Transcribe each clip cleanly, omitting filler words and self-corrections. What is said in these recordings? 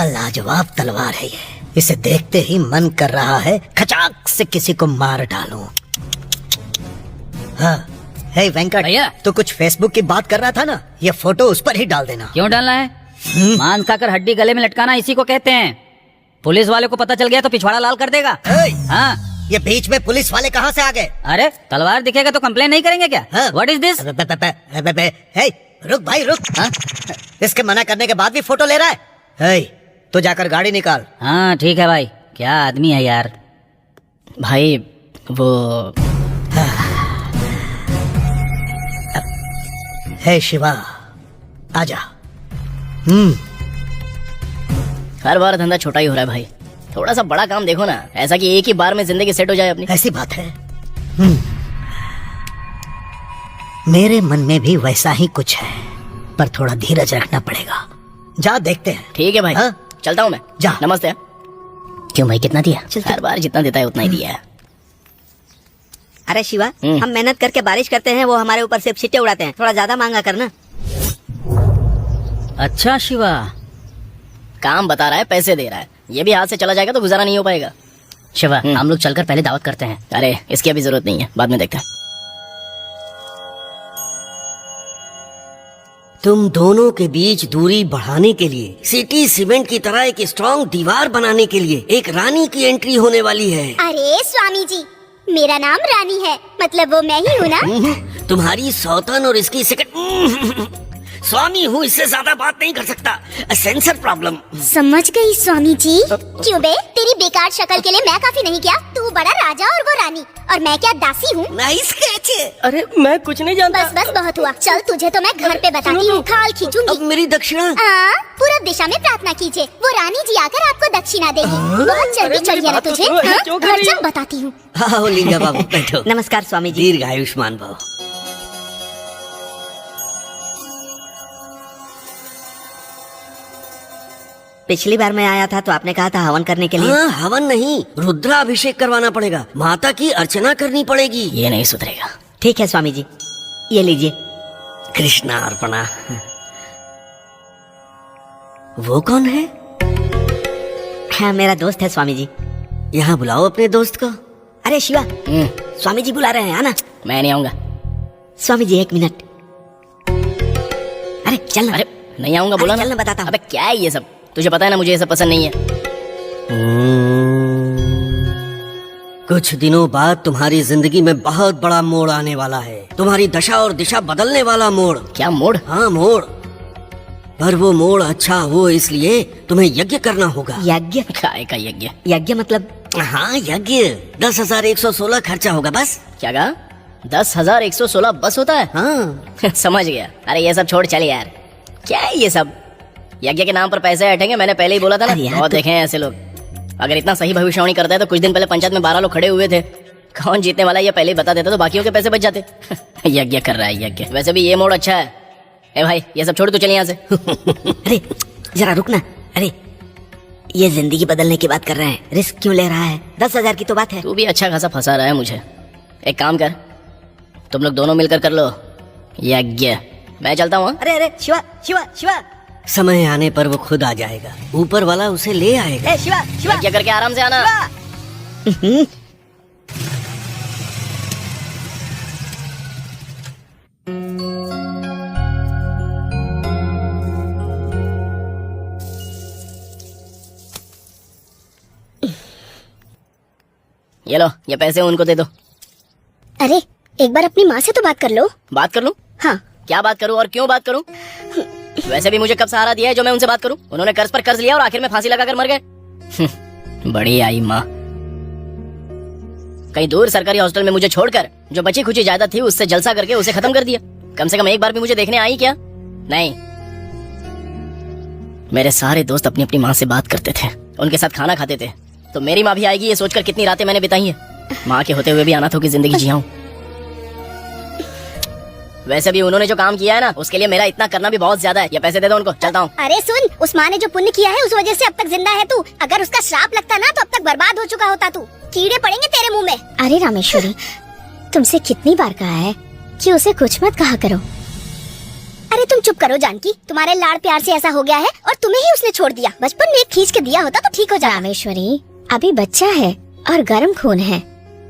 क्या लाजवाब तलवार है ये। इसे देखते ही मन कर रहा है खचाक से किसी को मार डालूं। हाँ, हे वेंकट भैया, तू कुछ फेसबुक की बात कर रहा था ना, ये फोटो उस पर ही डाल देना। क्यों डालना है? मांस खाकर हड्डी गले में लटकाना इसी को कहते हैं। पुलिस वाले को पता चल गया तो पिछवाड़ा लाल कर देगा। हाँ, ये बीच में पुलिस वाले कहाँ से आ गए? अरे तलवार दिखेगा तो कंप्लेन नहीं करेंगे क्या? What is this? हे रुक भाई रुक। हाँ? इसके मना करने के बाद भी फोटो ले रहा है। हे तो जाकर गाड़ी निकाल। हाँ ठीक है भाई, क्या आदमी है यार। भाई वो हे शिवा आजा। हर बार धंधा छोटा ही हो रहा है भाई, थोड़ा सा बड़ा काम देखो ना, ऐसा कि एक ही बार में जिंदगी सेट हो जाए अपनी। ऐसी बात है। मेरे मन में भी वैसा ही कुछ है, पर थोड़ा धीरज रखना पड़ेगा। जा देखते हैं। ठीक है भाई। हाँ? चलता हूँ मैं। जा। नमस्ते। क्यों भाई, कितना दिया? हर बार जितना देता है उतना ही दिया है। अरे शिवा, हम मेहनत करके बारिश करते हैं, वो हमारे ऊपर से छींटे उड़ाते हैं। थोड़ा ज्यादा मांगा करना। अच्छा शिवा, काम बता रहा है, पैसे दे रहा है, ये भी हाथ से चला जाएगा तो गुजारा नहीं हो पाएगा। शिवा हम लोग चलकर पहले दावत करते हैं। अरे इसकी अभी जरूरत नहीं है, बाद में देखते हैं। तुम दोनों के बीच दूरी बढ़ाने के लिए, सिटी सीमेंट की तरह एक स्ट्रॉन्ग दीवार बनाने के लिए एक रानी की एंट्री होने वाली है। अरे स्वामी जी, मेरा नाम रानी है, मतलब वो मैं ही हूँ ना। तुम्हारी सौतन और इसकी सेकंड स्वामी हूँ, इससे ज्यादा बात नहीं कर सकता। Sensor problem. समझ गई स्वामी जी। क्यों बे, तेरी बेकार शक्ल के लिए मैं काफी नहीं क्या? तू बड़ा राजा और वो रानी, और मैं क्या दासी हूँ? Nice catch. अरे मैं कुछ नहीं जानता। बस बस बहुत हुआ, चल तुझे तो मैं घर पे बताती हूँ, खाल खींचूंगी। अब मेरी दक्षिणा। पूरब दिशा में प्रार्थना कीजिए, वो रानी जी आकर आपको दक्षिणा देगी। बहुत जल्दी चढ़िए ना तुझे। घर चल बताती हूँ। हाँ लिंगा बाबू बैठो। नमस्कार स्वामी जी। दीर्घ आयुष्मान भव। पिछली बार मैं आया था तो आपने कहा था हवन करने के लिए। हाँ, हवन नहीं, रुद्राभिषेक करवाना पड़ेगा, माता की अर्चना करनी पड़ेगी। ये नहीं सुधरेगा। ठीक है स्वामी जी, ये लीजिए। कृष्णा अर्पणा। वो कौन है? हाँ, मेरा दोस्त है स्वामी जी। यहाँ बुलाओ अपने दोस्त को। अरे शिवा, स्वामी जी बुला रहे हैं, आना। मैं नहीं आऊंगा। स्वामी जी 1 मिनट। अरे चल ना। अरे नहीं आऊंगा, बोला ना। चल ना, बताता हूँ। अबे क्या है ये सब? तुझे पता है ना मुझे ये सब पसंद नहीं है। कुछ दिनों बाद तुम्हारी जिंदगी में बहुत बड़ा मोड़ आने वाला है, तुम्हारी दशा और दिशा बदलने वाला मोड़। क्या मोड़? हाँ मोड़, पर वो मोड़ अच्छा हो इसलिए तुम्हें यज्ञ करना होगा। यज्ञ? काय का यज्ञ? यज्ञ मतलब? हाँ यज्ञ। 10,116 खर्चा होगा बस। क्या कहा? 10,116 बस होता है? हाँ। समझ गया। अरे ये सब छोड़, चल यार। क्या है ये सब? यज्ञ के नाम पर पैसे हटेंगे, मैंने पहले ही बोला था ना। बहुत देखे हैं ऐसे लोग। अगर इतना सही भविष्यवाणी करता है तो कुछ दिन पहले पंचायत में 12 लोग खड़े हुए थे, कौन जीतने वाला ये पहले ही बता देता तो बाकियों के पैसे बच जाते। यज्ञ कर रहा है यज्ञ। वैसे भी ये मोड़ अच्छा है। ए भाई ये सब छोड़, तू चल यहाँ से। अरे जरा रुकना। अरे ये जिंदगी बदलने की बात कर रहे हैं, रिस्क क्यों ले रहा है? 10,000 की तो बात है। तू भी अच्छा खासा फंसा रहा है मुझे। एक काम कर, तुम लोग दोनों मिलकर कर लो यज्ञ, मैं चलता हूँ। अरे अरे शिवा शिवा शिवा, समय आने पर वो खुद आ जाएगा, ऊपर वाला उसे ले आएगा। ए शिवा शिवा, यज्ञ करके आराम से आना। ये लो, ये पैसे उनको दे दो। अरे एक बार अपनी माँ से तो बात कर लो। बात कर लूं? हाँ। क्या बात करूं और क्यों बात करूं? वैसे भी मुझे कब सहारा दिया है जो मैं उनसे बात करूं? उन्होंने कर्ज पर कर्ज लिया और आखिर में फांसी लगाकर मर गए। बड़ी आई माँ। कहीं दूर सरकारी हॉस्टल में मुझे छोड़कर जो बची खुची जायदाद थी उससे जलसा करके उसे खत्म कर दिया। कम से कम एक बार भी मुझे देखने आई क्या? नहीं। मेरे सारे दोस्त अपनी अपनी माँ से बात करते थे, उनके साथ खाना खाते थे, तो मेरी माँ भी आएगी ये सोचकर कितनी रातें मैंने बिताई है। माँ के होते हुए भी अनाथों की जिंदगी जिया हूँ। वैसे भी उन्होंने जो काम किया है ना, उसके लिए मेरा इतना करना भी बहुत ज्यादा है। ये पैसे दे दो उनको, चलता हूँ। अरे सुन, उस माँ ने जो पुण्य किया है उस वजह से अब तक जिंदा है तू। अगर उसका श्राप लगता ना तो अब तक बर्बाद हो चुका होता तू। कीड़े पड़ेंगे तेरे मुंह में। अरे रामेश्वरी, तुमसे कितनी बार कहा है कि उसे कुछ मत कहा करो। अरे तुम चुप करो जानकी, तुम्हारे लाड़ प्यार से ऐसा हो गया है और तुम्हें ही उसने छोड़ दिया। बचपन में खींच के दिया होता तो ठीक हो जाता। रामेश्वरी अभी बच्चा है और गर्म खून है,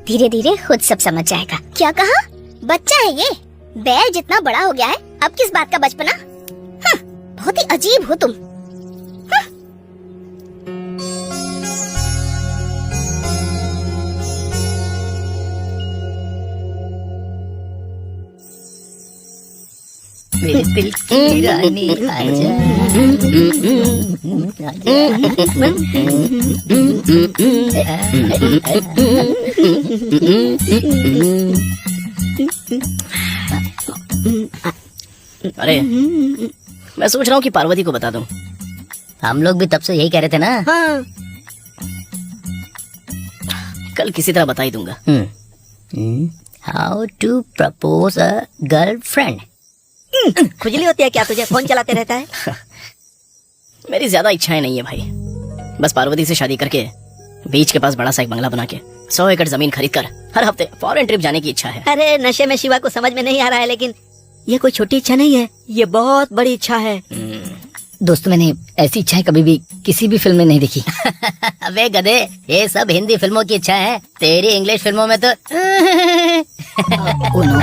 धीरे धीरे खुद सब समझ जाएगा। क्या कहा? बच्चा है ये, बैल जितना बड़ा हो गया है, अब किस बात का बचपना? बहुत ही अजीब हो तुम। मेरे दिल की रानी आजा। अरे मैं सोच रहा हूँ कि पार्वती को बता दूं। हम लोग भी तब से यही कह रहे थे ना। हाँ। कल किसी तरह बता ही दूंगा। How to propose a girlfriend. खुजली होती है क्या तुझे? फोन चलाते रहता है। मेरी ज्यादा इच्छाएं नहीं है भाई, बस पार्वती से शादी करके बीच के पास बड़ा सा एक बंगला बना के 100 एकड़ जमीन खरीद कर हर हफ्ते फॉरेन ट्रिप जाने की इच्छा है। अरे नशे में शिवा को समझ में नहीं आ रहा है, लेकिन ये कोई छोटी इच्छा नहीं है, ये बहुत बड़ी इच्छा है। दोस्तों मैंने ऐसी इच्छाएं कभी भी किसी भी फिल्म में नहीं देखी। अबे गधे, ये सब हिंदी फिल्मों की इच्छा है, तेरी इंग्लिश फिल्मों में तो ओ नो।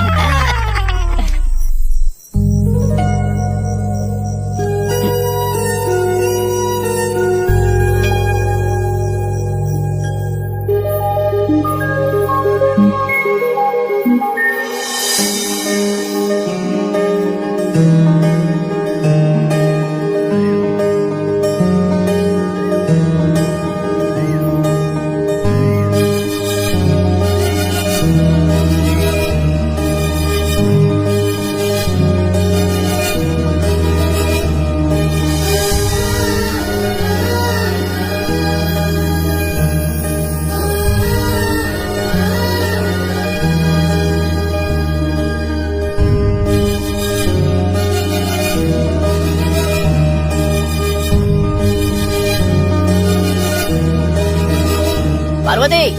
पार्वती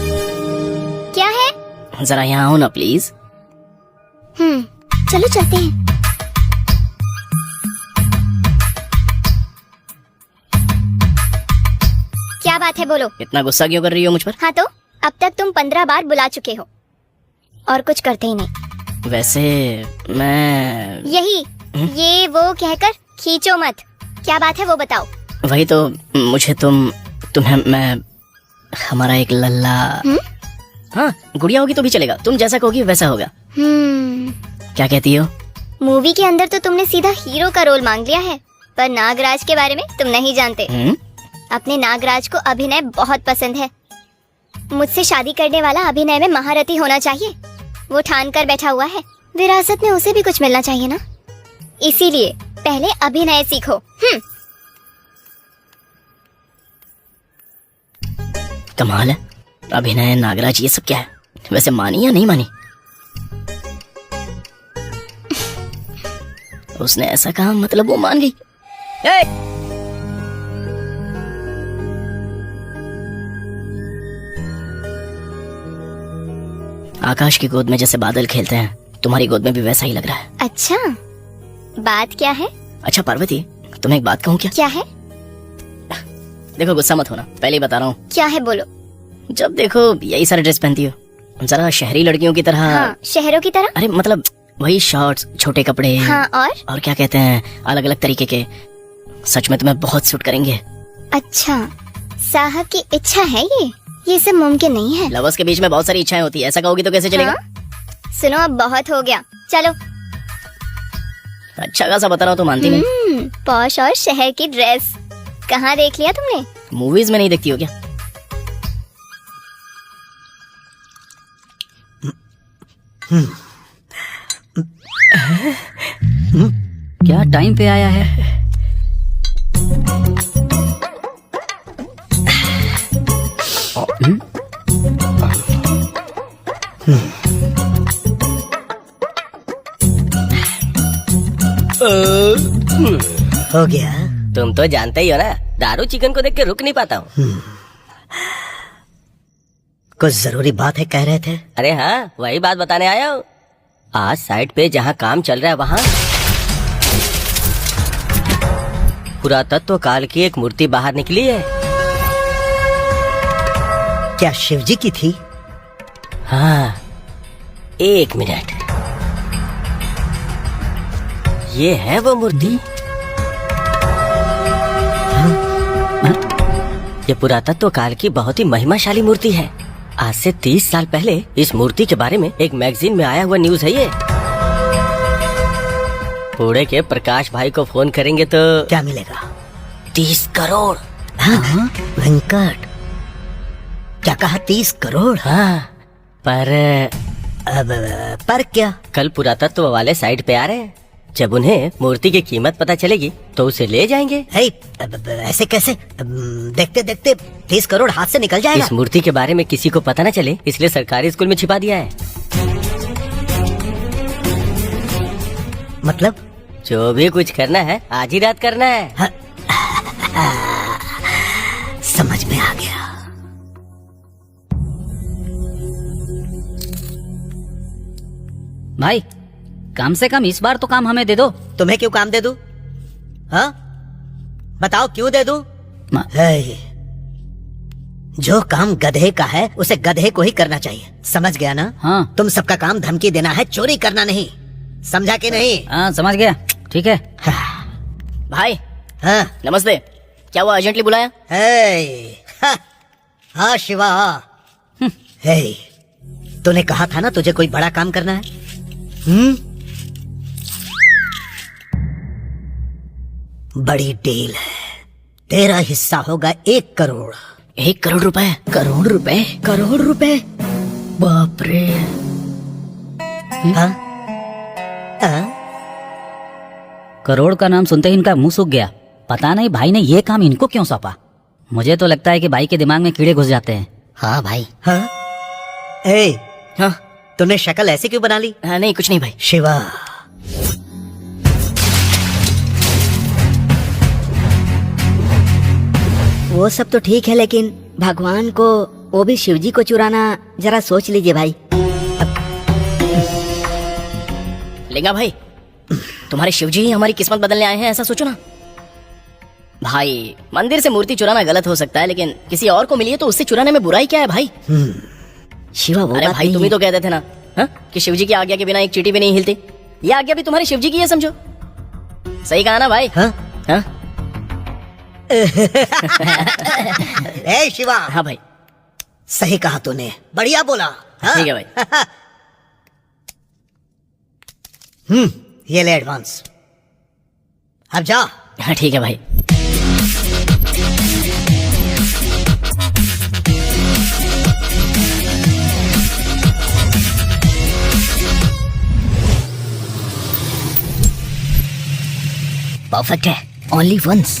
क्या है? जरा यहाँ आओ ना प्लीज। चलो चलते हैं। क्या बात है बोलो। इतना गुस्सा क्यों कर रही हो मुझ पर? हाँ तो अब तक तुम 15 बार बुला चुके हो और कुछ करते ही नहीं। वैसे मैं यही ये वो कहकर खींचो मत। क्या बात है वो बताओ। वही तो, मुझे तुम्हें मैं हमारा एक लल्ला। हाँ गुड़िया होगी तो भी चलेगा, तुम जैसा कहोगी वैसा होगा। क्या कहती हो? मूवी के अंदर तो तुमने सीधा हीरो का रोल मांग लिया है, पर नागराज के बारे में तुम नहीं जानते। अपने नागराज को अभिनय बहुत पसंद है। मुझसे शादी करने वाला अभिनय में महारथी होना चाहिए, वो ठान कर बैठा हुआ है। विरासत में उसे भी कुछ मिलना चाहिए ना, इसीलिए पहले अभिनय सीखो। कमाल है, अभिनय नागराज ये सब क्या है? वैसे मानी या नहीं मानी? उसने ऐसा कहा मतलब वो मान गई। आकाश की गोद में जैसे बादल खेलते हैं, तुम्हारी गोद में भी वैसा ही लग रहा है। अच्छा बात क्या है? अच्छा पार्वती, तुम्हें एक बात कहूँ क्या? क्या है? देखो गुस्सा मत होना, पहले ही बता रहा हूँ। क्या है बोलो। जब देखो यही सारे ड्रेस पहनती हो, जरा शहरी लड़कियों की तरह। हाँ, शहरों की तरह। अरे मतलब वही शॉर्ट्स, छोटे कपड़े। हाँ, और क्या कहते हैं, अलग अलग तरीके के। सच में तुम्हें बहुत सूट करेंगे। अच्छा साहब की इच्छा है ये सब मुमकिन नहीं है। लवर्स के बीच में बहुत सारी इच्छाएं होती है, ऐसा कहोगी तो कैसे चलेगा? हाँ? सुनो अब बहुत हो गया, चलो। अच्छा खासा बता रहा हूँ तो मानती नहीं। पॉश और शहर की ड्रेस कहाँ देख लिया तुमने? मूवीज में नहीं देखती हो क्या? क्या टाइम पे आया है? हो गया। तुम तो जानते ही हो ना, दारू चिकन को देख के रुक नहीं पाता हूँ। कुछ जरूरी बात है कह रहे थे? अरे हाँ, वही बात बताने आया हूँ। आज साइट पे जहाँ काम चल रहा है वहाँ पुरातत्व काल की एक मूर्ति बाहर निकली है। क्या शिवजी की थी? हाँ, एक मिनट, ये है वो मूर्ति। ये पुरातत्व काल की बहुत ही महिमाशाली मूर्ति है। आज से 30 साल पहले इस मूर्ति के बारे में एक मैगजीन में आया हुआ न्यूज है ये। पुणे के प्रकाश भाई को फोन करेंगे तो क्या मिलेगा? 30 करोड़। हाँ, वेंकट, क्या कहा? 30 करोड़? हाँ, पर क्या? कल पुरातत्व वाले साइट पे आ रहे हैं। जब उन्हें मूर्ति की कीमत पता चलेगी तो उसे ले जाएंगे। ऐसे कैसे? देखते देखते 30 करोड़ हाथ से निकल जाएगा। इस मूर्ति के बारे में किसी को पता न चले, इसलिए सरकारी स्कूल में छिपा दिया है। मतलब? जो भी कुछ करना है आज ही रात करना है। समझ में आ गया। भाई कम से कम इस बार तो काम हमें दे दो। तुम्हें क्यों काम दे दूं? हाँ, बताओ क्यों दे दूं? जो काम गधे का है उसे गधे को ही करना चाहिए, समझ गया ना? हाँ। तुम सबका काम धमकी देना है, चोरी करना नहीं। समझा कि नहीं? हाँ, समझ गया। ठीक है। भाई हाँ, नमस्ते, क्या वो अर्जेंटली बुलाया? हाँ शिवा। तूने कहा था ना तुझे कोई बड़ा काम करना है। बड़ी डील है, तेरा हिस्सा होगा 1 करोड़। 1 करोड़ रुपए? करोड़ रुपए? करोड़ रुपए? बाप रे। हाँ? करोड़ का नाम सुनते ही इनका मुंह सूख गया। पता नहीं भाई ने ये काम इनको क्यों सौंपा। मुझे तो लगता है कि भाई के दिमाग में कीड़े घुस जाते हैं। हाँ भाई। हाँ? हाँ, तूने शक्ल ऐसी क्यों बना ली? हाँ, नहीं कुछ नहीं भाई। शिवा, वो सब तो ठीक है, लेकिन भगवान को, वो भी शिवजी को चुराना, जरा सोच लीजिए भाई। लेंगा भाई, तुम्हारे शिवजी ही हमारी किस्मत बदलने आए हैं, ऐसा सोचो ना भाई। मंदिर से मूर्ति चुराना गलत हो सकता है, लेकिन किसी और को मिली है तो उससे चुराने में बुराई क्या है भाई? शिवा, वो अरे बात भाई, नहीं तुम ही है। तो कहते थे ना, हाँ, कि शिवजी की आज्ञा के बिना एक चींटी भी नहीं हिलती। ये आज्ञा भी तुम्हारे शिवजी की है, समझो। सही कहा ना भाई? हाँ? हाँ? शिवा। हाँ भाई, सही कहा तूने, बढ़िया बोला। हाँ? ठीक है भाई। ये ले एडवांस, अब जा। हाँ ठीक है भाई। परफेक्ट है, ओनली वंस।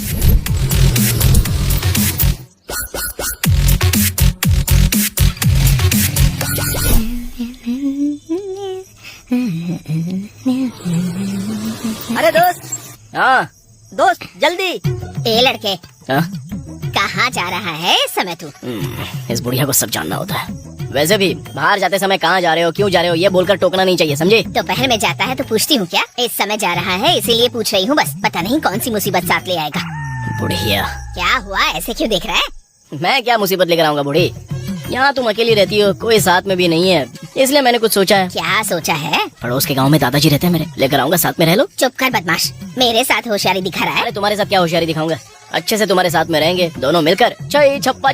अरे दोस्त, हाँ दोस्त जल्दी। ए लड़के, हाँ? कहाँ जा रहा है इस समय तू? इस बुढ़िया को सब जानना होता है। वैसे भी बाहर जाते समय कहाँ जा रहे हो, क्यों जा रहे हो, ये बोलकर टोकना नहीं चाहिए, समझे? दोपहर में जाता है तो पूछती हूँ क्या? इस समय जा रहा है इसीलिए पूछ रही हूँ बस। पता नहीं कौन सी मुसीबत साथ ले आएगा। बुढ़िया, क्या हुआ, ऐसे क्यों देख रहा है? मैं क्या मुसीबत लेकर आऊंगा बूढ़ी? यहाँ तुम अकेली रहती हो, कोई साथ में भी नहीं है, इसलिए मैंने कुछ सोचा है। क्या सोचा है? पड़ोस के गांव में दादाजी रहते हैं मेरे, लेकर आऊंगा, साथ में रह लो। चुप कर बदमाश, मेरे साथ होशियारी दिखा रहा है। अरे तुम्हारे साथ क्या होशियारी दिखाऊंगा, अच्छे से तुम्हारे साथ में रहेंगे, दोनों मिलकर छह छप्पा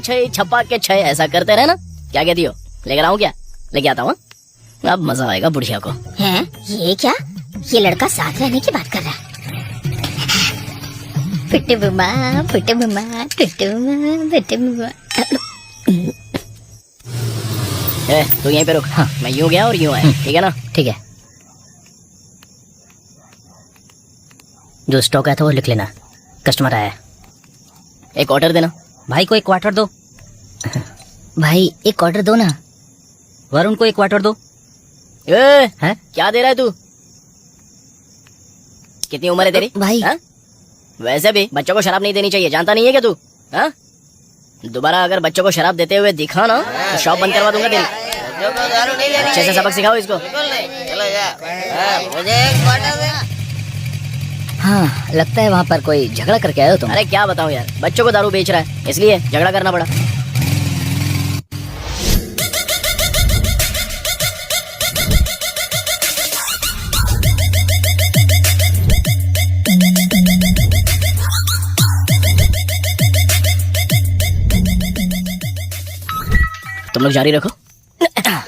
के छह ऐसा करते रहे ना। क्या कहती हो, लेकर आऊं क्या? लेके आता हूँ, अब मजा आएगा बुढ़िया को। हैं? ये क्या? ये लड़का साथ रहने की बात कर रहा है। पुट्टू बुमा, पुट्टू बुमा, पुट्टू बुमा, पुट्टू बुमा। तू यहीं पे रुक। हाँ, मैं यूं गया और यूं आया, ठीक है ना? ठीक है, जो स्टॉक आया था वो लिख लेना। कस्टमर आया है। एक ऑर्डर देना। भाई को 1 क्वार्टर दो। भाई 1 क्वार्टर दो ना। वरुण को 1 क्वार्टर दो। हैं? क्या दे रहा है तू? कितनी उम्र है तेरी भाई। हाँ? वैसे भी बच्चों को शराब नहीं देनी चाहिए, जानता नहीं है क्या तू? हाँ? दोबारा अगर बच्चों को शराब देते हुए दिखा ना तो शॉप बंद करवा दूंगा। अच्छे से सबक सिखाओ इसको। हाँ, लगता है वहाँ पर कोई झगड़ा करके आए हो तुम। अरे क्या बताऊं यार, बच्चों को दारू बेच रहा है, इसलिए झगड़ा करना पड़ा। तुम लोग जारी रखो।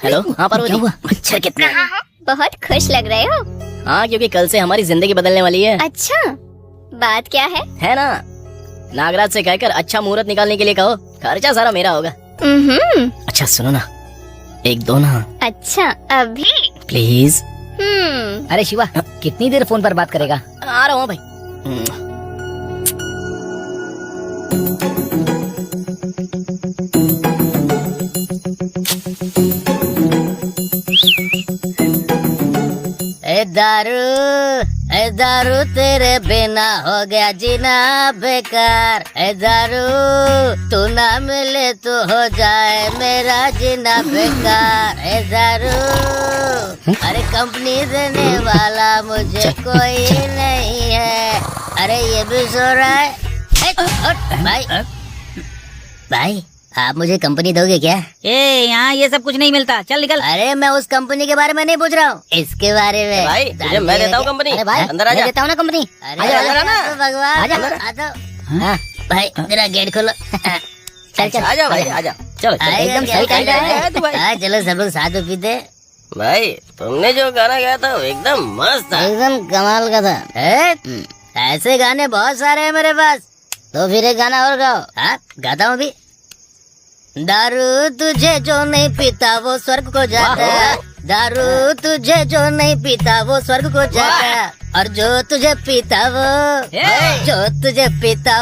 हेलो, हाँ पार्वती। क्या हुआ? मच्छर कितने हैं? बहुत खुश लग रहे हो। हाँ, क्योंकि कल से हमारी जिंदगी बदलने वाली है अच्छा, बात क्या है ना? नागराज से कहकर अच्छा मुहूर्त निकालने के लिए कहो, खर्चा सारा मेरा होगा। अच्छा सुनो ना, एक दो ना अच्छा, अभी? प्लीज। अरे शिवा, कितनी देर फोन पर बात करेगा? आ रहा हूँ भाई। ए दारू तेरे बिना हो गया जीना बेकार। ए दारू तू ना मिले तो हो जाए मेरा जीना बेकार। ए दारू अरे कंपनी देने वाला मुझे कोई नहीं है। अरे ये भी सो रहा है। भाई भाई, आप मुझे कंपनी दोगे क्या? यहाँ ये सब कुछ नहीं मिलता, चल निकल। अरे मैं उस कंपनी के बारे में नहीं पूछ रहा हूँ, इसके बारे में। भाई, तुझे मैं देता हूँ कंपनी। अरे भाई, अंदर आ जा। मैं देता हूँ ना कंपनी। अरे अंदर आ ना। भगवान, आजा। आ जाओ। हाँ, भाई मेरा गेट खोलो। चल चल, आजा भाई, आजा। चलो एकदम सही टाइम पे आया तू भाई। आए। चलो सब लोग साथ में पीते। भाई, तुमने जो गाना गाया था वो एकदम मस्त था। एकदम कमाल का था। ऐसे गाने बहुत सारे हैं मेरे पास, तो फिर एक गाना और गाओ। हाँ, गाता हूँ अभी। दारू तुझे जो नहीं पीता वो स्वर्ग को जाता। दारू तुझे जो नहीं पीता वो स्वर्ग को जाता। और जो तुझे पीता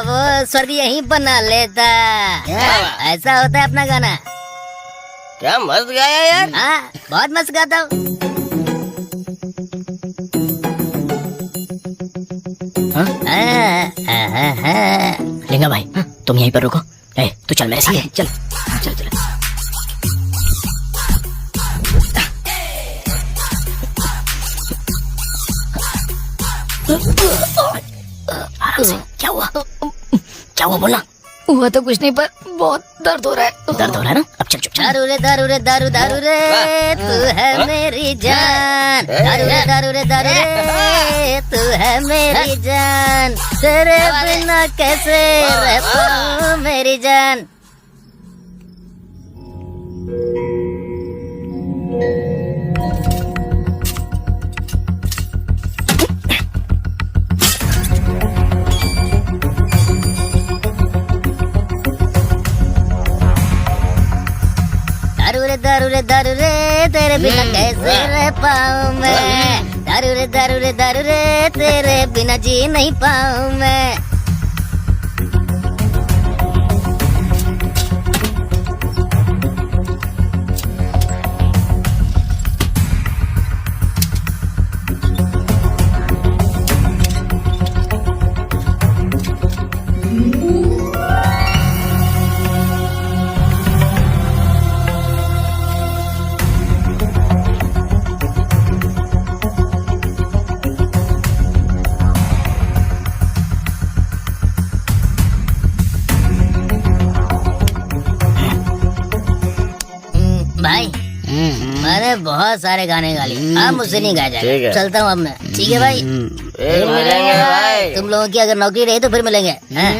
वो स्वर्ग यहीं बना लेता। ऐसा होता है अपना गाना। क्या मस्त गाया यार। हाँ, बहुत मस्त गाता हूँ। लिंगा भाई, तुम यहीं पर रुको। ए, तू चल मेरे साथ। चल चल चल। आराम से। क्या हुआ? क्या हुआ बोलना? हुआ तो कुछ नहीं, पर बहुत दर्द हो रहा है। दर्द हो रहा है ना? अब चल चुप। दारू रे दारू रे दारू दारू रे तू है मेरी जान। दारू रे दारू रे दारू रे तू है मेरी जान। तेरे बिना कैसे रह पाऊं मेरी जान। दारू रे तेरे बिना कैसे रह पाऊं मैं। दारू रे तेरे बिना जी नहीं पाऊं मैं। भाई, मैंने बहुत सारे गाने गा लिए, अब मुझसे नहीं गाया ठीक जाएगा। है। चलता हूँ अब मैं। ठीक है भाई, फिर मिलेंगे भाई। तुम लोगों की अगर नौकरी रही तो फिर मिलेंगे। हाँ?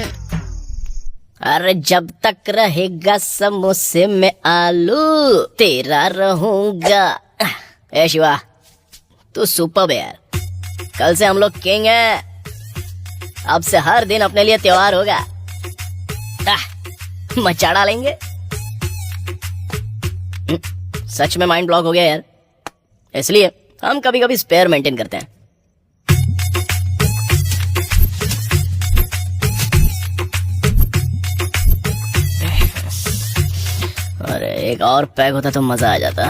अरे जब तक रहेगा समोसे में आलू तेरा रहूंगा। ए शिवा, तू सुपर है यार। कल से हम लोग किंग हैं। अब से हर दिन अपने लिए त्योहार होगा। मचा डालेंगे। सच में माइंड ब्लॉक हो गया यार, इसलिए हम कभी कभी स्पेयर मेंटेन करते हैं। अरे एक और पैक होता तो मजा आ जाता।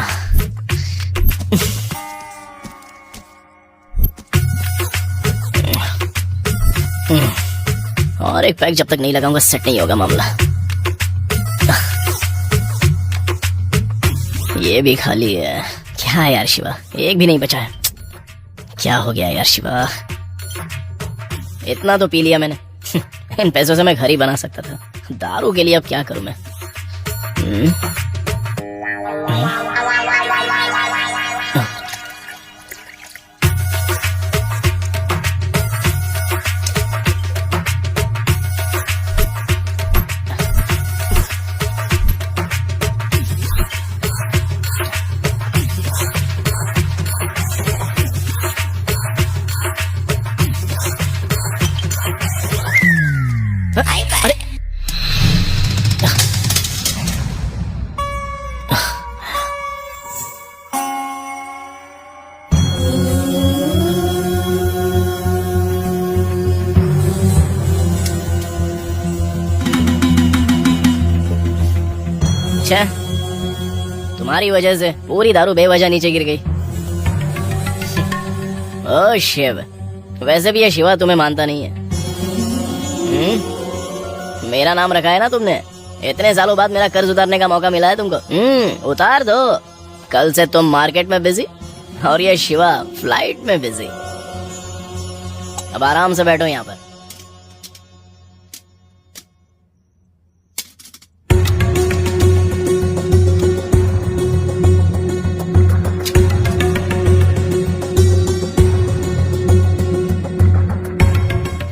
और एक पैक जब तक नहीं लगाऊंगा सेट नहीं होगा मामला। ये भी खाली है। क्या यार शिवा, एक भी नहीं बचा है। क्या हो गया यार शिवा? इतना तो पी लिया मैंने। इन पैसों से मैं घर ही बना सकता था। दारू के लिए अब क्या करूं मैं? अरे अच्छा, तुम्हारी वजह से पूरी दारू बेवजह नीचे गिर गई। ओ शिव, वैसे भी ये शिवा तुम्हें मानता नहीं है। मेरा नाम रखा है ना तुमने, इतने सालों बाद मेरा कर्ज उतारने का मौका मिला है तुमको। उतार दो। कल से तुम मार्केट में बिजी और ये शिवा फ्लाइट में बिजी। अब आराम से बैठो यहाँ पर।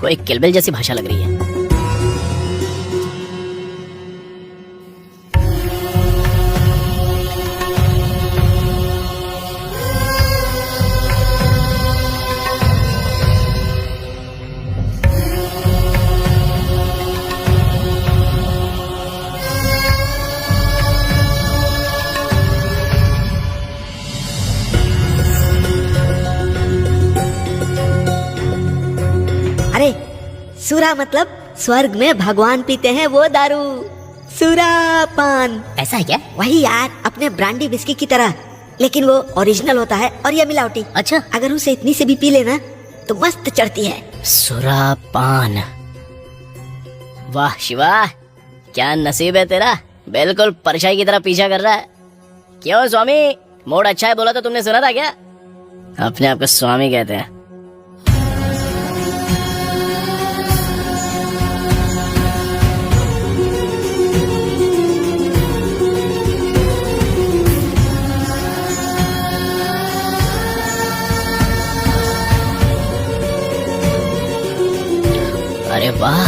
कोई किलबिल जैसी भाषा लग रही है। अरे सूरा मतलब स्वर्ग में भगवान पीते हैं वो दारू, सूरापान। ऐसा है क्या? वही यार, अपने ब्रांडी विस्की की तरह, लेकिन वो ओरिजिनल होता है और ये मिलावटी। अच्छा, अगर उसे इतनी से भी पी लेना तो मस्त चढ़ती है। सुरापान। वाह शिवा, क्या नसीब है तेरा, बिल्कुल परछाई की तरह पीछा कर रहा है। क्यों स्वामी, मूड अच्छा है बोला तो तुमने सुना था क्या? अपने आप को स्वामी कहते हैं। अरे वाह,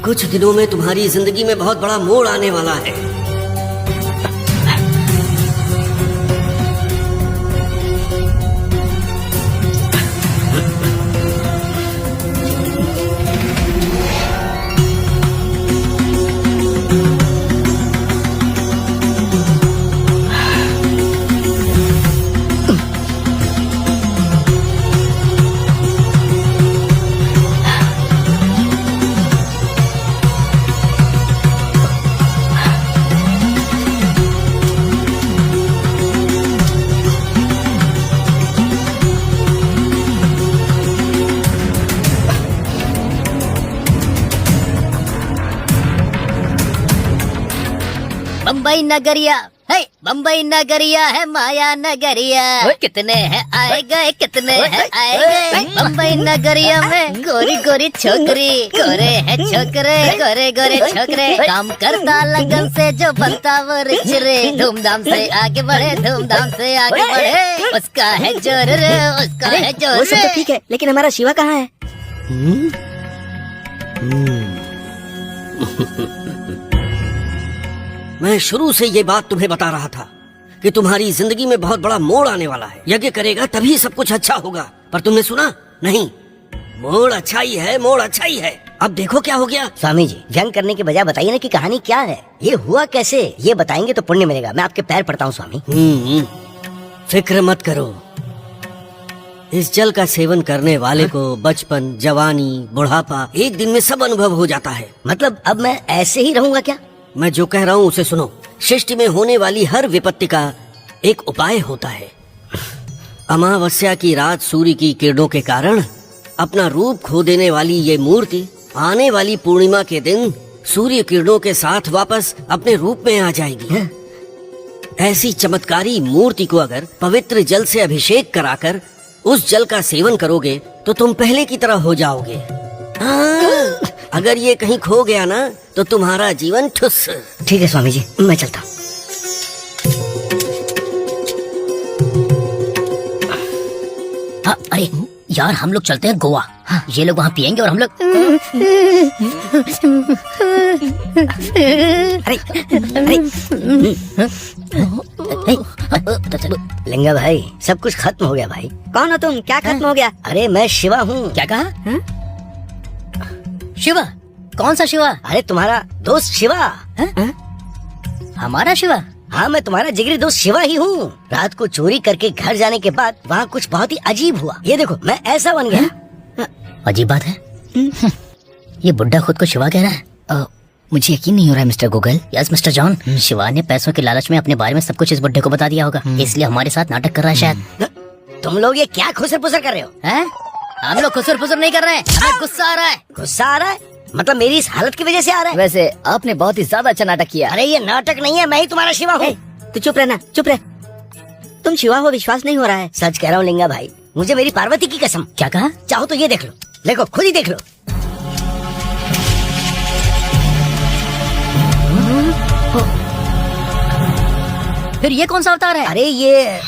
कुछ दिनों में तुम्हारी जिंदगी में बहुत बड़ा मोड़ आने वाला है। बम्बई नगरिया है, बम्बई नगरिया है माया नगरिया। कितने हैं आए गए, कितने हैं आए गए। बम्बई नगरिया में गोरी गोरी छोकरी, गोरे है छोकरे, गोरे गोरे छोकरे। काम करता लगन से जो बनता वो रिच रे। धूमधाम से आगे बढ़े, धूमधाम से आगे बढ़े। उसका है जोर रे, उसका है जोर वो सब तो रे। ठीक है, लेकिन हमारा शिवा कहाँ है? मैं शुरू से ये बात तुम्हें बता रहा था कि तुम्हारी जिंदगी में बहुत बड़ा मोड़ आने वाला है। यज्ञ करेगा तभी सब कुछ अच्छा होगा, पर तुमने सुना नहीं। मोड़ अच्छा ही है, मोड़ अच्छा ही है। अब देखो क्या हो गया। स्वामी जी, व्यंग करने के बजाय बताइए ना कि कहानी क्या है, ये हुआ कैसे। ये बताएंगे तो पुण्य मिलेगा। मैं आपके पैर पड़ता हूँ स्वामी। फिक्र मत करो। इस जल का सेवन करने वाले को बचपन, जवानी, बुढ़ापा एक दिन में सब अनुभव हो जाता है। मतलब अब मैं ऐसे ही रहूंगा क्या? मैं जो कह रहा हूँ उसे सुनो। सृष्टि में होने वाली हर विपत्ति का एक उपाय होता है। अमावस्या की रात सूर्य की किरणों के कारण अपना रूप खो देने वाली ये मूर्ति आने वाली पूर्णिमा के दिन सूर्य किरणों के साथ वापस अपने रूप में आ जाएगी। ऐसी चमत्कारी मूर्ति को अगर पवित्र जल से अभिषेक कराकर उस जल का सेवन करोगे तो तुम पहले की तरह हो जाओगे। अगर ये कहीं खो गया ना तो तुम्हारा जीवन ठुस। ठीक है स्वामी जी, मैं चलता हूँ। हाँ, अरे यार हम लोग चलते हैं गोवा। हाँ, ये लोग वहाँ पियेंगे और हम लोग लिंगा भाई, सब कुछ खत्म हो गया भाई। कौन हो तुम? क्या खत्म हो गया? अरे मैं शिवा हूँ। क्या कहा? शिवा? कौन सा शिवा? अरे तुम्हारा दोस्त शिवा। हमारा शिवा? हाँ, मैं तुम्हारा जिगरी दोस्त शिवा ही हूँ। रात को चोरी करके घर जाने के बाद वहाँ कुछ बहुत ही अजीब हुआ। ये देखो, मैं ऐसा बन गया। अजीब बात है। ये बुड्ढा खुद को शिवा कह रहा है। मुझे यकीन नहीं हो रहा है mister Google. Yes mister John, Shiva ने पैसों के लालच में अपने बारे में सब कुछ इस बुड्ढे को बता दिया होगा, इसलिए हमारे साथ नाटक कर रहा है शायद। तुम लोग ये क्या खुसर पुसर कर रहे हो? हैं? हम लोग खुसर फुसर नहीं कर रहे हैं, हमें गुस्सा आ रहा है। गुस्सा आ रहा है? मतलब मेरी इस हालत की वजह से आ रहा है? वैसे आपने बहुत ही ज्यादा अच्छा नाटक किया। अरे ये नाटक नहीं है, मैं ही तुम्हारा शिवा हूँ। तू चुप रहना, चुप रह। तुम शिवा हो, विश्वास नहीं हो रहा है। सच कह रहा हूँ लिंगा भाई, मुझे मेरी पार्वती की कसम। क्या कहा? चाहो तो ये देख लो, देखो खुद ही देख लो। फिर ये कौन सा अवतार है? अरे ये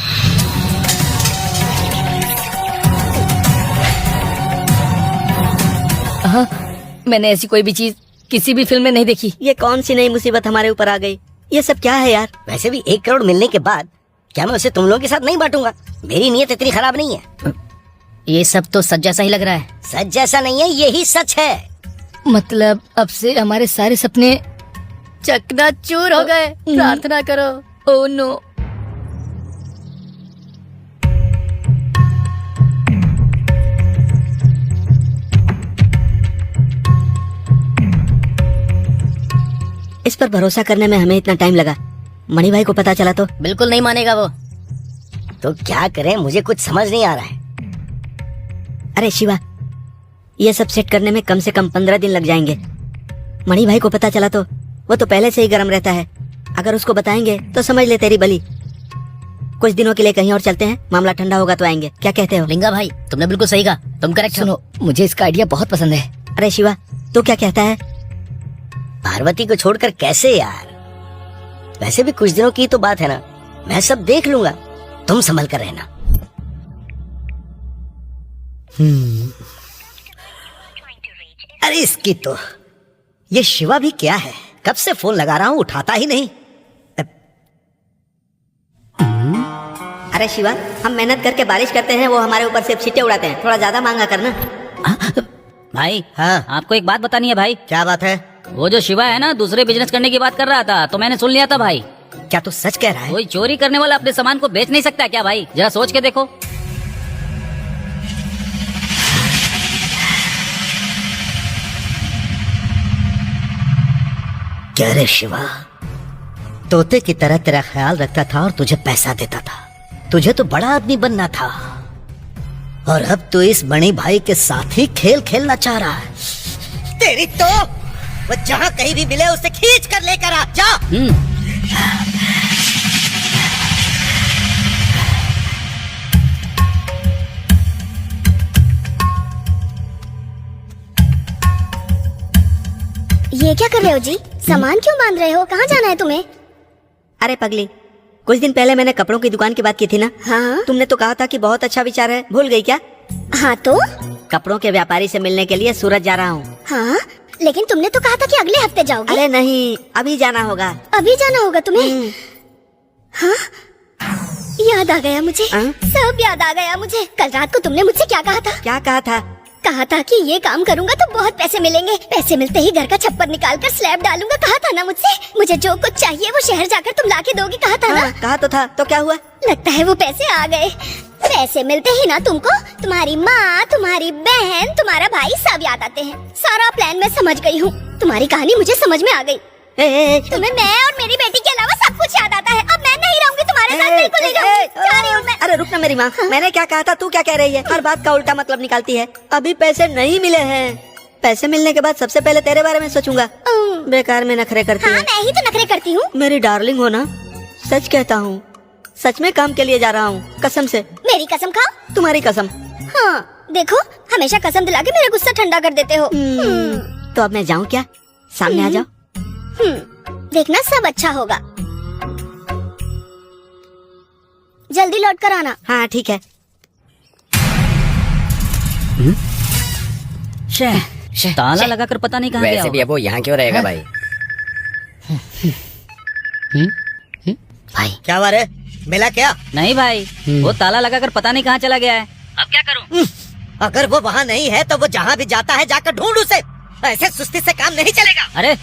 मैंने ऐसी कोई भी चीज किसी भी फिल्म में नहीं देखी। ये कौन सी नई मुसीबत हमारे ऊपर आ गई? ये सब क्या है यार? वैसे भी 1 करोड़ मिलने के बाद क्या मैं उसे तुम लोगों के साथ नहीं बांटूंगा? मेरी नीयत इतनी खराब नहीं है। ये सब तो सच जैसा ही लग रहा है। सच जैसा नहीं है, यही सच है। मतलब अब से हमारे सारे सपने चकनाचूर हो गए। प्रार्थना करो। Oh no. इस पर भरोसा करने में हमें इतना टाइम लगा, मणि भाई को पता चला तो? बिल्कुल नहीं मानेगा वो। तो क्या करें, मुझे कुछ समझ नहीं आ रहा है। अरे शिवा, ये सब सेट करने में कम से कम 15 दिन लग जाएंगे। मणि भाई को पता चला तो वो तो पहले से ही गर्म रहता है। अगर उसको बताएंगे तो समझ ले तेरी बली। कुछ दिनों के लिए कहीं और चलते हैं, मामला ठंडा होगा तो आएंगे। क्या कहते हो? लिंगा भाई, तुमने बिल्कुल सही कहा। तुम करेक्ट। सुनो, मुझे इसका आइडिया बहुत पसंद है। अरे शिवा, तू क्या कहता है? पार्वती को छोड़कर कैसे यार? वैसे भी कुछ दिनों की तो बात है ना, मैं सब देख लूंगा, तुम संभल कर रहना। अरे इसकी तो, ये शिवा भी क्या है, कब से फोन लगा रहा हूँ उठाता ही नहीं। अरे शिवा, हम मेहनत करके बारिश करते हैं, वो हमारे ऊपर से छींटे उड़ाते हैं। थोड़ा ज्यादा मांगा करना। भाई हाँ, आपको एक बात बतानी है भाई। क्या बात है? वो जो शिवा है ना, दूसरे बिजनेस करने की बात कर रहा था, तो मैंने सुन लिया था भाई। क्या तू सच कह रहा है? कोई चोरी करने वाला अपने सामान को बेच नहीं सकता क्या भाई? जरा सोच के देखो। क्या रे शिवा, तोते की तरह तेरा ख्याल रखता था और तुझे पैसा देता था। तुझे तो बड़ा आदमी बनना था, और अब तो इस बड़े भाई के साथ ही खेल खेलना चाह रहा है। तेरी तो, वो जहाँ कहीं भी मिले उसे खींच कर लेकर आ जा। ये क्या कर रहे हो जी? सामान क्यों बांध रहे हो? कहाँ जाना है तुम्हें? अरे पगली, कुछ दिन पहले मैंने कपड़ों की दुकान की बात की थी ना। हाँ तुमने तो कहा था कि बहुत अच्छा विचार है, भूल गई क्या? हाँ तो कपड़ों के व्यापारी से मिलने के लिए सूरत जा रहा हूँ। हाँ, लेकिन तुमने तो कहा था कि अगले हफ्ते जाओगे। अरे नहीं, अभी जाना होगा। अभी जाना होगा तुम्हें? हाँ, याद आ गया मुझे। हाँ? सब याद आ गया मुझे। कल रात को तुमने मुझसे क्या कहा था? क्या कहा था? कहा था कि ये काम करूंगा तो बहुत पैसे मिलेंगे। पैसे मिलते ही घर का छप्पर निकाल कर स्लैब डालूंगा। कहा था ना मुझसे? मुझे जो कुछ चाहिए वो शहर जाकर तुम लाके दोगे। कहा था ना? हाँ, कहा तो था। तो क्या हुआ? लगता है वो पैसे आ गए। पैसे मिलते ही ना तुमको तुम्हारी माँ, तुम्हारी बहन, तुम्हारा भाई सब याद आते हैं। सारा प्लान मैं समझ गई हूँ। तुम्हारी कहानी मुझे समझ में आ गई। तुम्हें मैं और मेरी बेटी के अलावा सब कुछ याद आता है। अब मैं नहीं रहूंगी तुम्हारे साथ, बिल्कुल नहीं रहूंगी। जा रही हूँ मैं। अरे रुक ना मेरी माँ, मैंने क्या कहा था? तू क्या कह रही है? हर बात का उल्टा मतलब निकालती है। अभी पैसे नहीं मिले हैं। पैसे मिलने के बाद सबसे पहले तेरे बारे में सोचूंगा। बेकार में नखरे करती हाँ, है। मैं ही तो नखरे करती हूँ। मेरी डार्लिंग हो ना, सच कहता हूँ, सच में काम के लिए जा रहा हूँ, कसम से। मेरी कसम खाओ। तुम्हारी कसम। हाँ, देखो हमेशा कसम दिला के मेरा गुस्सा ठंडा कर देते हो। तो अब मैं जाऊँ क्या? सामने आ जाओ। देखना सब अच्छा होगा। जल्दी लौट कर आना। हाँ ठीक है। ताला लगाकर पता नहीं कहाँ गया वैसे भी अब वो यहाँ क्यों रहेगा भाई? भाई क्या बात है? मिला क्या? नहीं भाई, वो ताला लगाकर पता नहीं कहाँ चला गया है। अब क्या करूँ? अगर वो वहाँ नहीं है तो वो जहाँ भी जाता है जाकर ढूंढ उसे। ऐसे सुस्ती से काम नहीं चलेगा। अरे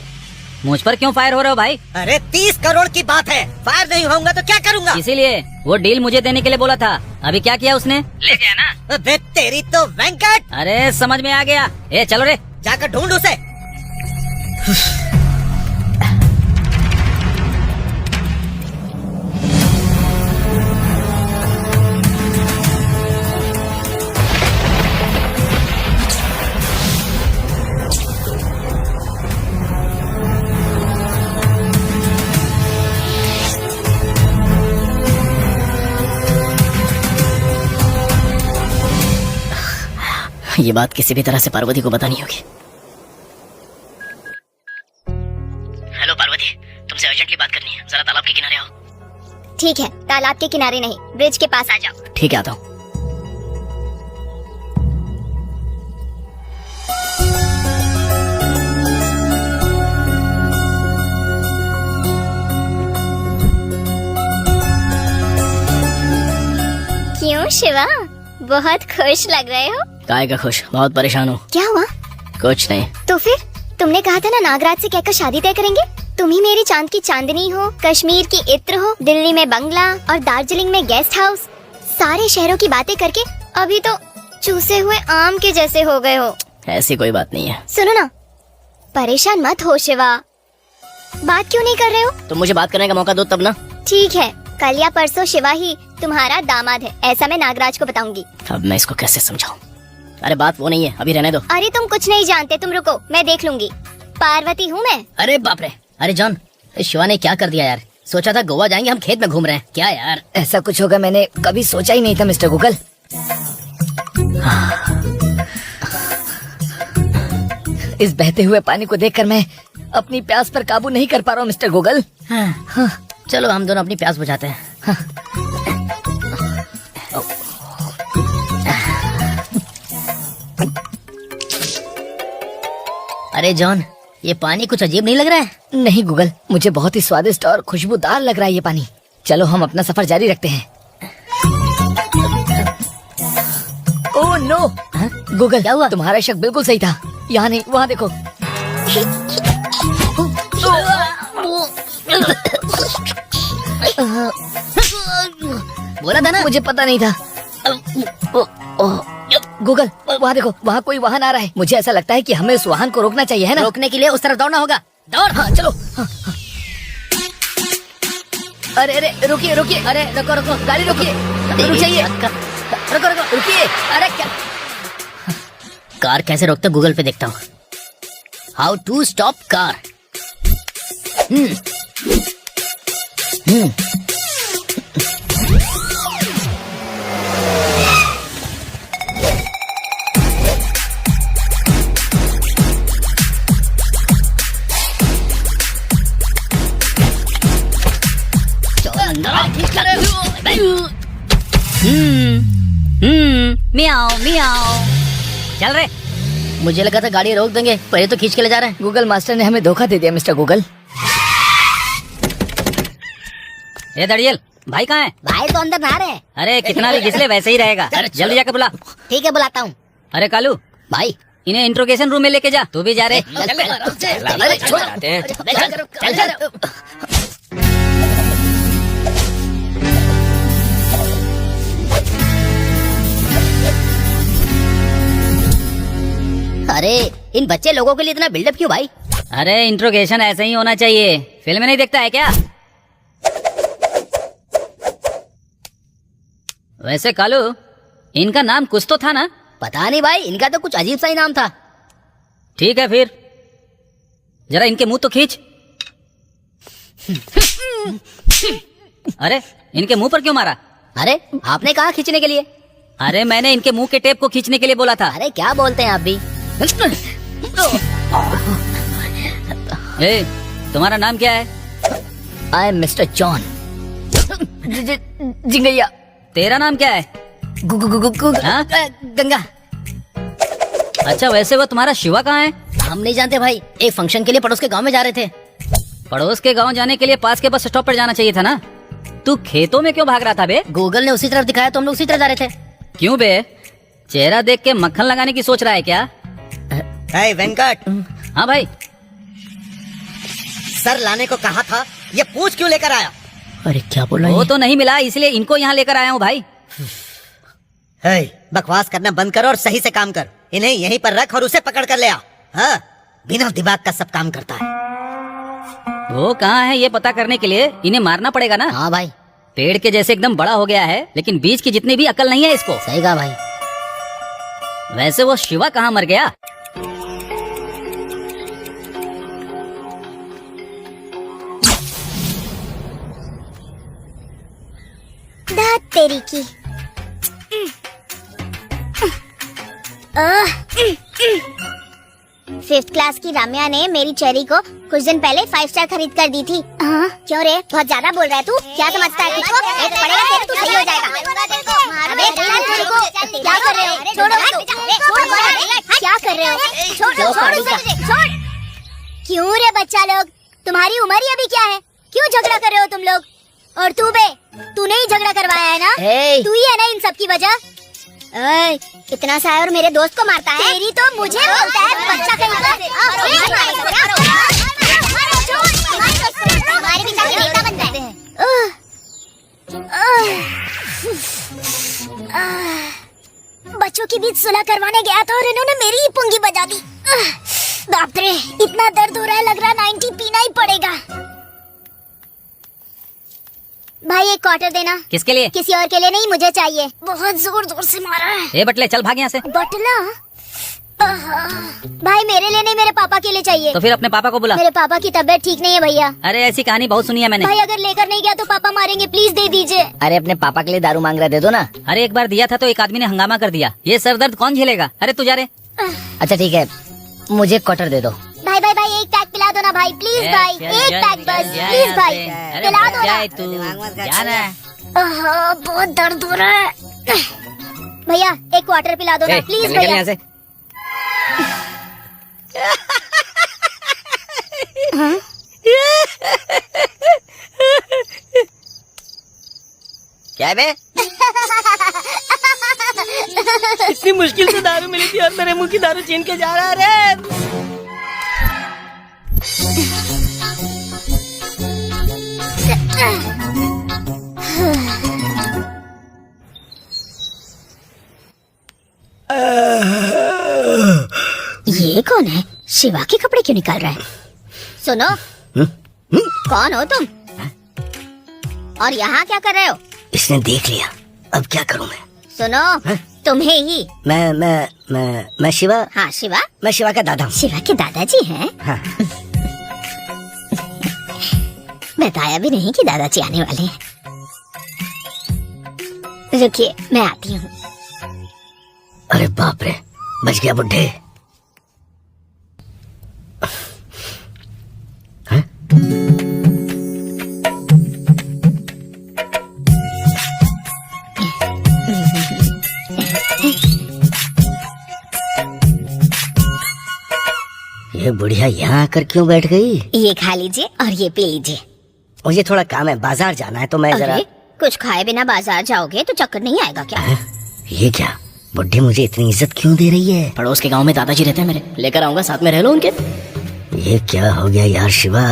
मुझ पर क्यों फायर हो रहे हो भाई? अरे 30 करोड़ की बात है, फायर नहीं होऊंगा तो क्या करूंगा? इसीलिए वो डील मुझे देने के लिए बोला था। अभी क्या किया उसने? ले गया ना। अबे तेरी तो वेंकट। अरे समझ में आ गया। ए चलो रे। जाकर ढूंढ उसे। ये बात किसी भी तरह से पार्वती को बतानी होगी। हेलो पार्वती, तुमसे अर्जेंटली बात करनी है। जरा तालाब के किनारे आओ। ठीक है, तालाब के किनारे नहीं, ब्रिज के पास आ जाओ। ठीक है, आता हूँ। क्यों शिवा, बहुत खुश लग रहे हो? काय का खुश, बहुत परेशान हूँ। क्या हुआ? कुछ नहीं। तो फिर तुमने कहा था ना नागराज से कहकर शादी तय करेंगे। तुम ही मेरी चांद की चांदनी हो, कश्मीर की इत्र हो, दिल्ली में बंगला और दार्जिलिंग में गेस्ट हाउस। सारे शहरों की बातें करके अभी तो चूसे हुए आम के जैसे हो गए हो। ऐसी कोई बात नहीं है। सुनो ना, परेशान मत हो शिवा। बात क्यों नहीं कर रहे हो? तुम मुझे बात करने का मौका दो तब ना। ठीक है, कल या परसों शिवा ही तुम्हारा दामाद है, ऐसा मैं नागराज को बताऊंगी। अब मैं इसको कैसे समझाऊं? अरे बात वो नहीं है, अभी रहने दो। अरे तुम कुछ नहीं जानते, तुम रुको, मैं देख लूंगी। पार्वती हूँ मैं। अरे बाप रे, अरे जॉन, इस शिवा ने क्या कर दिया यार। सोचा था गोवा जाएंगे, हम खेत में घूम रहे हैं। क्या यार, ऐसा कुछ होगा मैंने कभी सोचा ही नहीं था मिस्टर गूगल। इस बहते हुए पानी को देखकर मैं अपनी प्यास पर काबू नहीं कर पा रहा हूँ मिस्टर गूगल। चलो हम दोनों अपनी प्यास बुझाते हैं। अरे जॉन, ये पानी कुछ अजीब नहीं लग रहा है? नहीं गूगल, मुझे बहुत ही स्वादिष्ट और खुशबूदार लग रहा है ये पानी। चलो हम अपना सफर जारी रखते हैं। ओह नो, गूगल क्या हुआ? तुम्हारा शक बिल्कुल सही था। यहाँ नहीं, वहाँ देखो। बोला था ना। मुझे पता नहीं था। गूगल, वहाँ देखो, वहाँ कोई वाहन आ रहा है। मुझे ऐसा लगता है कि हमें उस वाहन को रोकना चाहिए, है ना? रोकने के लिए उस तरफ दौड़ना होगा। दौड़। हाँ चलो। अरे अरे रुकिए रुकिए, अरे रुको रुको, गाड़ी रोकिए, रुक जाइए, रुको रुको, रुकिए। अरे क्या कार कैसे रोकते गूगल पे देखता हूँ। How to stop car. मियाओ मियाओ। चल रे। मुझे लगा था गाड़ी रोक देंगे, पर ये तो खींच के ले जा रहे हैं। गूगल मास्टर ने हमें धोखा दे दिया मिस्टर गूगल। ए दड़ियल, भाई कहाँ है? भाई तो अंदर नहा रहे हैं। अरे कितना भी घिसले वैसे ही रहेगा। जल्दी जाके बुला। ठीक है, बुलाता हूँ। अरे कालू भाई इन्हें इंट्रोगेशन रूम में लेके जा। तू भी जा रे। अरे इन बच्चे लोगों के लिए इतना बिल्डअप क्यों भाई? अरे इंट्रोगेशन ऐसे ही होना चाहिए, फिल्म में नहीं देखता है क्या? वैसे कालू इनका नाम कुछ तो था ना? पता नहीं भाई, इनका तो कुछ अजीब सा ही नाम था। ठीक है फिर जरा इनके मुंह तो खींच। अरे इनके मुंह पर क्यों मारा? अरे आपने कहा खींचने के लिए? अरे मैंने इनके मुंह के टेप को खींचने के लिए बोला था। अरे क्या बोलते हैं आप भी? ए, तुम्हारा नाम क्या है? I am mister John. Jingaiah. तेरा नाम क्या है? हाँ? गंगा। अच्छा वैसे वो तुम्हारा शिवा कहाँ है? हम नहीं जानते भाई, एक फंक्शन के लिए पड़ोस के गांव में जा रहे थे। पड़ोस के गांव जाने के लिए पास के बस स्टॉप पर जाना चाहिए था ना। तू खेतों में क्यों भाग रहा था बे? गूगल ने उसी तरफ दिखाया तो हम लोग उसी तरफ जा रहे थे। क्यों बे? चेहरा देख के मक्खन लगाने की सोच रहा है क्या? हे वेंकट, हाँ भाई। सर लाने को कहा था, ये पूछ क्यों लेकर आया? अरे क्या बोल रहा वो तो नहीं मिला इसलिए इनको यहाँ लेकर आया हूँ भाई। हे, बकवास करना बंद कर और सही से काम कर। इन्हें यहीं पर रख और उसे पकड़ कर ले आ। हाँ, बिना दिमाग का सब काम करता है। वो कहाँ है ये पता करने के लिए इन्हें मारना पड़ेगा ना। हाँ भाई, पेड़ के जैसे एकदम बड़ा हो गया है, लेकिन बीज की जितनी भी अकल नहीं है इसको। सही कहा भाई। वैसे वो शिवा कहाँ मर गया? दाद तेरी की। फिफ्थ क्लास की राम्या ने मेरी चेरी को कुछ दिन पहले 5 स्टार खरीद कर दी थी। क्यों रे, बहुत ज्यादा बोल रहा है तू? क्या समझता है तुझको? एक पड़ेगा तेरे, तू सही हो जाएगा। अबे क्या कर रहे हो? छोड़ो इसको। क्या कर रहे हो? छोड़। क्यों रे बच्चा लोग, तुम्हारी उम्र ही अभी क्या है? क्यों झगड़ा कर रहे हो तुम लोग? और तू बे, तूने ही झगड़ा करवाया है ना? तू ही है ना इन सब की वजह? इतना सा है और मेरे दोस्त को मारता है। तेरी तो मुझे बोलता है बच्चा कहीं का। हमारे भी जाके नेता बन जाते हैं। बच्चों के बीच सुलह करवाने गया था और इन्होंने मेरी ही पुंगी बजा दी। बाप रे, इतना दर्द हो रहा है, लग रहा 90 पीना ही पड़ेगा। भाई एक क्वार्टर देना। किसके लिए? किसी और के लिए नहीं, मुझे चाहिए। बहुत जोर जोर से मारा है। ए बटले चल भाग यहाँ से। बटला? भाई मेरे लिए नहीं, मेरे पापा के लिए चाहिए। तो फिर अपने पापा को बुला। मेरे पापा की तबीयत ठीक नहीं है भैया। अरे ऐसी कहानी बहुत सुनी है मैंने। भाई अगर लेकर नहीं गया तो पापा मारेंगे, प्लीज दे दीजिए। अरे अपने पापा के लिए दारू मांग रहे, दे दो ना। अरे एक बार दिया था तो एक आदमी ने हंगामा कर दिया। ये सर दर्द कौन झेलेगा? अरे तू जा रे। अच्छा ठीक है, मुझे क्वार्टर दे दो। भाई भाई भाई एक पैक पिला दो ना भाई, प्लीज भाई, एक पैक बस, प्लीज भाई पिला दो ना। तू जाना। बहुत दर्द हो रहा है। भैया एक क्वार्टर पिला दो ना, प्लीज भैया। क्या है बे? इतनी मुश्किल से दारू मिली थी और मेरे मुंह की दारू छीन के जा रहा है रे। ये कौन है? शिवा के कपड़े क्यों निकाल रहा है? सुनो, कौन हो तुम और यहाँ क्या कर रहे हो? इसने देख लिया, अब क्या करूं मैं? सुनो, तुम्हें ही। मैं शिवा। हाँ शिवा। मैं शिवा का दादा हूँ। शिवा के दादाजी हैं? हाँ। बताया भी नहीं कि दादाजी आने वाले हैं। रुकिए, मैं आती हूँ। अरे बाप रे, बच गया बुड्ढे। हैं? ये बुढ़िया यहाँ आकर क्यों बैठ गई? ये खा लीजिए और ये पी लीजिए। मुझे थोड़ा काम है, बाजार जाना है, तो मैं जरा। अरे, कुछ खाए बिना बाजार जाओगे तो चक्कर नहीं आएगा क्या? ये क्या, बुढ़ी मुझे इतनी इज्जत क्यों दे रही है? पड़ोस के गांव में दादाजी रहते हैं मेरे, लेकर आऊंगा, साथ में रह लो उनके। ये क्या हो गया यार शिवा,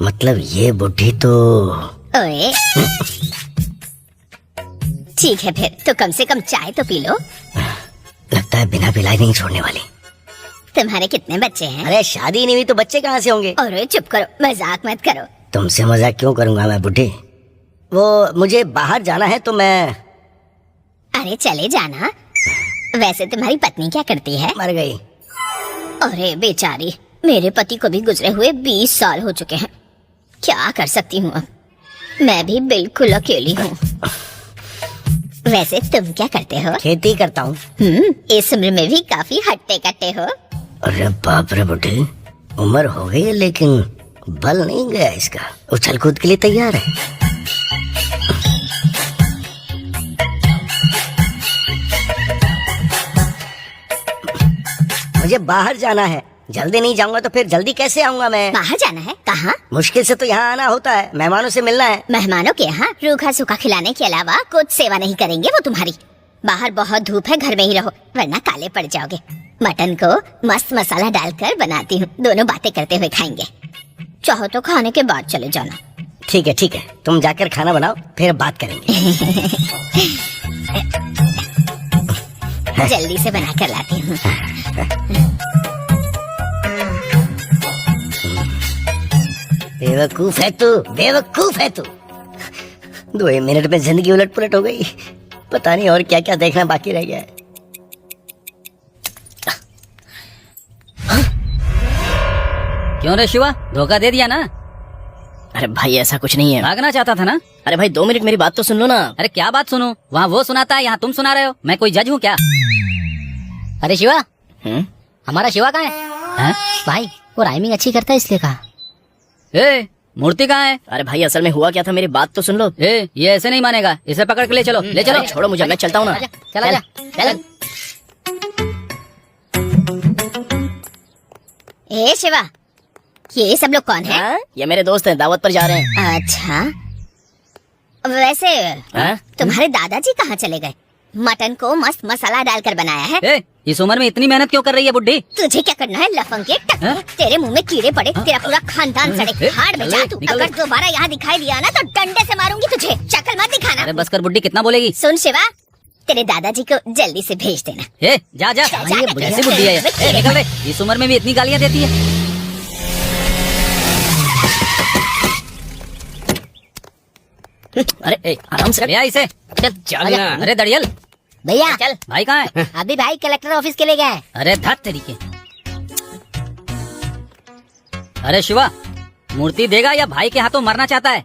मतलब ये बुढ़ी तो। ओए, ठीक है फिर, तो कम से कम चाय तो पी लो। लगता है बिना पिलाए नहीं छोड़ने वाली। तुम्हारे कितने बच्चे हैं? अरे शादी नहीं हुई तो बच्चे कहाँ से होंगे? अरे चुप करो, मजाक मत करो। तुमसे मजाक क्यों करूंगा मैं बुढ़ी? वो मुझे बाहर जाना है तो मैं। अरे चले जाना। वैसे तुम्हारी पत्नी क्या करती है? मर गई। अरे बेचारी, मेरे पति को भी गुजरे हुए 20 साल हो चुके हैं। क्या कर सकती हूँ अब, मैं भी बिल्कुल अकेली हूँ। वैसे तुम क्या करते हो? खेती करता हूँ। इस उम्र में भी काफी हट्टे कट्टे हो। अरे बाप रे बुढ़ी, उम्र हो गई है लेकिन बल नहीं गया इसका, उछल कूद के लिए तैयार है। मुझे बाहर जाना है, जल्दी नहीं जाऊंगा तो फिर जल्दी कैसे आऊंगा मैं? बाहर जाना है? कहाँ? मुश्किल से तो यहाँ आना होता है, मेहमानों से मिलना है। मेहमानों के यहाँ रूखा सूखा खिलाने के अलावा कुछ सेवा नहीं करेंगे वो तुम्हारी। बाहर बहुत धूप है, घर में ही रहो वरना काले पड़ जाओगे। मटन को मस्त मसाला डालकर बनाती हूँ, दोनों बातें करते हुए खाएंगे। चाहो तो खाने के बाद चले जाना। ठीक है ठीक है, तुम जाकर खाना बनाओ फिर बात करेंगे। जल्दी से बना कर लाती हूँ। बेवकूफ है तू, बेवकूफ है तू। 2 मिनट में जिंदगी उलट पुलट हो गई, पता नहीं और क्या क्या देखना बाकी रह गया है। क्यों रे शिवा, धोखा दे दिया ना? अरे भाई ऐसा कुछ नहीं है। भागना चाहता था ना? अरे भाई 2 मिनट मेरी बात तो सुन लो ना। अरे क्या बात सुनूं? वहाँ वो सुनाता है, यहाँ तुम सुना रहे हो। मैं कोई जज हूँ क्या? अरे शिवा, हमारा शिवा कहाँ है? हैं? भाई वो राइमिंग अच्छी करता है इसलिए कहा। ए, मूर्ति कहाँ है? अरे भाई असल में हुआ क्या था, मेरी बात तो सुन लो। ए, ये ऐसे नहीं मानेगा, इसे पकड़ के ले चलो, ले चलो। अरे छोड़ो मुझे, मैं चलता हूँ ना। चला जा, चल। ए शिवा, ये सब लोग कौन है? हाँ? ये मेरे दोस्त हैं, दावत पर जा रहे हैं। अच्छा, वैसे हाँ? तुम्हारे दादाजी कहाँ चले गए? मटन को मस्त मसाला डालकर बनाया है। ए, इस उम्र में इतनी मेहनत क्यों कर रही है बुड्ढी? तुझे क्या करना है लफंग के टक? हाँ? तेरे मुंह में कीड़े पड़े, तेरा पूरा खानदान सड़े। हाड़ में जा तू। निकल अगर दोबारा यहाँ दिखाई दिया ना तो डंडे से मारूंगी तुझे। शक्ल मत दिखाना। अरे बस कर बुड्ढी, कितना बोलेगी? सुन शिवा, तेरे दादाजी को जल्दी से भेज देना। ए, जा जा, जा, ये जा, कैसी बुड्ढी है ये? ए, निकल रे, इस उम्र में भी इतनी गालियाँ देती है। अरे ए, आराम से। ले आ इसे। चल चल ना। अरे दड़ियल, भैया चल। भाई कहाँ है? अभी भाई कलेक्टर ऑफिस के लिए गया है। अरे धत तरीके। अरे शिवा, मूर्ति देगा या भाई के हाथों मरना चाहता है?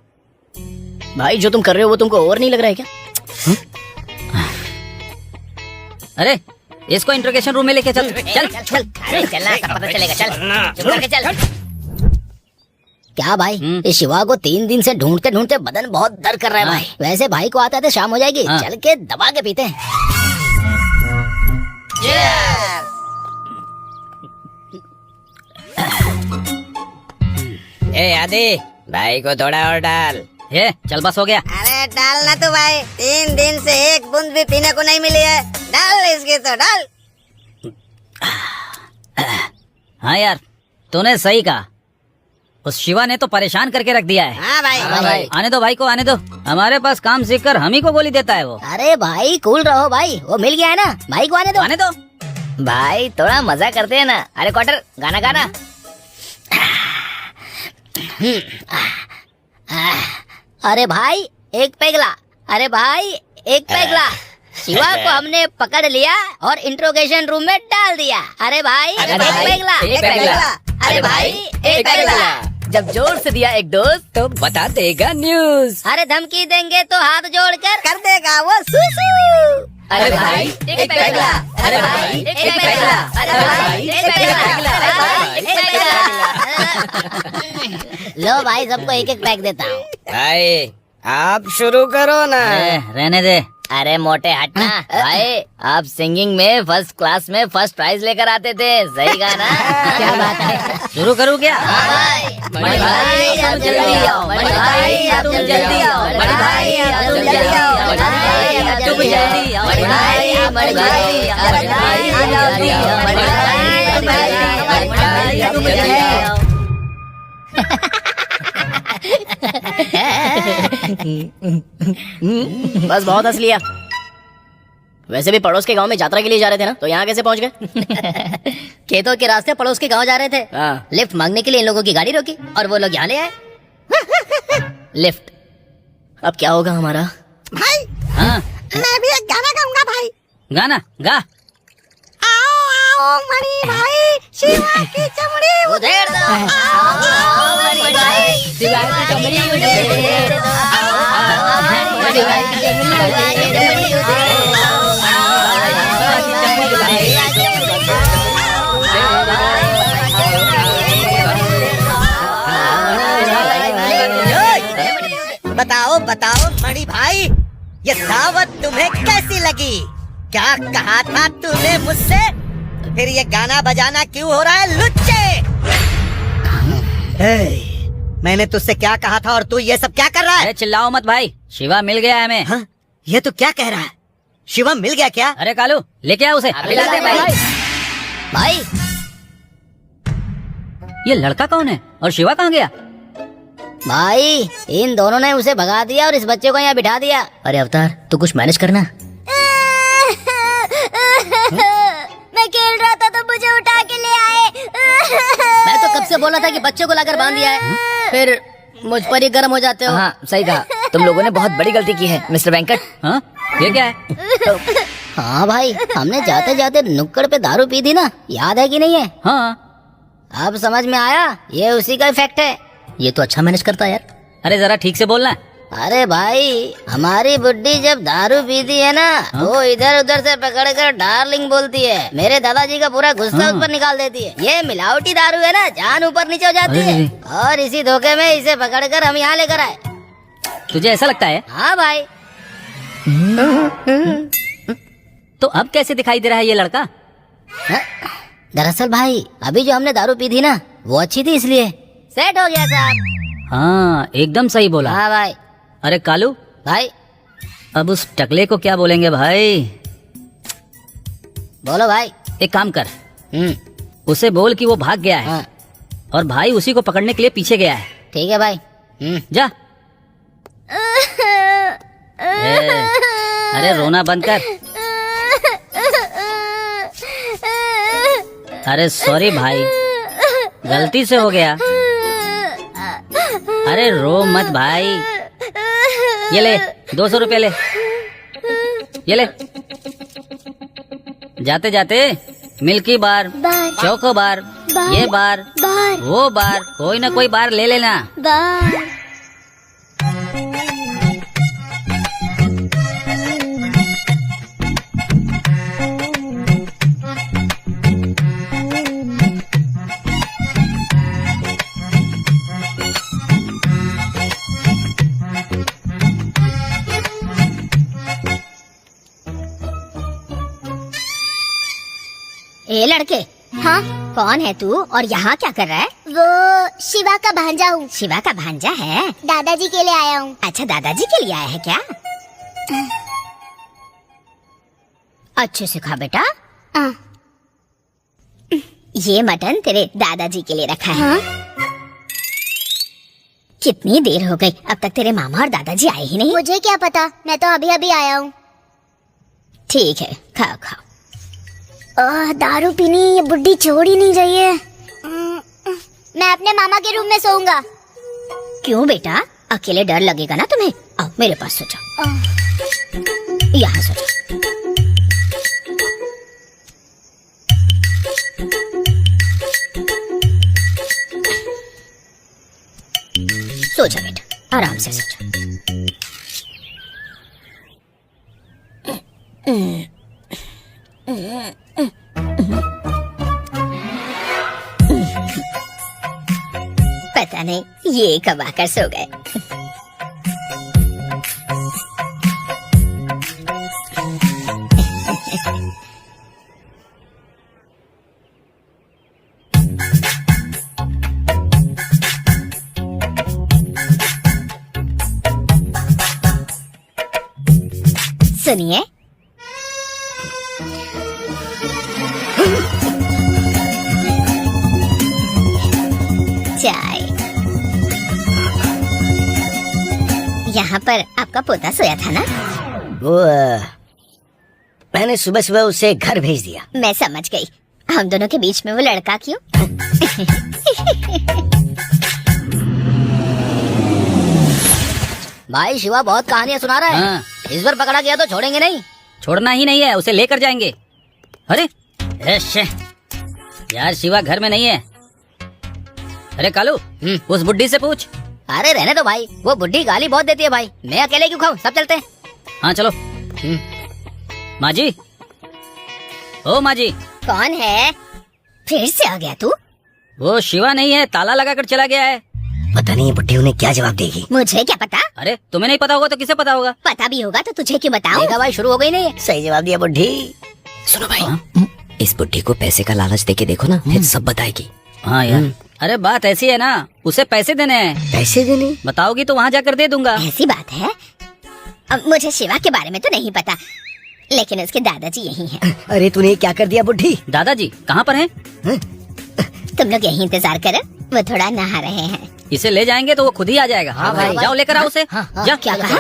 भाई जो तुम कर रहे हो वो तुमको और नहीं लग रहा है क्या? अरे इसको इंट्रोगेशन रूम में लेके चल। चल चल, अरे चलना, सब पता चलेगा। चल, चुप करके चल। क्या भाई, इस शिवा को 3 दिन से ढूंढते ढूंढते बदन बहुत दर्द कर रहा है भाई। वैसे भाई को आता है तो शाम हो जाएगी, हाँ। चल के दबा के पीते हैं। ए आदि, भाई को थोड़ा और डाल। ये चल, बस हो गया। अरे डाल ना तू भाई, 3 दिन से एक बूंद भी पीने को नहीं मिली है। डाल इसकी तो डाल। हाँ यार, तूने सही कहा। उस शिवा ने तो परेशान करके रख दिया है। हाँ भाई, आने दो भाई को, आने दो। हमारे पास काम सीख कर हम ही को गोली देता है वो। अरे भाई कूल रहो भाई, वो मिल गया है ना, भाई को आने दो। आने दो। भाई थोड़ा मजा करते हैं ना। अरे क्वार्टर, गाना गाना। अरे भाई एक पैगला, अरे भाई एक पैगला। शिवा को हमने पकड़ लिया और इंट्रोगेशन रूम में डाल दिया। अरे भाई एक पैगला, एक पैगला। अरे भाई एक पैगला। जब जोर से दिया एक डोज तो बता देगा न्यूज। अरे धमकी देंगे तो हाथ जोड़कर कर देगा वो सुसु। अरे भाई एक पैगला, अरे भाई एक पैगला, अरे भाई एक पैगला, अरे भाई एक पैगला। लो भाई सबको एक एक पैक देता हूँ। भाई आप शुरू करो ना। रहने दे। अरे मोटे हटना भाई, आप सिंगिंग में फर्स्ट क्लास में फर्स्ट प्राइज लेकर आते थे, सही गाना। क्या बात है, शुरू करूँ क्या? बड़े भाई आप जल्दी आओ, बड़े भाई आप जल्दी आओ, बड़े भाई आप जल्दी आओ, बड़े भाई आप जल्दी आओ, बड़े भाई आप जल्दी आओ, बड़े भाई आप जल्दी आओ, बड़े भाई आप जल्दी आओ। बस बहुत हंस लिया। वैसे भी पड़ोस के गांव में यात्रा के लिए जा रहे थे ना, तो यहाँ कैसे पहुँच गए? खेतों के रास्ते पड़ोस के गांव जा रहे थे, हाँ। लिफ्ट मांगने के लिए इन लोगों की गाड़ी रोकी और वो लोग यहाँ ले आए। लिफ्ट। अब क्या होगा हमारा? भाई हाँ मैं भी एक गाना गाऊंगा भाई। गाना गा। आओ आओ मणि भाई, शिवा की चमड़ी उधेड़ दो, आओ मणि भाई, शिवा की चमड़ी उधेड़ दो, आओ मणि भाई, शिवा की चमड़ी उधेड़ दो, बताओ बताओ मणि भाई, ये दावत तुम्हें कैसी लगी? क्या कहा था तूने मुझसे? फिर ये गाना बजाना क्यों हो रहा है लुच्चे? मैंने तुझसे क्या कहा था और तू ये सब क्या कर रहा है? अरे चिल्लाओ मत भाई, शिवा मिल गया है हमें। हाँ? ये तो क्या कह रहा है? शिवम मिल गया क्या? अरे कालू लेके आ उसे। लाते भाई। भाई ये लड़का कौन है और शिवा कहाँ गया? भाई इन दोनों ने उसे भगा दिया और इस बच्चे को यहाँ बिठा दिया। अरे अवतार तू कुछ मैनेज करना। मैं खेल रहा था तो मुझे उठा के ले आए। मैं तो कब से बोला था कि बच्चे को लाकर बांध दिया है, फिर मुझ पर ही गर्म हो जाते हो। हाँ सही कहा, तुम लोगों ने बहुत बड़ी गलती की है मिस्टर वेंकट। हाँ ये क्या है? हाँ भाई, हमने जाते जाते नुक्कड़ पे दारू पी थी ना, याद है कि नहीं है? हाँ अब समझ में आया, ये उसी का इफेक्ट है। ये तो अच्छा मैनेज करता है यार। अरे जरा ठीक से बोलना। अरे भाई हमारी बुड्ढी जब दारू पीती है ना, वो इधर उधर से पकड़कर डार्लिंग बोलती है। मेरे दादाजी का पूरा गुस्सा उस पर निकाल देती है। ये मिलावटी दारू है ना, जान ऊपर नीचे हो जाती है। और इसी धोखे में इसे पकड़कर हम यहाँ लेकर आए। तुझे ऐसा लगता है? हाँ भाई। तो अब कैसे दिखाई दे रहा है ये लड़का? दरअसल भाई अभी जो हमने दारू पी थी ना, वो अच्छी थी इसलिए सेट हो गया साहब। हाँ एकदम सही बोला। हाँ भाई। अरे कालू भाई अब उस टकले को क्या बोलेंगे भाई? बोलो भाई। एक काम कर, उसे बोल कि वो भाग गया है। हाँ। और भाई उसी को पकड़ने के लिए पीछे गया है। ठीक है भाई। जा। अरे रोना बंद कर। अरे सॉरी भाई, गलती से हो गया। अरे रो मत भाई, ये ले 200 रुपए ले, ये ले। जाते जाते मिल्की बार, चोको बार, ये बार, वो बार, कोई ना कोई बार ले लेना। ए लड़के, हाँ कौन है तू और यहाँ क्या कर रहा है? वो शिवा का भांजा हूँ। शिवा का भांजा है? दादाजी के लिए आया हूँ। अच्छा दादाजी के लिए आया है क्या? अच्छे से खा बेटा। ये मटन तेरे दादाजी के लिए रखा है। कितनी देर हो गई, अब तक तेरे मामा और दादाजी आए ही नहीं। मुझे क्या पता, मैं तो अभी अभी आया हूँ। ठीक है खाओ खाओ। दारू पीनी ये बुड्ढी छोड़ ही नहीं रही है। मैं अपने मामा के रूम में सोऊंगा। क्यों बेटा, अकेले डर लगेगा ना तुम्हें? आओ मेरे पास सो जाओ, यहाँ सो जाओ। सो जा बेटा, आराम से सो जा। पता नहीं ये कब आकर सो गए। सुनिए, चाय। यहाँ पर आपका पोता सोया था ना? वो मैंने सुबह सुबह उसे घर भेज दिया। मैं समझ गई, हम दोनों के बीच में वो लड़का क्यों? भाई शिवा बहुत कहानियां सुना रहा है। हाँ। इस बार पकड़ा गया तो छोड़ेंगे नहीं। छोड़ना ही नहीं है, उसे लेकर जाएंगे। अरे यार शिवा घर में नहीं है। अरे कालू, उस बुड्ढी से पूछ। अरे रहने दो भाई, वो बुढ़ी गाली बहुत देती है भाई, मैं अकेले क्यों खाऊं, सब चलते हैं। हाँ चलो। माँ जी, ओ माँ जी। कौन है? फिर से आ गया तू? वो शिवा नहीं है, ताला लगाकर चला गया है। पता नहीं ये बुढ़ी उन्हें क्या जवाब देगी। मुझे क्या पता? अरे तुम्हें नहीं पता होगा तो किसे पता होगा? पता भी होगा तो तुझे क्यों बताऊं? देखा भाई, शुरू हो गई नहीं है। सही जवाब दिया बुढ़ी। सुनो भाई, इस बुढ़ी को पैसे का लालच देके देखो ना, फिर सब बताएगी। हाँ यार। अरे बात ऐसी है ना, उसे पैसे देने हैं। पैसे देने? बताओगी तो वहाँ जाकर दे दूंगा। ऐसी बात है? अब मुझे शिवा के बारे में तो नहीं पता, लेकिन उसके दादाजी यही हैं। अरे तूने क्या कर दिया बुढ़ी? दादाजी कहाँ पर हैं? तुम लोग यही इंतजार करो, वो थोड़ा नहा रहे हैं। इसे ले जाएंगे तो वो खुद ही आ जाएगा। हाँ भाई। जाओ लेकर आओ उसे। जा। क्या कहा?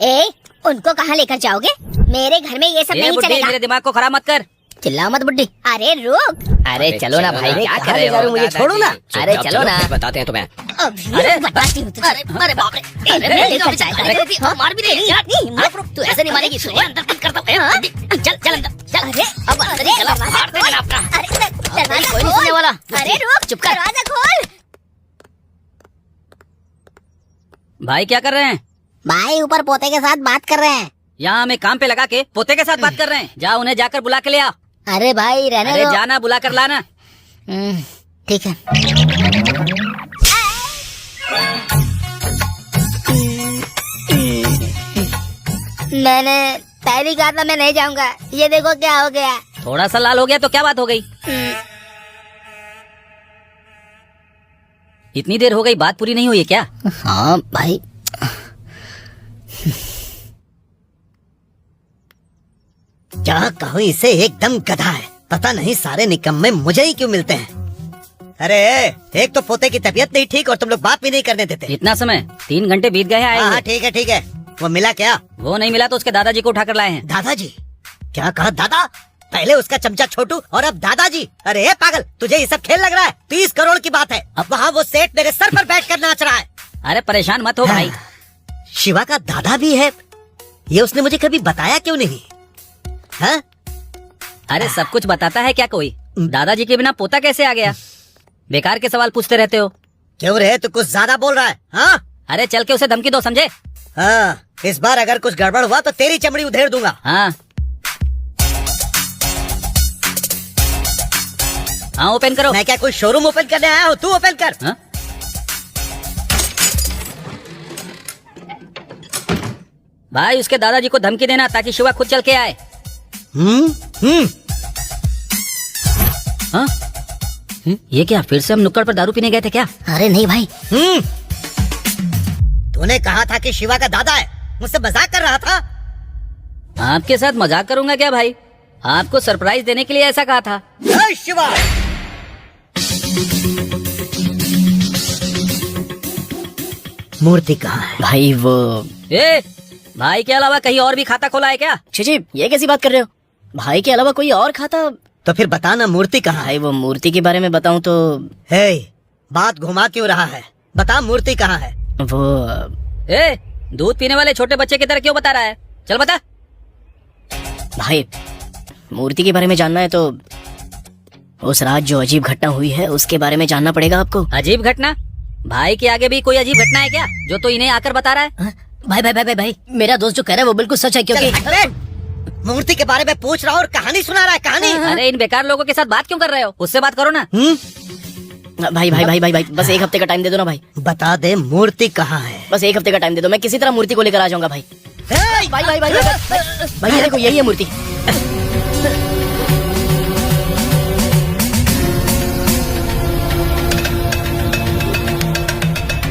ए, उनको कहाँ लेकर जाओगे? मेरे घर में ये सब नहीं बुड्ढी, चलेगा। मेरे दिमाग को खराब मत कर। चिल्लाओ मत बुड्ढी। अरे रुक। अरे चलो ना भाई, क्या कर रहे हो? मुझे छोड़ो ना। अरे चलो ना। बताते हैं तुम्हें। अरे बताती हूँ तुझे। अरे बाप रे, लेकर जाएगा। मार भी नहीं। तू ऐसे नहीं मारेगी। अंदर कुछ करता हूँ। चल चल अंदर चल। अरे अब अंदर ही चला। अरे कोई नहीं सुनने वाला। अरे रुक, चुप कर। दरवाजा खोल। भाई क्या कर रहे हैं? भाई ऊपर पोते के साथ बात कर रहे हैं। यहाँ हमें काम पे लगा के पोते के साथ बात कर रहे हैं। जा उन्हें जाकर बुला के ले आ। अरे भाई रहने अरे दो। जाना, बुला कर लाना। ठीक है। मैंने पहले कहा था मैं नहीं जाऊंगा, ये देखो क्या हो गया। थोड़ा सा लाल हो गया तो क्या बात हो गई? इतनी देर हो गई, बात पूरी नहीं हुई है क्या? हाँ भाई। क्या कहूँ इसे, एकदम गधा है। पता नहीं सारे निकम्मे मुझे ही क्यों मिलते हैं। अरे एक तो पोते की तबीयत नहीं ठीक और तुम लोग बात भी नहीं करने देते। इतना समय, 3 घंटे बीत गए हैं आए हाँ हुए। ठीक है ठीक है। वो मिला क्या? वो नहीं मिला तो उसके दादाजी को उठाकर लाए हैं। दादाजी? क्या कहा दादा? पहले उसका चमचा छोटू और अब दादाजी। अरे पागल, तुझे ये सब खेल लग रहा है? 30 करोड़ की बात है। अब वहाँ वो सेठ मेरे सर पर बैठ कर नाच रहा है। अरे परेशान मत हो भाई। शिवा का दादा भी है, ये उसने मुझे कभी बताया क्यों नहीं? हाँ? अरे सब कुछ बताता है क्या कोई? दादाजी के बिना पोता कैसे आ गया? बेकार के सवाल पूछते रहते हो। क्यों रहे, तू कुछ ज्यादा बोल रहा है। हाँ? अरे चल के उसे धमकी दो, समझे? हाँ, इस बार अगर कुछ गड़बड़ हुआ तो तेरी चमड़ी उधेड़ दूंगा। हाँ हाँ ओपन करो। मैं क्या कोई शोरूम ओपन करने आया हूँ? तू ओपन कर। हाँ? भाई उसके दादाजी को धमकी देना ताकि शिवा खुद चल के आए। हाँ? ये क्या, फिर से हम नुक्कड़ पर दारू पीने गए थे क्या? अरे नहीं भाई। तूने कहा था कि शिवा का दादा है, मुझसे मजाक कर रहा था। आपके साथ मजाक करूंगा क्या भाई? आपको सरप्राइज देने के लिए ऐसा कहा था। जय शिवा। मूर्ति कहाँ है? भाई वो भाई के अलावा कहीं और भी खाता खोला है क्या? जी ये कैसी बात कर रहे हो? भाई के अलावा कोई और खाता? तो फिर बताना मूर्ति कहाँ है? भाई वो मूर्ति के बारे में बताऊं तो हे, बात घुमा क्यों रहा है? बता मूर्ति कहाँ है? वो दूध पीने वाले छोटे बच्चे की तरह क्यों बता रहा है? चल बता। भाई मूर्ति के बारे में जानना है तो उस रात जो अजीब घटना हुई है उसके बारे में जानना पड़ेगा आपको। अजीब घटना? भाई के आगे भी कोई अजीब घटना है क्या जो तो इन्हें आकर बता रहा है? भाई भाई भाई भाई भाई मेरा दोस्त जो कह रहा है वो बिल्कुल सच है, क्योंकि मूर्ति के बारे में पूछ रहा और कहानी सुना रहा है। कहानी अरे इन बेकार लोगों के साथ बात क्यों कर रहे हो? उससे बात करो ना। भाई भाई भाई भाई भाई बस एक हफ्ते का टाइम दे दो ना भाई। बता दे मूर्ति कहाँ है। बस एक हफ्ते का टाइम दे दो, मैं किसी तरह मूर्ति को लेकर आ जाऊंगा भाई। भाई भाई भाई भाई भाई ये देखो यही है मूर्ति।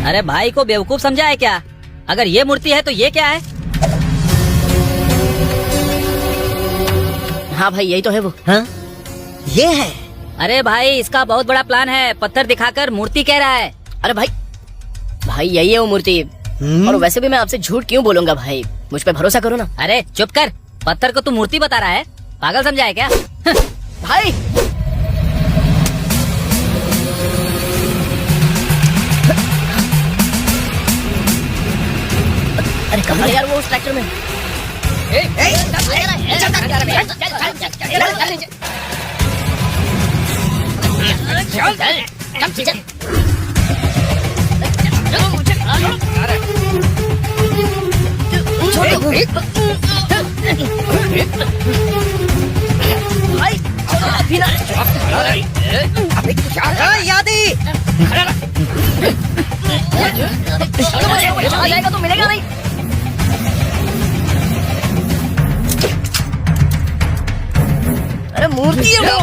अरे भाई को बेवकूफ समझा है क्या? अगर ये मूर्ति है तो ये क्या है? हाँ भाई यही तो है वो। हाँ ये है। अरे भाई इसका बहुत बड़ा प्लान है, पत्थर दिखाकर मूर्ति कह रहा है। अरे भाई भाई यही है वो मूर्ति। और वैसे भी मैं आपसे झूठ क्यों बोलूंगा भाई, मुझ पे भरोसा करो ना। अरे चुप कर, पत्थर को तू मूर्ति बता रहा है? पागल समझा है क्या? भाई अरे कहाँ है यार वो उस ट्रैक्टर में? यादी आ जाएगा तो मिलेगा नहीं। अरे मूर्ति है वो।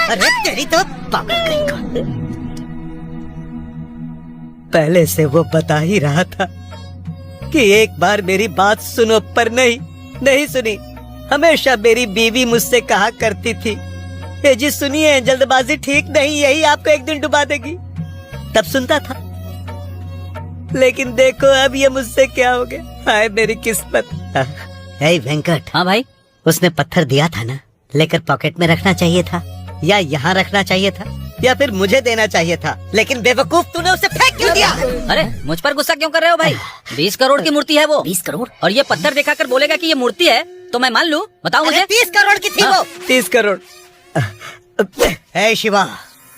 अरे तेरी तो पागल कहीं का। पहले से वो बता ही रहा था कि एक बार मेरी बात सुनो, पर नहीं सुनी। हमेशा मेरी बीवी मुझसे कहा करती थी, ये जी सुनिए जल्दबाजी ठीक नहीं, यही आपको एक दिन डुबा देगी। तब सुनता था, लेकिन देखो अब ये मुझसे क्या हो गया। हाय मेरी किस्मत। हे वेंकट। हाँ भाई। उसने पत्थर दिया था ना, लेकर पॉकेट में रखना चाहिए था, या यहाँ रखना चाहिए था, या फिर मुझे देना चाहिए था। लेकिन बेवकूफ तूने उसे फेंक क्यों दिया? अरे मुझ पर गुस्सा क्यों कर रहे हो भाई? 20 करोड़ की मूर्ति है वो। 20 करोड़? और ये पत्थर दिखाकर बोलेगा कि ये मूर्ति है तो मैं मान लूं? बताओ मुझे। 30 करोड़ की थी वो। 30 करोड़। हे शिवा,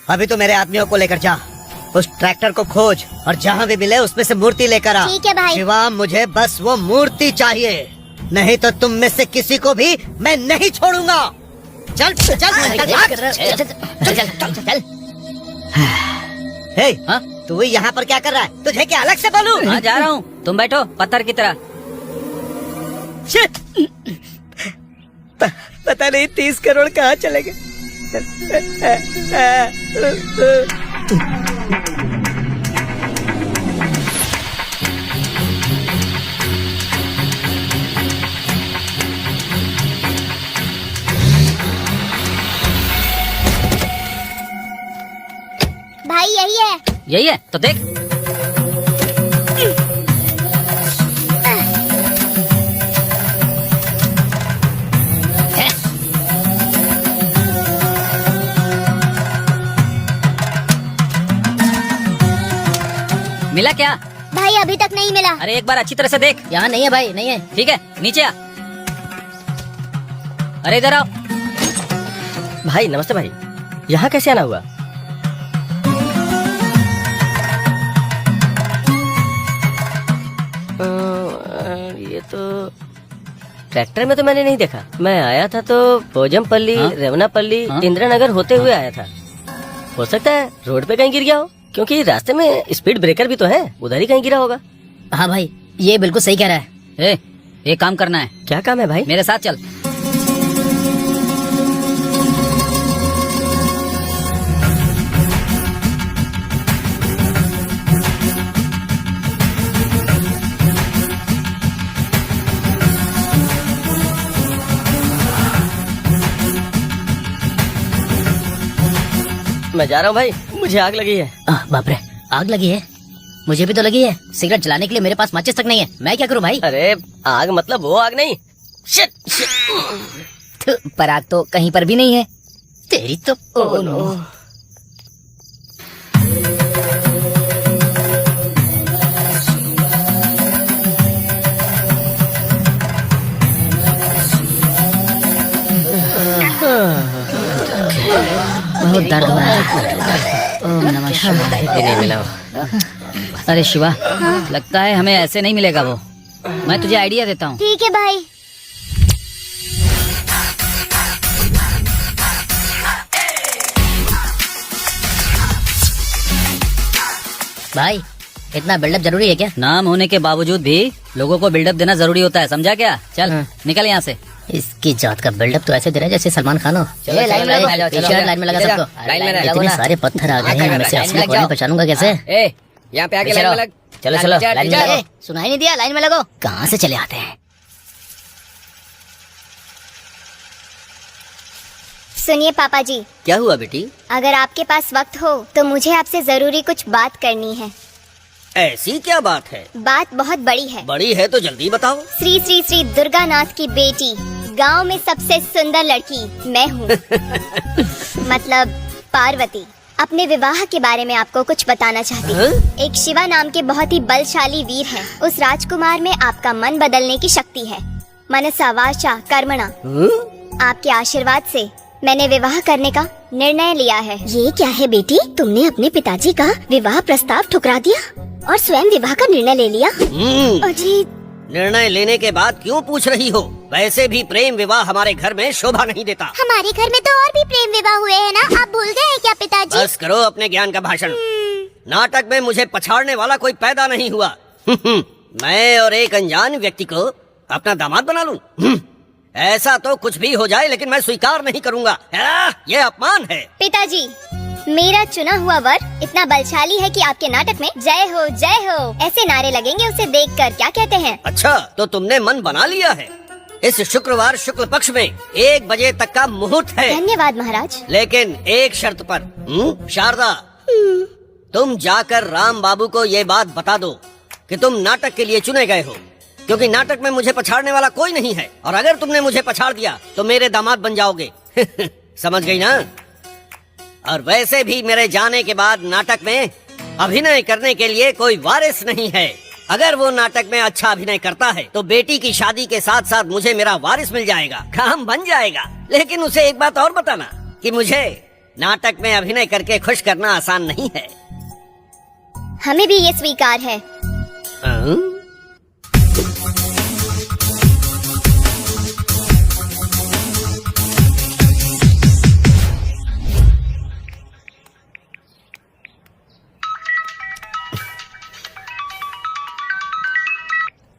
अभी तो मेरे आदमियों को लेकर जा, उस ट्रैक्टर को खोज और जहाँ भी मिले उसमें से मूर्ति लेकर आ। ठीक है भाई। शिवा मुझे बस वो मूर्ति चाहिए, नहीं तो तुम में से किसी को भी मैं नहीं छोड़ूंगा। चल चल चल। हे, तू यहाँ पर क्या कर रहा है? तुझे क्या अलग से बोलूं? हाँ जा रहा हूँ, तुम बैठो पत्थर की तरह। पता नहीं 30 करोड़ कहाँ चले गए। भाई यही है। यही है तो देख। मिला क्या? भाई अभी तक नहीं मिला। अरे एक बार अच्छी तरह से देख। यहाँ नहीं है भाई, नहीं है। ठीक है नीचे आ। अरे इधर आओ। भाई नमस्ते भाई, यहाँ कैसे आना हुआ? ये तो ट्रैक्टर में तो मैंने नहीं देखा। मैं आया था तो भोजमपल्ली, रेवनापल्ली, इंदिरानगर होते हुए आया था। हो सकता है रोड पे कहीं गिर गया हो, क्योंकि रास्ते में स्पीड ब्रेकर भी तो है, उधर ही कहीं गिरा होगा। हाँ भाई, ये बिल्कुल सही कह रहा है। एक काम करना है। क्या काम है भाई? मेरे साथ चल। मैं जा रहा हूँ भाई, मुझे आग लगी है। बाप रे, आग लगी है? मुझे भी तो लगी है। सिगरेट जलाने के लिए मेरे पास माचिस तक नहीं है। मैं क्या करूँ भाई? अरे आग मतलब वो आग नहीं। शिट, पर आग तो कहीं पर भी नहीं है। तेरी तो ओह नो। बहुत दर्द हो रहा है। ओम नमः शिवाय। नहीं मिला। अरे शिवा, लगता है हमें ऐसे नहीं मिलेगा वो। मैं तुझे आइडिया देता हूँ। ठीक है भाई। भाई, इतना बिल्डअप जरूरी है क्या? नाम होने के बावजूद भी लोगों को बिल्डअप देना जरूरी होता है, समझा क्या? चल निकल यहाँ से। इसकी जात का बिल्डअप तो ऐसे दे रहा है जैसे सलमान खान हो। चलो, लाइन में चलो, लगो, चलो, पीछे लाइन में लगा चलो, सबको। लाइन में लगो इतने ना। सारे पत्थर आ गए हैं, इनमें से लाइन में असली लग कौन जाओ। पहचानूंगा कैसे? ए, यहाँ पे आके लाइन में लग। चलो लाइन चलो, में जा, लाइन में जा। लगे। सुनाई नहीं दिया? लाइन में लगो। कहाँ से चले आते हैं? सुनिए पापा जी, क्या हुआ बेटी? अगर आपके पास वक्त हो तो मुझे आपसे जरूरी कुछ बात करनी है। ऐसी क्या बात है? बात बहुत बड़ी है। बड़ी है तो जल्दी बताओ। श्री श्री श्री दुर्गानाथ की बेटी, गांव में सबसे सुंदर लड़की मैं हूँ। मतलब पार्वती। अपने विवाह के बारे में आपको कुछ बताना चाहती हूँ। एक शिवा नाम के बहुत ही बलशाली वीर है। उस राजकुमार में आपका मन बदलने की शक्ति है। मनसा वाचा कर्मणा। आपके आशीर्वाद से मैंने विवाह करने का निर्णय लिया है। ये क्या है बेटी, तुमने अपने पिताजी का विवाह प्रस्ताव ठुकरा दिया और स्वयं विवाह का निर्णय ले लिया? अजी, निर्णय लेने के बाद क्यों पूछ रही हो? वैसे भी प्रेम विवाह हमारे घर में शोभा नहीं देता। हमारे घर में तो और भी प्रेम विवाह हुए हैं ना, आप भूल गए हैं क्या पिताजी? बस करो अपने ज्ञान का भाषण। नाटक में मुझे पछाड़ने वाला कोई पैदा नहीं हुआ। मैं और एक अनजान व्यक्ति को अपना दामाद बना लूं? ऐसा तो कुछ भी हो जाए, लेकिन मैं स्वीकार नहीं करूंगा। ये अपमान है। पिताजी, मेरा चुना हुआ वर इतना बलशाली है कि आपके नाटक में जय हो ऐसे नारे लगेंगे उसे देखकर। क्या कहते हैं? अच्छा, तो तुमने मन बना लिया है। इस शुक्रवार शुक्ल पक्ष में 1 बजे तक का मुहूर्त है। धन्यवाद महाराज। लेकिन एक शर्त पर। शारदा, तुम जाकर राम बाबू को ये बात बता दो कि तुम नाटक के लिए चुने गए हो, क्योंकि नाटक में मुझे पछाड़ने वाला कोई नहीं है। और अगर तुमने मुझे पछाड़ दिया तो मेरे दामाद बन जाओगे। समझ गई ना? और वैसे भी मेरे जाने के बाद नाटक में अभिनय करने के लिए कोई वारिस नहीं है। अगर वो नाटक में अच्छा अभिनय करता है तो बेटी की शादी के साथ साथ मुझे मेरा वारिस मिल जाएगा, काम बन जाएगा। लेकिन उसे एक बात और बताना कि मुझे नाटक में अभिनय करके खुश करना आसान नहीं है। हमें भी ये स्वीकार है।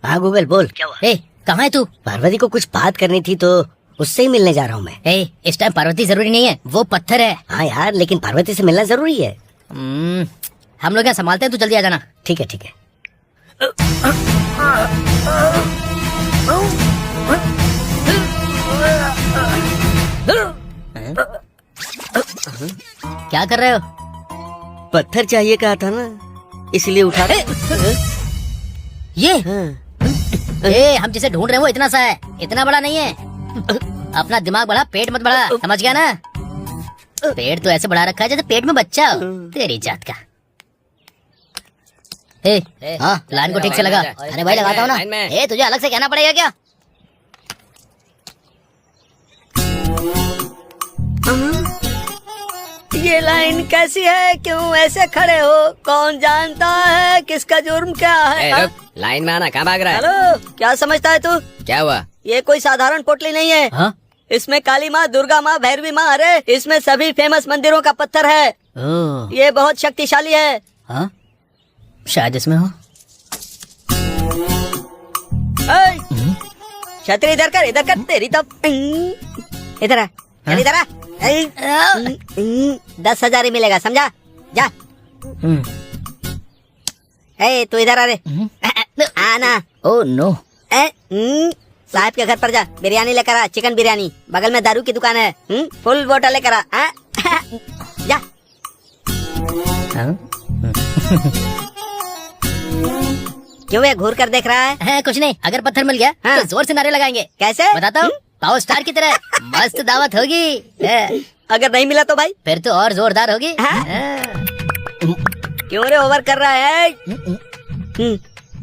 हाँ गूगल बोल। ए, कहाँ है तू? पार्वती को कुछ बात करनी थी तो उससे ही मिलने जा रहा हूँ मैं। ए, इस टाइम पार्वती जरूरी नहीं है, वो पत्थर है। हाँ यार, लेकिन पार्वती से मिलना जरूरी है। हम लोग यहाँ संभालते हैं, तू जल्दी आ जाना। ठीक है ठीक है। क्या कर रहे हो? पत्थर चाहिए कहा था ना, इसलिए उठा। ये ए, हम जिसे ढूंढ रहे हैं वो इतना सा है, इतना बड़ा नहीं है। अपना दिमाग बढ़ा, पेट मत बढ़ा, समझ गया ना? पेट तो ऐसे बढ़ा रखा है जैसे पेट में बच्चा हो। तेरी जात का। हाँ, लाइन को ठीक से लगा। अरे भाई लगाता हूँ ना। ए, तुझे अलग से कहना पड़ेगा क्या? ये लाइन कैसी है? क्यों ऐसे खड़े हो? कौन जानता है किसका जुर्म क्या है? रुक, लाइन में आना, कहाँ भाग रहा है? हेलो, क्या समझता है तू? क्या हुआ? ये कोई साधारण पोटली नहीं है। हाँ? इसमें काली माँ, दुर्गा माँ, भैरवी माँ, अरे इसमें सभी फेमस मंदिरों का पत्थर है। ओह, ये बहुत शक्तिशाली है। हाँ? शायद इसमें हो। ऐ, छतरी इधर कर तेरी तो इधर आ, चल इधर आ। 10,000 ही मिलेगा, समझा? जा। ए, तू इधर आ रे। आना। Oh no. साहब के घर पर जा, बिरयानी लेकर आ, चिकन बिरयानी। बगल में दारू की दुकान है, फुल बोतल लेकर आ। जा। हाँ? क्यों ये घूर कर देख रहा है? कुछ नहीं, अगर पत्थर मिल गया हाँ। तो जोर से नारे लगाएंगे। कैसे? बताता हूँ, पावर स्टार की तरह मस्त दावत होगी। अगर नहीं मिला तो भाई? फिर तो और जोरदार होगी। क्यों रे ओवर कर रहा है?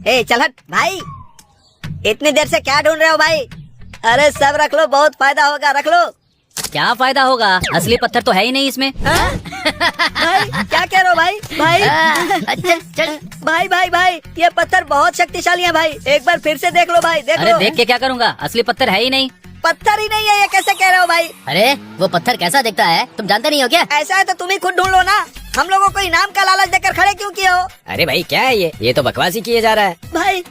ए चल हट भाई, इतनी देर से क्या ढूंढ रहे हो भाई? अरे सब रख लो, बहुत फायदा होगा, रख लो। क्या फायदा होगा? असली पत्थर तो है ही नहीं इसमें। भाई क्या कह रहे हो भाई? भाई चल चल। भाई ये पत्थर बहुत शक्तिशाली है भाई, एक बार फिर से देख लो भाई, देख अरे लो। देख के क्या करूंगा? असली पत्थर है ही नहीं। पत्थर ही नहीं है, ये कैसे कह रहे हो भाई? अरे वो पत्थर कैसा दिखता है तुम जानते नहीं हो क्या? ऐसा है तो तुम ही खुद ढूंढ लो ना, हम लोगों को इनाम का लालच देकर खड़े क्यों किए हो? अरे भाई क्या है ये तो बकवासी किए जा रहा है। भाई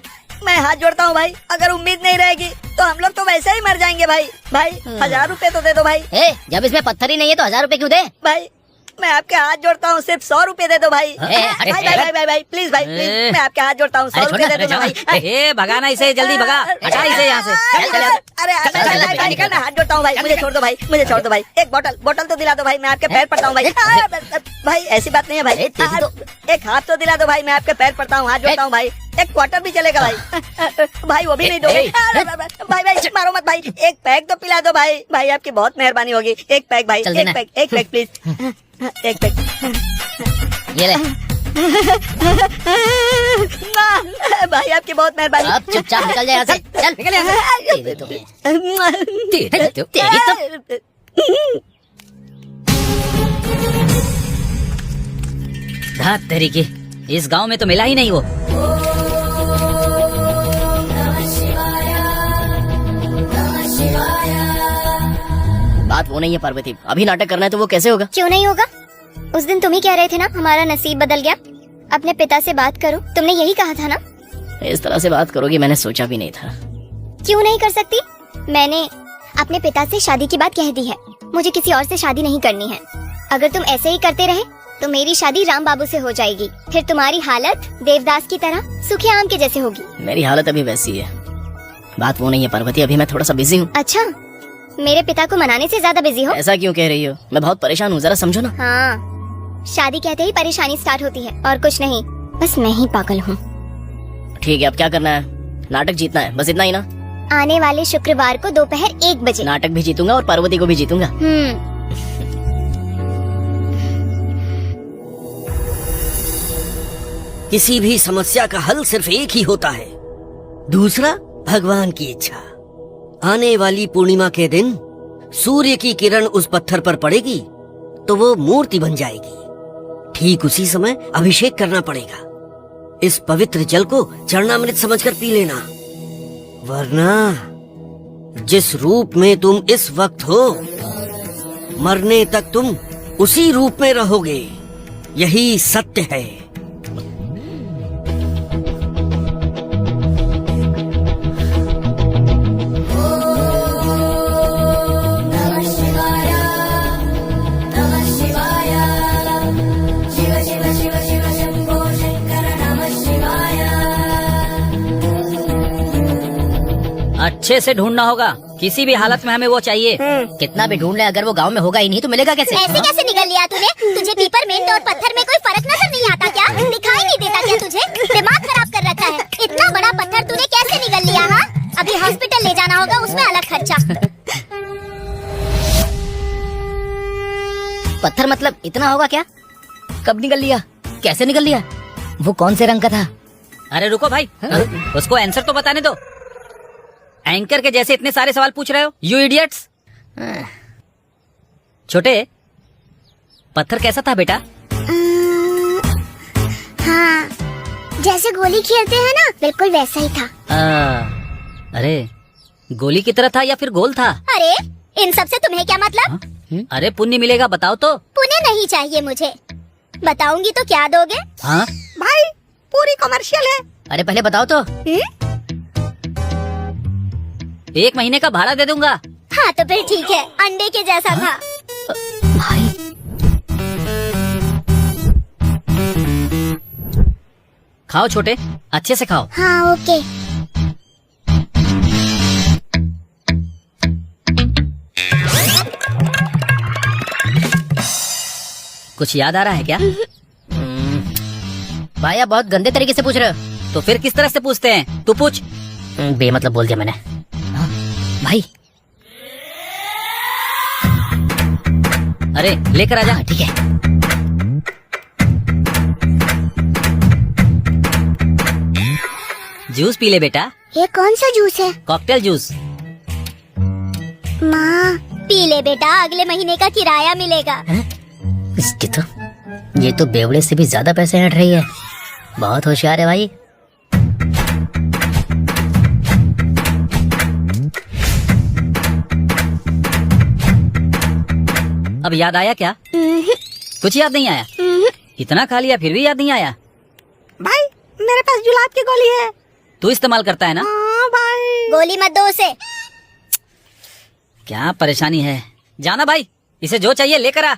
मैं हाथ जोड़ता हूँ भाई, अगर उम्मीद नहीं रहेगी तो हम लोग तो वैसे ही मर जाएंगे भाई। भाई 1,000 रुपए तो दे दो भाई। जब इसमें पत्थर ही नहीं है तो 1,000 रुपए क्यों दे? भाई मैं आपके हाथ जोड़ता हूँ, सिर्फ 100 रुपए दे दो भाई। अरे, भाई प्लीज भाई, प्लीज मैं आपके हाथ जोड़ता हूँ, 100 रुपए दे दो ना भाई। ए, भगाना इसे, जल्दी भगा, हटा इसे यहाँ से। अरे भाई निकलना, हाथ जोड़ता हूँ भाई, मुझे छोड़ दो भाई, मुझे छोड़ दो भाई। एक बोतल तो दिला दो भाई, मैं आपके पैर पड़ता हूँ भाई। भाई ऐसी बात नहीं है भाई, एक हाथ तो दिला दो भाई, मैं आपके पैर पड़ता हूँ, हाथ जोड़ता हूँ भाई। एक क्वार्टर भी चलेगा भाई। भाई वो भी नहीं दोगे? भाई मारो मत भाई, एक पैक तो पिला दो भाई। भाई आपकी बहुत मेहरबानी होगी, एक पैक भाई, एक पैक प्लीज, एक पैक। ये ले। भाई आपकी बहुत मेहरबानी। अब चुपचाप निकल जाए यहाँ से, चल निकल यहाँ से। तेरी तो धात तेरी की, इस गांव में तो मिला ही नहीं वो। बात वो नहीं है पार्वती, अभी नाटक करना है तो वो कैसे होगा? क्यों नहीं होगा? उस दिन तुम ही कह रहे थे ना हमारा नसीब बदल गया। अपने पिता से बात करो, तुमने यही कहा था ना? इस तरह से बात करोगी मैंने सोचा भी नहीं था। क्यों नहीं कर सकती? मैंने अपने पिता से शादी की बात कह दी है, मुझे किसी और से शादी नहीं करनी है। अगर तुम ऐसे ही करते रहे तो मेरी शादी राम बाबू से हो जाएगी, फिर तुम्हारी हालत देवदास की तरह सूखे आम के जैसे होगी। मेरी हालत अभी वैसी है। बात वो नहीं है पार्वती, अभी मैं थोड़ा सा बिजी हूँ। अच्छा, मेरे पिता को मनाने से ज्यादा बिजी हो? ऐसा क्यों कह रही हो? मैं बहुत परेशान हूँ, जरा समझो ना। हाँ, शादी कहते ही परेशानी स्टार्ट होती है, और कुछ नहीं, बस मैं ही पागल हूँ। ठीक है, अब क्या करना है? नाटक जीतना है, बस इतना ही ना? आने वाले शुक्रवार को दोपहर 1 बजे। नाटक भी जीतूंगा और पार्वती को भी जीतूंगा। किसी भी समस्या का हल सिर्फ एक ही होता है, दूसरा भगवान की इच्छा। आने वाली पूर्णिमा के दिन सूर्य की किरण उस पत्थर पर पड़ेगी तो वो मूर्ति बन जाएगी। ठीक उसी समय अभिषेक करना पड़ेगा। इस पवित्र जल को चरणामृत समझकर पी लेना, वरना जिस रूप में तुम इस वक्त हो, मरने तक तुम उसी रूप में रहोगे। यही सत्य है। अच्छे से ढूंढना होगा, किसी भी हालत में हमें वो चाहिए। कितना भी ढूंढ ले, अगर वो गांव में होगा ही नहीं तो मिलेगा कैसे? ऐसे कैसे निकल लिया तूने? तुझे पीपरमेंट और पत्थर में कोई फर्क नजर नहीं आता क्या? दिखाई नहीं देता क्या तुझे? दिमाग खराब कर रखा है। इतना बड़ा पत्थर तूने कैसे निकल लिया? हाँ, अभी हॉस्पिटल ले जाना होगा, उसमें अलग खर्चा। पत्थर मतलब इतना होगा क्या? कब निकल लिया? कैसे निकल लिया? वो कौन से रंग का था? अरे रुको भाई, उसको आंसर तो बताने दो। एंकर के जैसे इतने सारे सवाल पूछ रहे हो, यू इडियट्स। छोटे, पत्थर कैसा था बेटा? हाँ, जैसे गोली खेलते हैं ना, बिल्कुल वैसा ही था। अरे गोली की तरह था या फिर गोल था? अरे इन सब से तुम्हें क्या मतलब? अरे पुण्य मिलेगा, बताओ तो। पुण्य नहीं चाहिए मुझे, बताऊंगी तो क्या दोगे? हाँ भाई पूरी कमर्शियल है। अरे पहले बताओ तो। 1 महीने का भाड़ा दे दूंगा। हाँ तो फिर ठीक है, अंडे के जैसा था। भाई खाओ छोटे, अच्छे से खाओ। हाँ ओके। कुछ याद आ रहा है क्या? भाई आप बहुत गंदे तरीके से पूछ रहे हो। तो फिर किस तरह से पूछते हैं? तू पूछ। बेमतलब बोल दिया मैंने। हाँ, भाई अरे लेकर आजा। ठीक है। जूस पी ले बेटा। ये कौन सा जूस है? Cocktail juice. माँ पी ले बेटा, अगले महीने का किराया मिलेगा। इसकी तो ये तो बेवड़े से भी ज्यादा पैसे हट रही है। बहुत होशियार है भाई। अब याद आया क्या? कुछ याद नहीं आया? इतना खा लिया फिर भी याद नहीं आया? भाई मेरे पास जुलाब की गोली है। तू इस्तेमाल करता है ना? हाँ भाई। गोली मत दो उसे। क्या परेशानी है? जाना भाई, इसे जो चाहिए लेकर आ।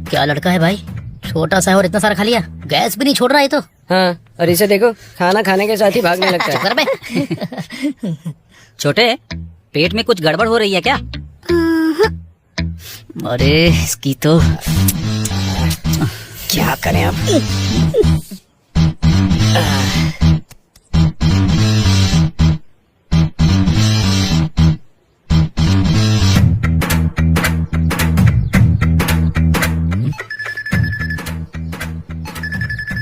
क्या लड़का है भाई, छोटा सा है और इतना सारा खा लिया। गैस भी नहीं छोड़ रहा है तो। हाँ, और इसे देखो, खाना खाने के साथ ही भागने लगता है। चक्कर में। छोटे, पेट में कुछ गड़बड़ हो रही है क्या? अरे इसकी तो क्या करें अब।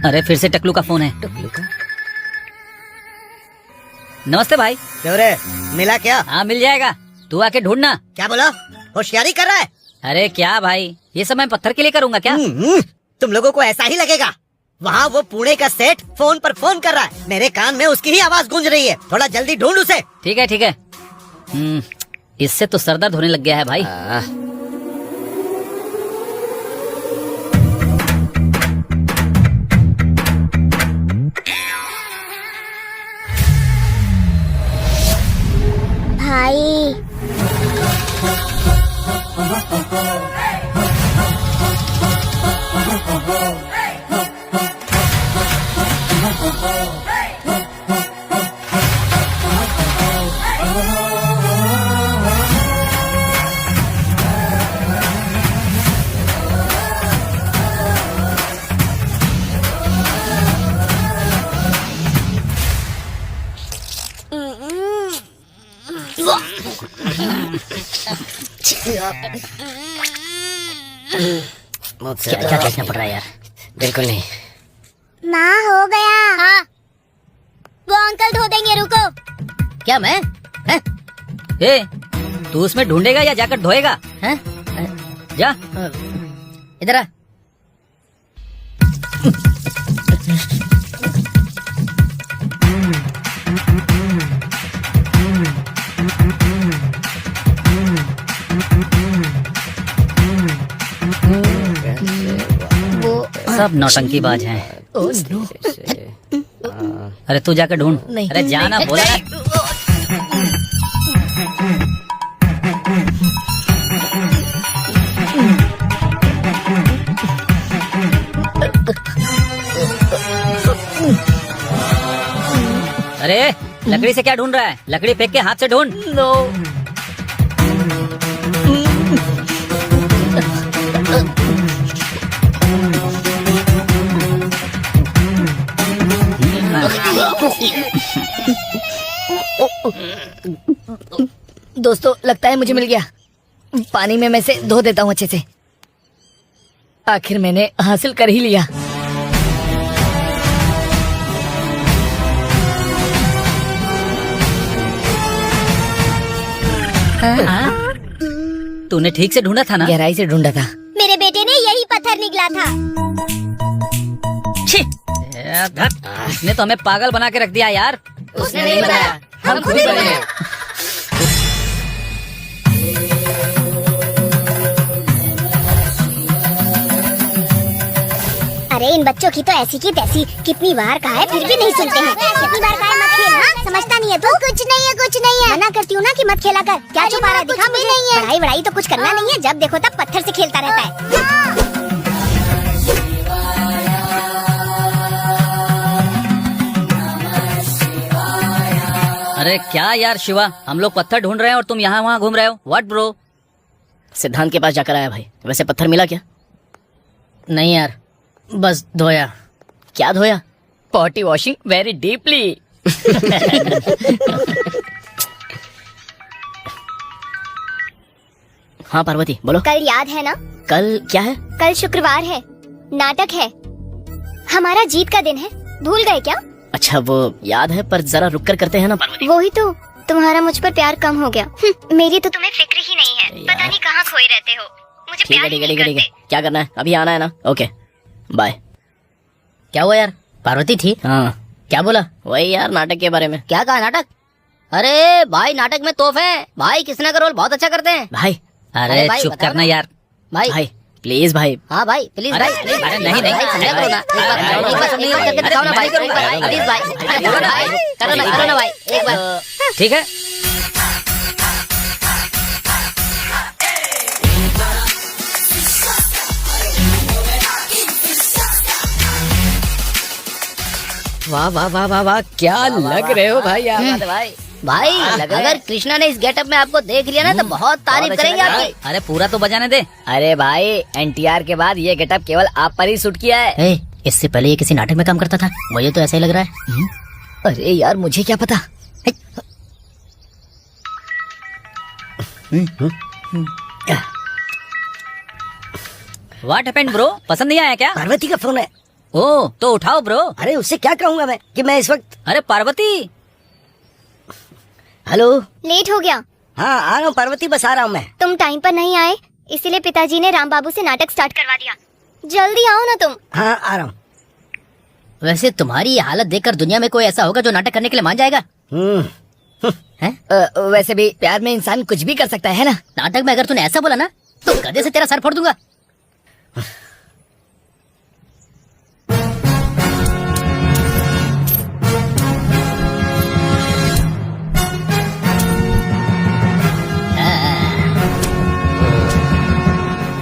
अरे फिर से टकलू का फोन है। नमस्ते भाई। क्यों रे, मिला क्या? हाँ मिल जाएगा, तू आके ढूंढना। क्या बोला? होशियारी कर रहा है? अरे क्या भाई, ये सब मैं पत्थर के लिए करूंगा क्या? तुम लोगों को ऐसा ही लगेगा। वहाँ वो पुणे का सेठ फोन पर फोन कर रहा है, मेरे कान में उसकी ही आवाज गूंज रही है। थोड़ा जल्दी ढूंढ उसे। ठीक है ठीक है। इससे तो सरदर्द होने लग गया है भाई। भाई क्या क्या देखना पड़ रहा है यार। बिल्कुल नहीं। माँ हो गया। हाँ वो अंकल धो देंगे, रुको। क्या मैं हैं? ए, तू उसमें ढूंढेगा या जाकर धोएगा? हैं? जा। इधर आ। सब नौटंकीबाज हैं। अरे तू जाकर ढूंढ। नहीं, अरे जाना नहीं, बोला ना। अरे लकड़ी से क्या ढूंढ रहा है? लकड़ी फेंक के हाथ से ढूंढ। नो। दोस्तों लगता है मुझे मिल गया। पानी में मैं इसे धो देता हूँ अच्छे से। आखिर मैंने हासिल कर ही लिया। तूने ठीक से ढूंढा था ना? गहराई से ढूंढा था। मेरे बेटे बाहर निकला था। इसने तो हमें पागल बना के रख दिया यार। उसने नहीं बताया, हम खुद ही बने। अरे इन बच्चों की तो ऐसी की तैसी, कितनी बार कहा है फिर भी नहीं सुनते हैं। कितनी बार कहा है मत खेल, हाँ? समझता नहीं है तू? कुछ नहीं है, कुछ नहीं है। मना करती हूँ ना कि मत खेला कर। क्या छुपा रहा है, दिखा मुझे। पढ़ाई वढ़ाई तो कुछ करना नहीं है, जब देखो तब पत्थर से खेलता रहता है। अरे क्या यार शिवा, हम लोग पत्थर ढूंढ रहे हैं और तुम यहाँ वहाँ घूम रहे हो। What bro? सिद्धांत के पास जाकर आया भाई। वैसे पत्थर मिला क्या? नहीं यार, बस धोया। क्या धोया? Potty washing very deeply. हाँ पार्वती बोलो। कल याद है ना? कल क्या है? कल शुक्रवार है, नाटक है, हमारा जीत का दिन है। भूल गए क्या? अच्छा वो याद है, पर जरा रुक कर करते हैं ना पार्वती। वही तो, तुम्हारा मुझ पर प्यार कम हो गया। मेरी तो तुम्हें फिक्र ही नहीं है। पता नहीं कहाँ खोए रहते हो। मुझे ठीक है प्यार ठीक ही है नहीं ठीक है ठीक है। करते। क्या करना है? अभी आना है ना? Okay bye. क्या हुआ यार? पार्वती थी? हाँ क्या बोला? वही यार नाटक के बारे में। क्या कहा? नाटक? अरे भाई नाटक में तोहफे हैं भाई, कृष्णा का रोल बहुत अच्छा करते हैं भाई। अरे भाई, चुप बताओ करना ना। यार। भाई। भाई प्लीज भाई। हाँ भाई प्लीज अरे, भाई प्लीज। अरे, नहीं, नहीं, भाई, समझा करो ना। एक बार समझा करके दिखाओ ना भाई, प्लीज भाई, करो ना भाई, करो ना भाई, एक बार। ठीक है। वाह वाह वाह वाह वाह, क्या लग रहे हो भाई आप। भाई अगर कृष्णा ने इस गेटअप में आपको देख लिया ना तो बहुत तारीफ करेंगे आपकी। अरे पूरा तो बजाने दे। अरे भाई एनटीआर के बाद ये गेटअप केवल आप पर ही शूट किया है। इससे पहले ये किसी नाटक में काम करता था, मुझे तो ऐसा ही लग रहा है। अरे यार मुझे क्या पता। What happened bro? पसंद नहीं आया क्या? पार्वती का फोन है। ओ तो उठाओ ब्रो। अरे उससे क्या कहूंगा मैं कि मैं इस वक्त। अरे पार्वती। हेलो। लेट हो गया। हाँ आ रहा हूँ पार्वती, बस आ रहा हूँ मैं। तुम टाइम पर नहीं आए, इसीलिए पिताजी ने राम बाबू से नाटक स्टार्ट करवा दिया। जल्दी आओ ना तुम। हाँ आ रहा हूँ। वैसे तुम्हारी ये हालत देखकर दुनिया में कोई ऐसा होगा जो नाटक करने के लिए मान जाएगा? वैसे भी प्यार में इंसान कुछ भी कर सकता है ना। नाटक में अगर तूने ऐसा बोला ना तो गधे से तेरा सर फोड़ दूंगा।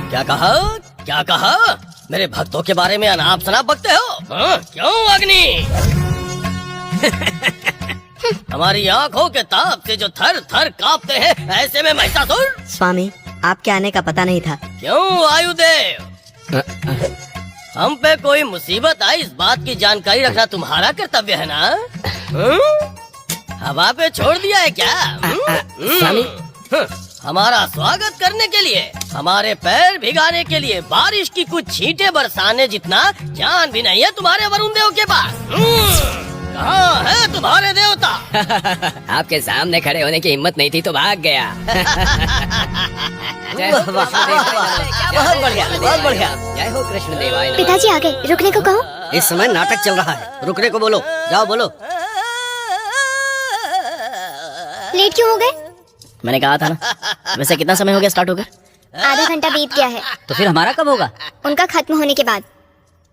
क्या कहा? क्या कहा? मेरे भक्तों के बारे में अनाप शनाप बकते हो? हाँ? क्यों अग्नि? हमारी आंखों के ताप से जो थर थर कांपते हैं, ऐसे में महिषासुर। स्वामी, आपके आने का पता नहीं था। क्यों वायुदेव? हम पे कोई मुसीबत आई, इस बात की जानकारी रखना तुम्हारा कर्तव्य है ना? हवा पे छोड़ दिया है क्या? स्वामी, हमारा स्वागत करने के लिए, हमारे पैर भिगाने के लिए बारिश की कुछ छींटे बरसाने जितना ज्ञान भी नहीं है तुम्हारे वरुण देव के पास। कहाँ है तुम्हारे देवता? आपके सामने खड़े होने की हिम्मत नहीं थी तो भाग गया। बहुत बढ़िया, बहुत बढ़िया। जय हो कृष्ण देवाय नमः। पिताजी आ गए, रुकने को कहो। इस समय नाटक चल रहा है, रुकने को बोलो। जाओ बोलो। लेट क्यों हो गए? मैंने कहा था ना। वैसे कितना समय हो गया स्टार्ट होकर? आधा घंटा बीत गया है। तो फिर हमारा कब होगा? उनका खत्म होने के बाद।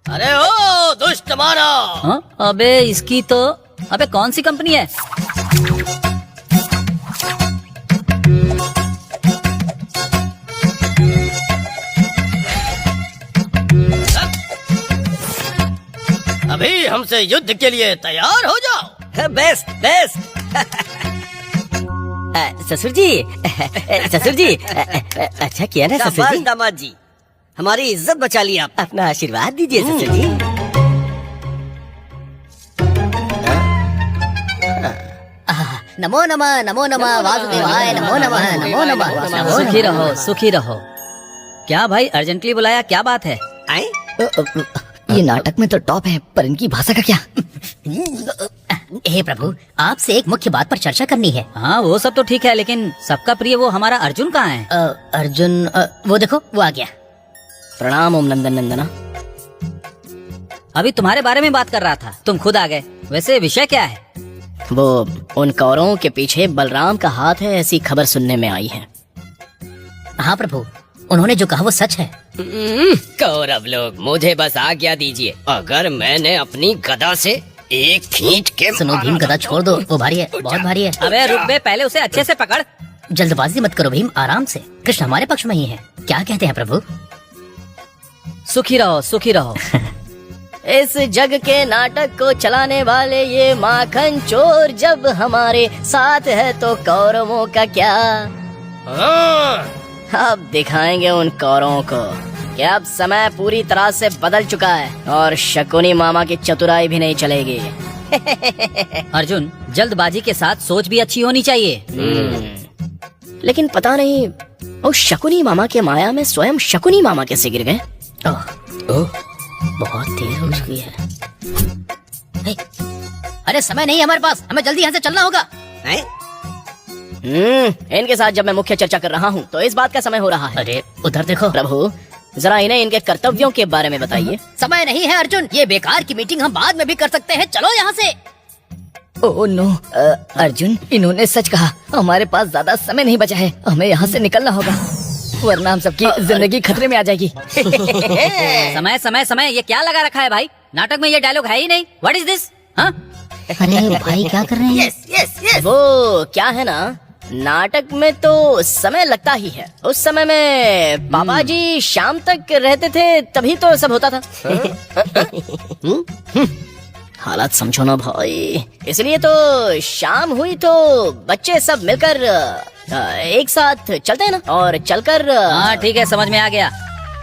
अरे ओ दुष्ट मानव! हाँ? अबे इसकी तो, अबे कौन सी कंपनी है? अभी हमसे युद्ध के लिए तैयार हो जाओ। Best best. ससुर जी अच्छा किया ना ससुर शाबाश जी। दामाद जी, हमारी इज्जत बचा ली आप। अपना आशीर्वाद दीजिए ससुर जी। नमो नमः, नमो नमः वासुदेवाय, नमो नमः, नमो नमः। सुखी रहो, सुखी रहो। क्या भाई अर्जेंटली बुलाया, क्या बात है? आए? ये नाटक में तो टॉप है, पर इनकी भाषा का क्या? हे प्रभु, आपसे एक मुख्य बात पर चर्चा करनी है। हाँ वो सब तो ठीक है, लेकिन सबका प्रिय वो हमारा अर्जुन कहाँ है? अर्जुन, वो देखो वो आ गया। प्रणाम ओम नंदन नंदना। अभी तुम्हारे बारे में बात कर रहा था, तुम खुद आ गए। वैसे विषय क्या है? वो उन कौरवों के पीछे बलराम का हाथ है, ऐसी खबर सुनने में आई है। हाँ प्रभु, उन्होंने जो कहा वो सच है। कौरव लोग, मुझे बस आज्ञा दीजिए। अगर मैंने अपनी गदा से एक खींच के सुनो भीम, गदा छोड़ दो, वो भारी है, बहुत भारी है। अबे रुक बे, पहले उसे अच्छे से पकड़। जल्दबाजी मत करो भीम, आराम से। कृष्ण हमारे पक्ष में ही है। क्या कहते हैं प्रभु? सुखी रहो, सुखी रहो। इस जग के नाटक को चलाने वाले ये माखन चोर जब हमारे साथ है तो कौरवों का क्या। अब दिखाएंगे उन कौरवों को कि अब समय पूरी तरह से बदल चुका है और शकुनी मामा की चतुराई भी नहीं चलेगी। अर्जुन, जल्दबाजी के साथ सोच भी अच्छी होनी चाहिए। लेकिन पता नहीं वो शकुनी मामा के माया में स्वयं शकुनी मामा कैसे गिर गए। बहुत देर हो चुकी है। अरे समय नहीं है हमारे पास, हमें जल्दी यहाँ से चलना होगा। इनके साथ जब मैं मुख्य चर्चा कर रहा हूँ तो इस बात का समय हो रहा है। अरे उधर देखो। प्रभु, जरा इन्हें इनके कर्तव्यों के बारे में बताइए। समय नहीं है अर्जुन, ये बेकार की मीटिंग हम बाद में भी कर सकते हैं। चलो यहाँ से। ओह नो, अर्जुन, इन्होंने सच कहा। हमारे पास ज्यादा समय नहीं बचा है, हमें यहाँ से निकलना होगा, वरना हम सबकी जिंदगी खतरे में आ जाएगी। समय समय समय, ये क्या लगा रखा है भाई? नाटक में ये डायलॉग है ही नहीं। What is this? हाँ, अरे भाई क्या कर रहे हैं? वो क्या है ना, नाटक में तो समय लगता ही है। उस समय में पापा जी शाम तक रहते थे, तभी तो सब होता था। हालात समझो ना भाई, इसलिए तो शाम हुई तो बच्चे सब मिलकर एक साथ चलते हैं ना, और चलकर हाँ ठीक है, समझ में आ गया।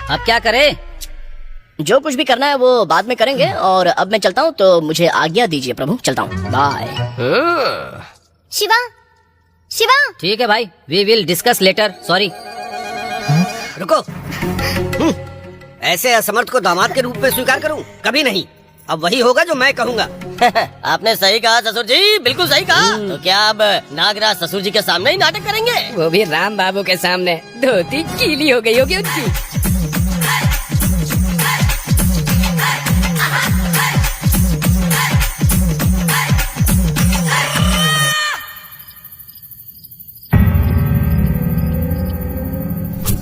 अब क्या करें? जो कुछ भी करना है वो बाद में करेंगे। और अब मैं चलता हूँ, तो मुझे आज्ञा दीजिए प्रभु, चलता हूँ, बाय। शिवा, शिवा। ठीक है भाई, we will discuss later. Sorry. रुको। ऐसे असमर्थ को दामाद के रूप में स्वीकार करूं? कभी नहीं। अब वही होगा जो मैं कहूँगा। आपने सही कहा ससुर जी, बिल्कुल सही कहा। तो क्या अब नागराज ससुर जी के सामने ही नाटक करेंगे? वो भी राम बाबू के सामने। धोती गीली हो गई होगी उनकी।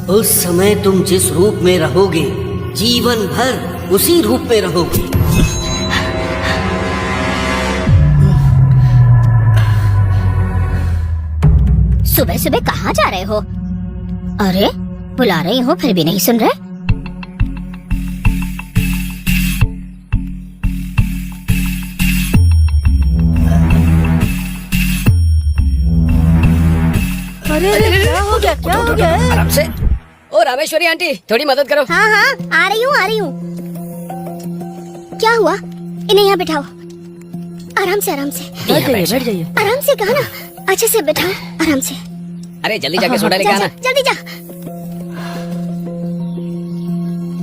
उस समय तुम जिस रूप में रहोगे, जीवन भर उसी रूप में रहोगे। सुबह सुबह कहाँ जा रहे हो? अरे बुला रही हो फिर भी नहीं सुन रहे। अरे क्या हो गया, क्या हो गया? आराम से। ओ रामेश्वरी आंटी, थोड़ी मदद करो। हाँ हाँ, आ रही हूँ आ रही हूँ। क्या हुआ? इन्हें यहाँ बिठाओ। आराम से आराम से। बैठ जाइए। आराम से कहा ना, अच्छे से बिठाओ, आराम से। अरे जल्दी जाके सोडा लेके आना। जल्दी जा।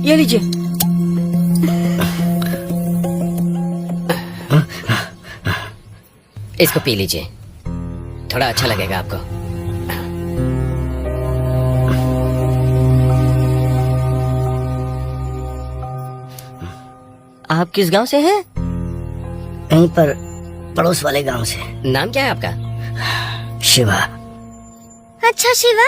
ये लीजिए। इसको पी लीजिए, थोड़ा अच्छा लगेगा आपको। आप किस गांव से हैं? कहीं पर पड़ोस वाले गांव से। नाम क्या है आपका? शिवा। अच्छा शिवा।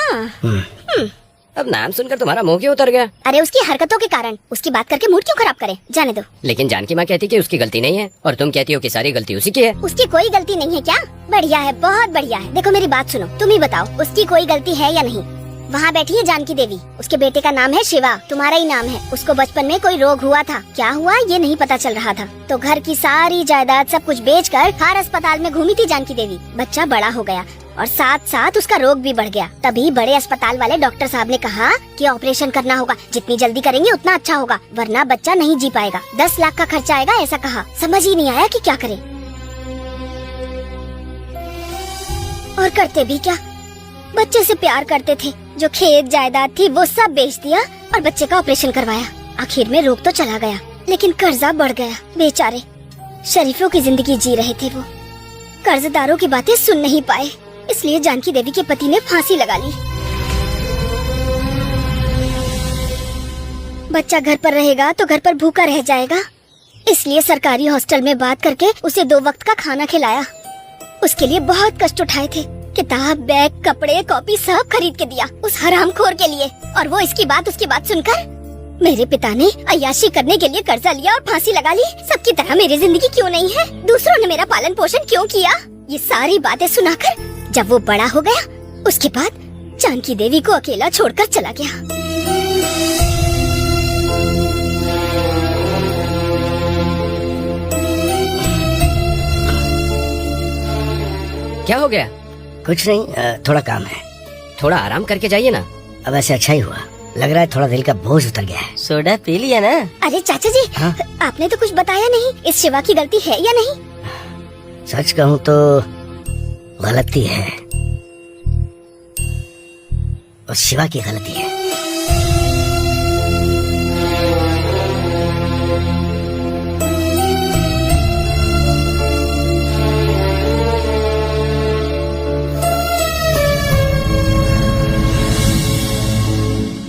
अब नाम सुनकर तुम्हारा मुंह क्यों उतर गया? अरे उसकी हरकतों के कारण। उसकी बात करके मूड क्यों खराब करे? जाने दो। लेकिन जानकी माँ कहती कि उसकी गलती नहीं है, और तुम कहती हो कि सारी गलती उसी की है। उसकी कोई गलती नहीं है क्या? बढ़िया है, बहुत बढ़िया है। देखो मेरी बात सुनो, तुम ही बताओ उसकी कोई गलती है या नहीं? वहाँ बैठी है जानकी देवी, उसके बेटे का नाम है शिवा, तुम्हारा ही नाम है। उसको बचपन में कोई रोग हुआ था, क्या हुआ ये नहीं पता चल रहा था, तो घर की सारी जायदाद सब कुछ बेचकर हर अस्पताल में घूमी थी जानकी देवी। बच्चा बड़ा हो गया और साथ साथ उसका रोग भी बढ़ गया। तभी बड़े अस्पताल वाले डॉक्टर साहब ने कहा कि ऑपरेशन करना होगा, जितनी जल्दी करेंगे उतना अच्छा होगा, वरना बच्चा नहीं जी पाएगा। 10 लाख का खर्चा आएगा ऐसा कहा। समझ ही नहीं आया कि क्या करे, और करते भी क्या। बच्चे से प्यार करते थे, जो खेत जायदाद थी वो सब बेच दिया और बच्चे का ऑपरेशन करवाया। आखिर में रोग तो चला गया, लेकिन कर्जा बढ़ गया। बेचारे शरीफों की जिंदगी जी रहे थे वो, कर्जदारों की बातें सुन नहीं पाए, इसलिए जानकी देवी के पति ने फांसी लगा ली। बच्चा घर पर रहेगा तो घर पर भूखा रह जाएगा, इसलिए सरकारी हॉस्टल में बात करके उसे 2 वक्त का खाना खिलाया। उसके लिए बहुत कष्ट उठाए थे, किताब, बैग, कपड़े, कॉपी सब खरीद के दिया उस हरामखोर के लिए। और वो इसकी बात उसकी बात सुनकर मेरे पिता ने अय्याशी करने के लिए कर्जा लिया और फांसी लगा ली। सबकी तरह मेरी जिंदगी क्यों नहीं है? दूसरों ने मेरा पालन पोषण क्यों किया? ये सारी बातें सुनाकर जब वो बड़ा हो गया, उसके बाद जानकी देवी को अकेला छोड़कर चला गया। क्या हो गया? कुछ नहीं, थोड़ा काम है। थोड़ा आराम करके जाइए ना। अब ऐसे अच्छा ही हुआ, लग रहा है थोड़ा दिल का बोझ उतर गया है। सोडा पी लिया ना? अरे चाचा जी, हाँ? आपने तो कुछ बताया नहीं, इस शिवा की गलती है या नहीं? सच कहूँ तो गलती है, उस शिवा की गलती है।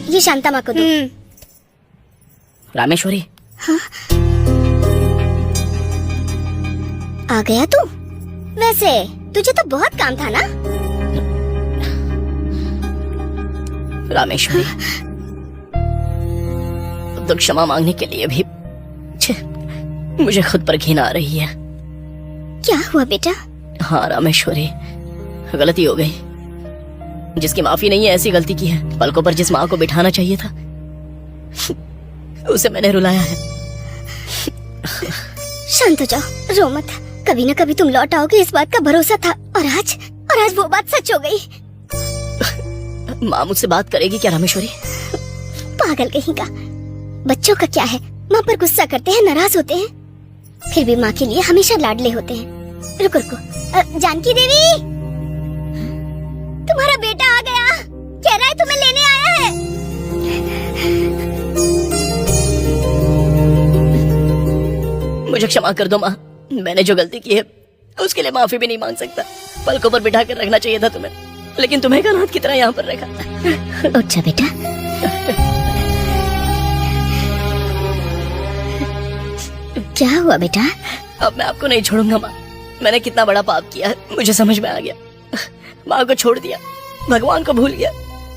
ये शांता माँ को दो। रामेश्वरी, आ गया तू? वैसे तुझे तो बहुत काम था ना? रामेश्वरी, अब तो क्षमा मांगने के लिए भी मुझे खुद पर घिन आ रही है। क्या हुआ बेटा? हाँ रामेश्वरी, गलती हो गई। जिसकी माफी नहीं है ऐसी गलती की है। पलकों पर जिस माँ को बिठाना चाहिए था उसे मैंने रुलाया है। शांत हो जाओ, रो मत। कभी न कभी तुम लौट आओगे, इस बात का भरोसा था। और आज वो बात सच हो गई। माँ मुझसे बात करेगी क्या रामेश्वरी? पागल कहीं का। बच्चों का क्या है, माँ पर गुस्सा करते हैं, नाराज होते हैं, फिर भी माँ के लिए हमेशा लाडले होते हैं। रुको रुको, जानकी देवी, तुम्हारा बेटा आ गया, कह रहा है तुम्हें लेने आया है। मुझे क्षमा कर दो माँ, मैंने जो गलती की है उसके लिए माफी भी नहीं मांग सकता। पलकों पर बिठा कर रखना चाहिए था तुम्हें, लेकिन तुम्हें का रात की तरह यहाँ पर रखा। उठ जा बेटा। क्या हुआ बेटा? अब मैं आपको नहीं छोड़ूंगा माँ। मैंने कितना बड़ा पाप किया है मुझे समझ में आ गया। माँ को छोड़ दिया, भगवान को भूल गया।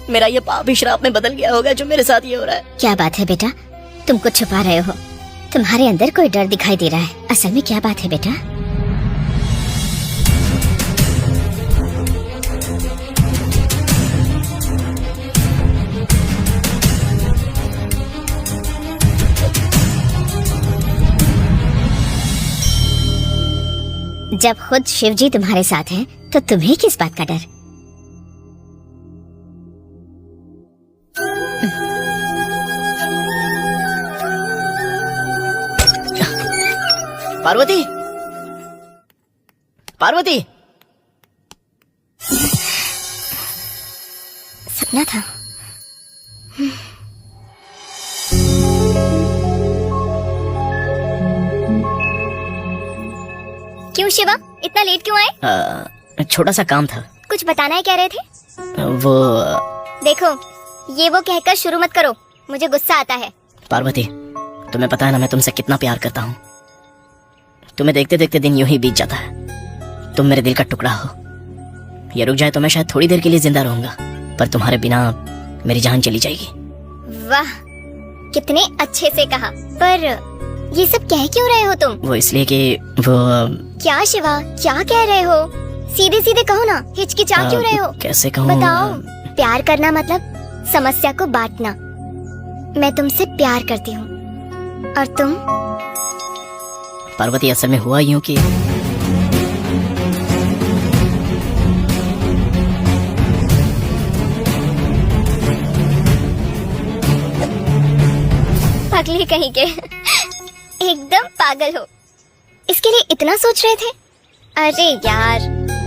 मेरा ये पाप ही श्राप में बदल गया होगा जो मेरे साथ ये हो रहा है। क्या बात है बेटा, तुम कुछ छुपा रहे हो? तुम्हारे अंदर कोई डर दिखाई दे रहा है। असल में क्या बात है बेटा? जब खुद शिव जी तुम्हारे साथ हैं, तो तुम्हें किस बात का डर? पार्वती, पार्वती, सपना था। क्यों शिवा, इतना लेट क्यों आए? छोटा सा काम था। कुछ बताना है, कह रहे थे? वो देखो, ये वो कहकर शुरू मत करो, मुझे गुस्सा आता है। पार्वती, तुम्हें पता है ना मैं तुमसे कितना प्यार करता हूँ। तुम्हें देखते देखते दिन यूं ही बीत जाता है। तुम मेरे दिल का टुकड़ा हो। ये रुक जाए तो मैं शायद थोड़ी देर के लिए जिंदा रहूंगा, पर तुम्हारे बिना मेरी जान चली जाएगी। वाह, कितने अच्छे से कहा। पर ये सब कह क्यों रहे हो तुम? वो इसलिए कि वो क्या शिवा, क्या कह रहे हो? सीधे सीधे कहो ना, हिचकिचा क्यों रहे हो? कैसे कहूँ? बताओ। प्यार करना मतलब समस्या को बांटना। मैं तुमसे प्यार करती हूँ और तुम? पार्वती, असल में हुआ यूं कि पागल कहीं के। एकदम पागल हो। इसके लिए इतना सोच रहे थे? अरे यार,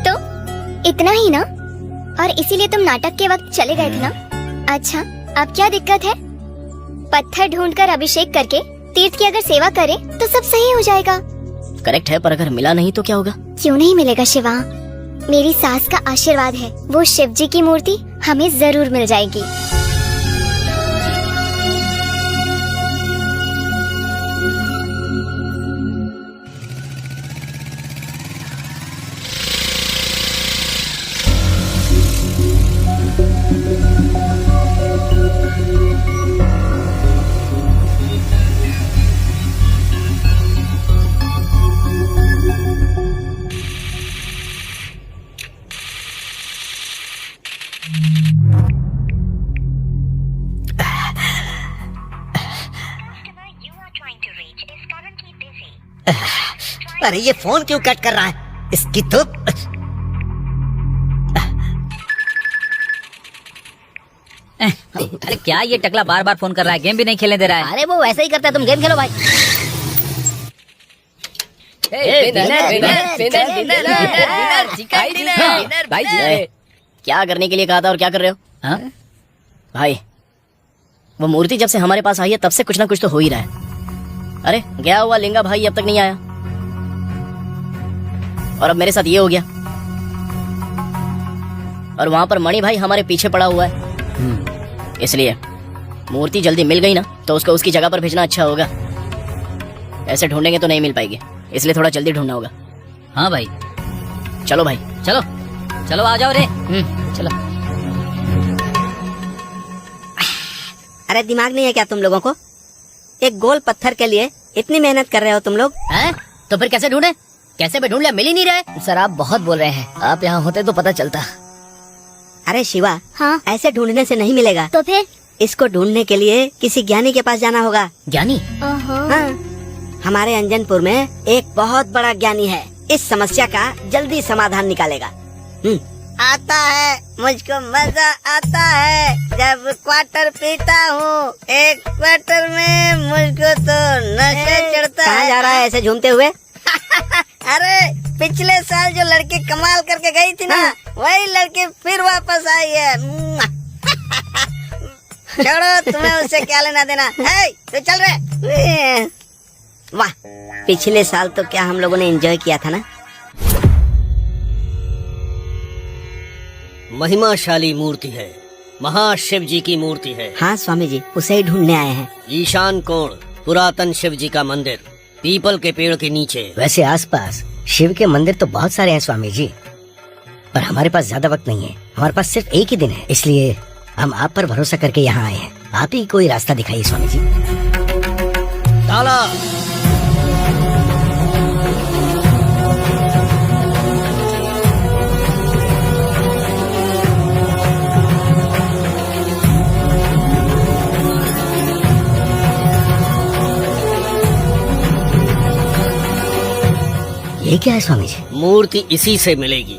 तो इतना ही ना? और इसीलिए तुम नाटक के वक्त चले गए थे ना? अच्छा, अब क्या दिक्कत है? पत्थर ढूंढकर अभिषेक करके तीर्थ की अगर सेवा करें तो सब सही हो जाएगा। करेक्ट है, पर अगर मिला नहीं तो क्या होगा? क्यों नहीं मिलेगा शिवा? मेरी सास का आशीर्वाद है, वो शिव जी की मूर्ति हमें जरूर मिल जाएगी। अरे ये फोन क्यों कट कर रहा है? इसकी तो अरे क्या ये टकला बार बार फोन कर रहा है, गेम भी नहीं खेलने दे रहा है। अरे वो वैसे ही करता है, तुम गेम खेलो भाई। भाई जी क्या करने के लिए कहा था और क्या कर रहे हो? हाँ? भाई वो मूर्ति जब से हमारे पास आई है तब से कुछ ना कुछ तो हो ही रहा है। अरे गया हुआ लिंगा भाई अब तक नहीं आया, और अब मेरे साथ ये हो गया। और वहां पर मणि भाई हमारे पीछे पड़ा हुआ है। इसलिए मूर्ति जल्दी मिल गई ना तो उसको उसकी जगह पर भेजना अच्छा होगा। ऐसे ढूंढेंगे तो नहीं मिल पाएगी, इसलिए थोड़ा जल्दी ढूंढना होगा। हाँ भाई, चलो भाई चलो चलो आ जाओ रे। चलो। अरे दिमाग नहीं है क्या तुम लोगों को? एक गोल पत्थर के लिए इतनी मेहनत कर रहे हो तुम लोग। हैं? तो फिर कैसे ढूंढे? कैसे भी ढूंढ लिया, मिल ही नहीं रहे। सर आप बहुत बोल रहे हैं, आप यहाँ होते तो पता चलता। अरे शिवा, हाँ ऐसे ढूंढने से नहीं मिलेगा। तो फिर? इसको ढूंढने के लिए किसी ज्ञानी के पास जाना होगा। ज्ञानी? हाँ, हमारे अंजनपुर में एक बहुत बड़ा ज्ञानी है, इस समस्या का जल्दी समाधान निकालेगा। आता है, मुझको मजा आता है जब क्वार्टर पीता हूँ। एक क्वार्टर में मुझको तो नशा चढ़ता कहाँ है। जा रहा है ऐसे झूमते हुए? अरे पिछले साल जो लड़की कमाल करके गई थी ना, वही लड़की फिर वापस आई है। छोड़ो, तुम्हें उससे क्या लेना देना है, तो चल रहे। वाह, पिछले साल तो क्या हम लोगों ने एंजॉय किया था ना। महिमाशाली मूर्ति है, महाशिव जी की मूर्ति है। हाँ स्वामी जी, उसे ही ढूंढने आए हैं। ईशान कोण पुरातन शिव जी का मंदिर, पीपल के पेड़ के नीचे। वैसे आसपास शिव के मंदिर तो बहुत सारे हैं स्वामी जी, पर हमारे पास ज्यादा वक्त नहीं है। हमारे पास सिर्फ एक ही दिन है, इसलिए हम आप पर भरोसा करके यहाँ आए हैं। आप ही कोई रास्ता दिखाइए स्वामी जी। ताला। ये क्या है स्वामी जी? मूर्ति इसी से मिलेगी।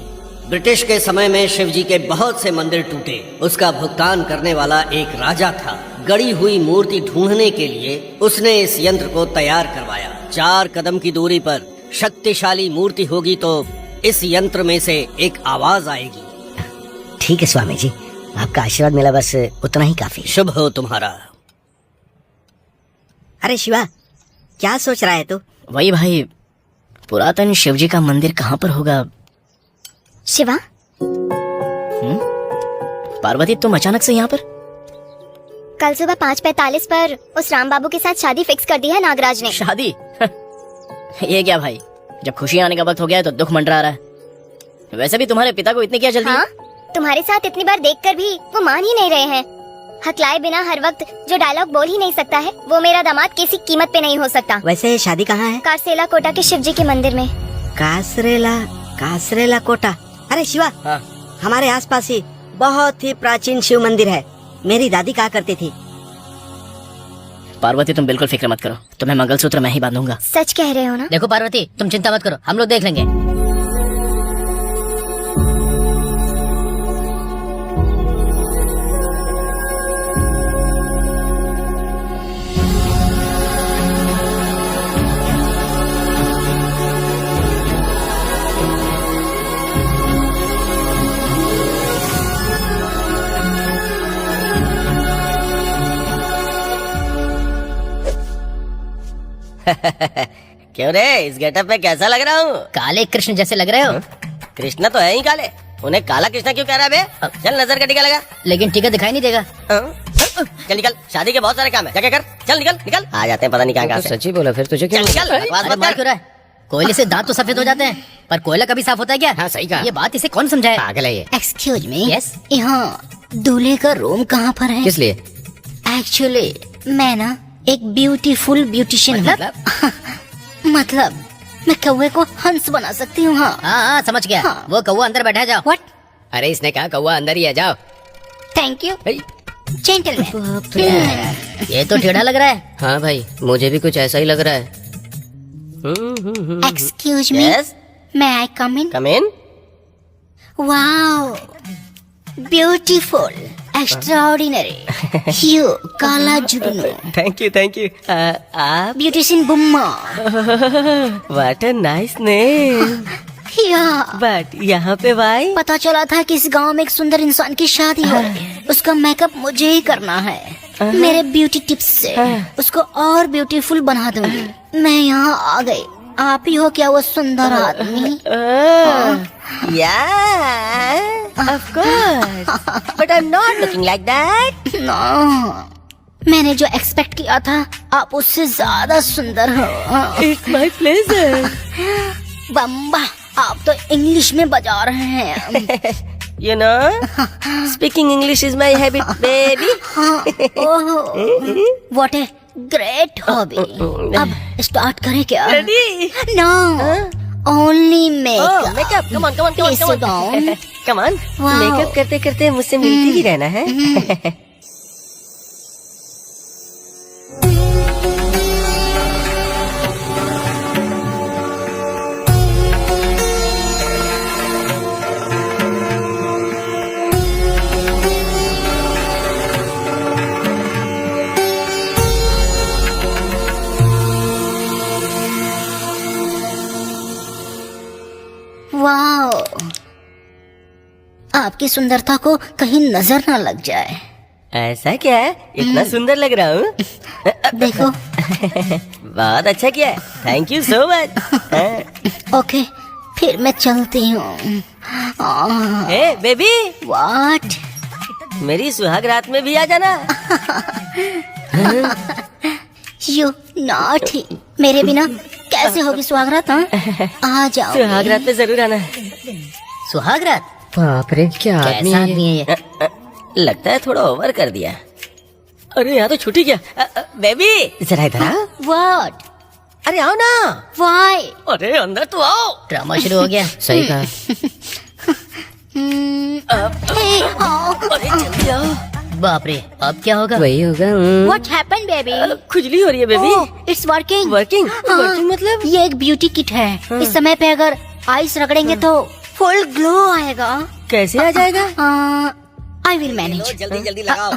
ब्रिटिश के समय में शिव जी के बहुत से मंदिर टूटे, उसका भुगतान करने वाला एक राजा था। गड़ी हुई मूर्ति ढूंढने के लिए उसने इस यंत्र को तैयार करवाया। 4 कदम की दूरी पर शक्तिशाली मूर्ति होगी तो इस यंत्र में से एक आवाज आएगी। ठीक है स्वामी जी, आपका आशीर्वाद मिला, बस उतना ही काफी। शुभ हो तुम्हारा। अरे शिवा, क्या सोच रहा है तू? वही भाई, पुरातन शिव जी का मंदिर कहाँ पर होगा? शिवा, पार्वती तुम अचानक से यहाँ पर? कल सुबह 5:45 पर उस राम बाबू के साथ शादी फिक्स कर दी है नागराज ने। शादी? ये क्या भाई, जब खुशी आने का वक्त हो गया है तो दुख मंडरा रहा है। वैसे भी तुम्हारे पिता को इतनी क्या जल्दी? हाँ, तुम्हारे साथ इतनी बार देखकर भी वो मान ही नहीं रहे हैं। हकलाए बिना हर वक्त जो डायलॉग बोल ही नहीं सकता है, वो मेरा दामाद किसी कीमत पे नहीं हो सकता। वैसे ये शादी कहाँ है? कारसेला कोटा के शिव जी के मंदिर में। कासरेला कोटा। अरे शिवा, हाँ। हमारे आसपास ही बहुत ही प्राचीन शिव मंदिर है। मेरी दादी कहा करती थी। पार्वती तुम बिल्कुल फिक्र मत करो, तुम्हें मंगलसूत्र मैं ही बांधूंगा। सच कह रहे हो ना? देखो पार्वती, तुम चिंता मत करो, हम लोग देख लेंगे। क्यों रे, इस गेटअप में कैसा लग रहा हूँ? काले कृष्ण जैसे लग रहे हो। कृष्णा तो है ही काले, उन्हें काला कृष्णा क्यों कह रहा है बे? चल नजर का टीका लगा। लेकिन टीका दिखाई नहीं देगा। चल निकल, शादी के बहुत सारे काम है, क्या कर। चल निकल निकल, आ जाते हैं पता नहीं कहाँ से। सच्ची बोला, फिर तुझे चल निकल, बकवास अरे मत मार कर। क्यों रहा है? कोयले से दांत तो सफेद हो जाते हैं, पर कोयला कभी साफ होता है क्या? हाँ, सही कहा। ये बात इसे कौन समझाए? पागल है ये। Excuse me. Yes? यहाँ दूल्हे का रूम कहाँ पर है? किस लिए? एक्चुअली मैं ना एक ब्यूटीफुल ब्यूटिशियन मतलब मैं कौवे को हंस बना सकती हूँ। हाँ, समझ गया। हाँ। वो कौवा अंदर बैठा है, जाओ। व्हाट? अरे इसने कहा कौवा अंदर ही है, जाओ। Thank you gentleman. ये तो टेढ़ा लग रहा है। हाँ भाई, मुझे भी कुछ ऐसा ही लग रहा है। Excuse me, yes may I come in? Come in. Wow, beautiful, extraordinary. You काला जुगनू, थैंक यू। आप beautician Bumma. What a nice name. Yeah but यहाँ पे भाई पता चला था कि इस गांव में एक सुंदर इंसान की शादी हो रही है। उसका मेकअप मुझे ही करना है। मेरे ब्यूटी टिप्स से उसको और ब्यूटीफुल बना दूंगी। मैं यहाँ आ गई, आप ही हो क्या वो सुंदर आदमी? Of course, but I am not looking like that. No, मैंने जो एक्सपेक्ट किया था आप उससे ज्यादा सुंदर हो। It's my pleasure. बम्बा, आप तो इंग्लिश में बजा रहे हैं। You know, speaking English is my habit, baby. What a great hobby. अब स्टार्ट करें क्या? Ready? No, only Oh, makeup. makeup. Come on. Please sit down. Come on. Wow. Makeup करते करते मुझसे मिलती ही रहना है। वाओ, आपकी सुंदरता को कहीं नजर ना लग जाए। ऐसा क्या है? इतना सुंदर लग रहा हूँ। देखो। बहुत अच्छा किया, thank you so much. Okay, फिर मैं चलती हूँ। हे बेबी, व्हाट? मेरी सुहाग रात में भी आ जाना। यू नॉटी, मेरे बिना कैसे होगी सुहागरात? आ जाओ। सुहाग रात पे जरूर आना। सुहाग रात? बाप रे, क्या आदमी कैसा है आदमी ये? है ये? लगता है थोड़ा ओवर कर दिया। अरे यहाँ तो छुट्टी क्या? बेबी जरा इधर आ। व्हाट? अरे आओ ना। व्हाई? अरे अंदर तो आओ। ड्रामा शुरू हो गया। सही कहा। अरे जल्दी आओ। बाप रे, अब क्या होगा? वही होगा। What happened baby? खुजली हो रही है बेबी। It's working. वर्किंग मतलब? ये एक ब्यूटी किट है। इस समय पे अगर आइस रगड़ेंगे तो फुल ग्लो आएगा। कैसे आ जाएगा? I will manage. जल्दी लगाओ।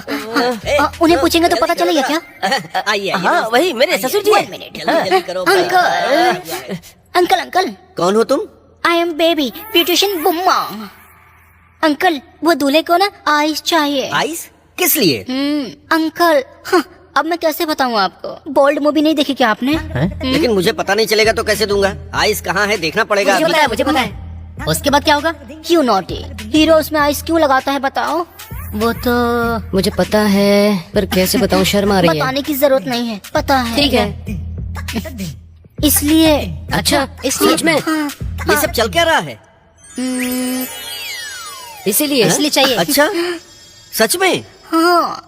उन्हें पूछेंगे तो पता चलेगा क्या? आइए हाँ वही मेरे ससुर जी। One minute. जल्दी करो। अंकल अंकल, कौन हो तुम? I am baby beautician Bumma. Uncle, वो दूल्हे को ना आइस चाहिए। आइस किस लिए? अंकल, अब मैं कैसे बताऊँ आपको? बोल्ड मूवी नहीं देखी क्या आपने? लेकिन मुझे पता नहीं चलेगा तो कैसे दूंगा? आइस कहाँ है देखना पड़ेगा। मुझे अभी। पता है, मुझे पता है। उसके बाद क्या होगा? क्यों नॉटी? हीरो उसमें आइस क्यों लगाता है बताओ? वो तो मुझे पता है, पर कैसे बताऊँ, शर्म आ रही है। बताने की जरूरत नहीं है, पता है। ठीक है। इसलिए अच्छा, इस चीज में ये सब चल क्या रहा है? इसीलिए इसलिए चाहिए। अच्छा, सच में? हाँ।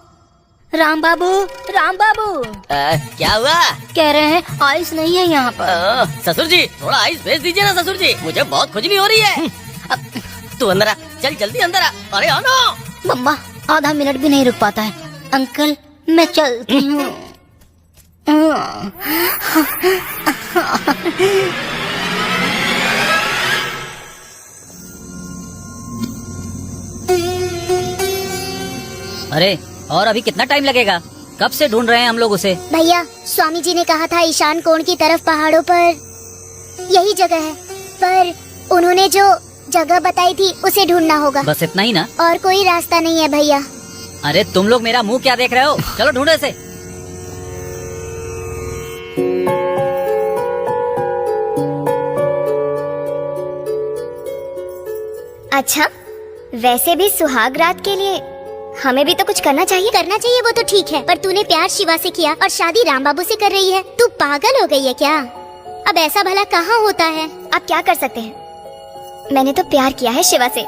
राम बाबू, राम बाबू, क्या हुआ? कह रहे हैं आइस नहीं है यहाँ पर। ससुर जी थोड़ा आइस भेज दीजिए ना ससुर जी, मुझे बहुत खुजली हो रही है। तू अंदर आ, चल जल्दी अंदर आ। अरे आओ ना। मम्मा आधा मिनट भी नहीं रुक पाता है। अंकल मैं चलती हूँ। अरे और अभी कितना टाइम लगेगा? कब से ढूंढ रहे हैं हम लोग उसे। भैया, स्वामी जी ने कहा था ईशान कोण की तरफ पहाड़ों पर यही जगह है, पर उन्होंने जो जगह बताई थी उसे ढूंढना होगा। बस इतना ही ना? और कोई रास्ता नहीं है भैया। अरे तुम लोग मेरा मुंह क्या देख रहे हो? चलो ढूंढो इसे। अच्छा, वैसे भी सुहाग रात के लिए हमें भी तो कुछ करना चाहिए। करना चाहिए वो तो ठीक है, पर तूने प्यार शिवा से किया और शादी राम बाबू से कर रही है। तू पागल हो गई है क्या? अब ऐसा भला कहाँ होता है? अब क्या कर सकते हैं? मैंने तो प्यार किया है शिवा से।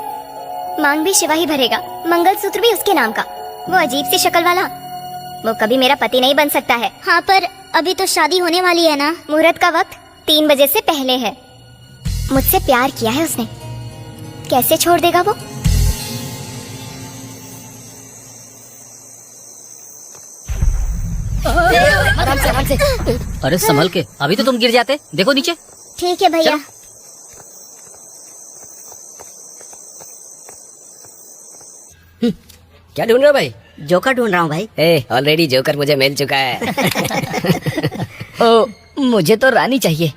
मांग भी शिवा ही भरेगा, मंगलसूत्र भी उसके नाम का। वो अजीब सी शक्ल वाला, वो कभी मेरा पति नहीं बन सकता है। हाँ, पर अभी तो शादी होने वाली है ना। मुहूर्त का वक्त 3 बजे से पहले है। मुझसे प्यार किया है उसने, कैसे छोड़ देगा वो? आराम से आराम से। अरे संभल के, अभी तो तुम गिर जाते। देखो नीचे। ठीक है भैया। क्या ढूंढ रहे हो भाई? जोकर ढूंढ रहा हूँ भाई। ऑलरेडी जोकर मुझे मिल चुका है। ओ, मुझे तो रानी चाहिए।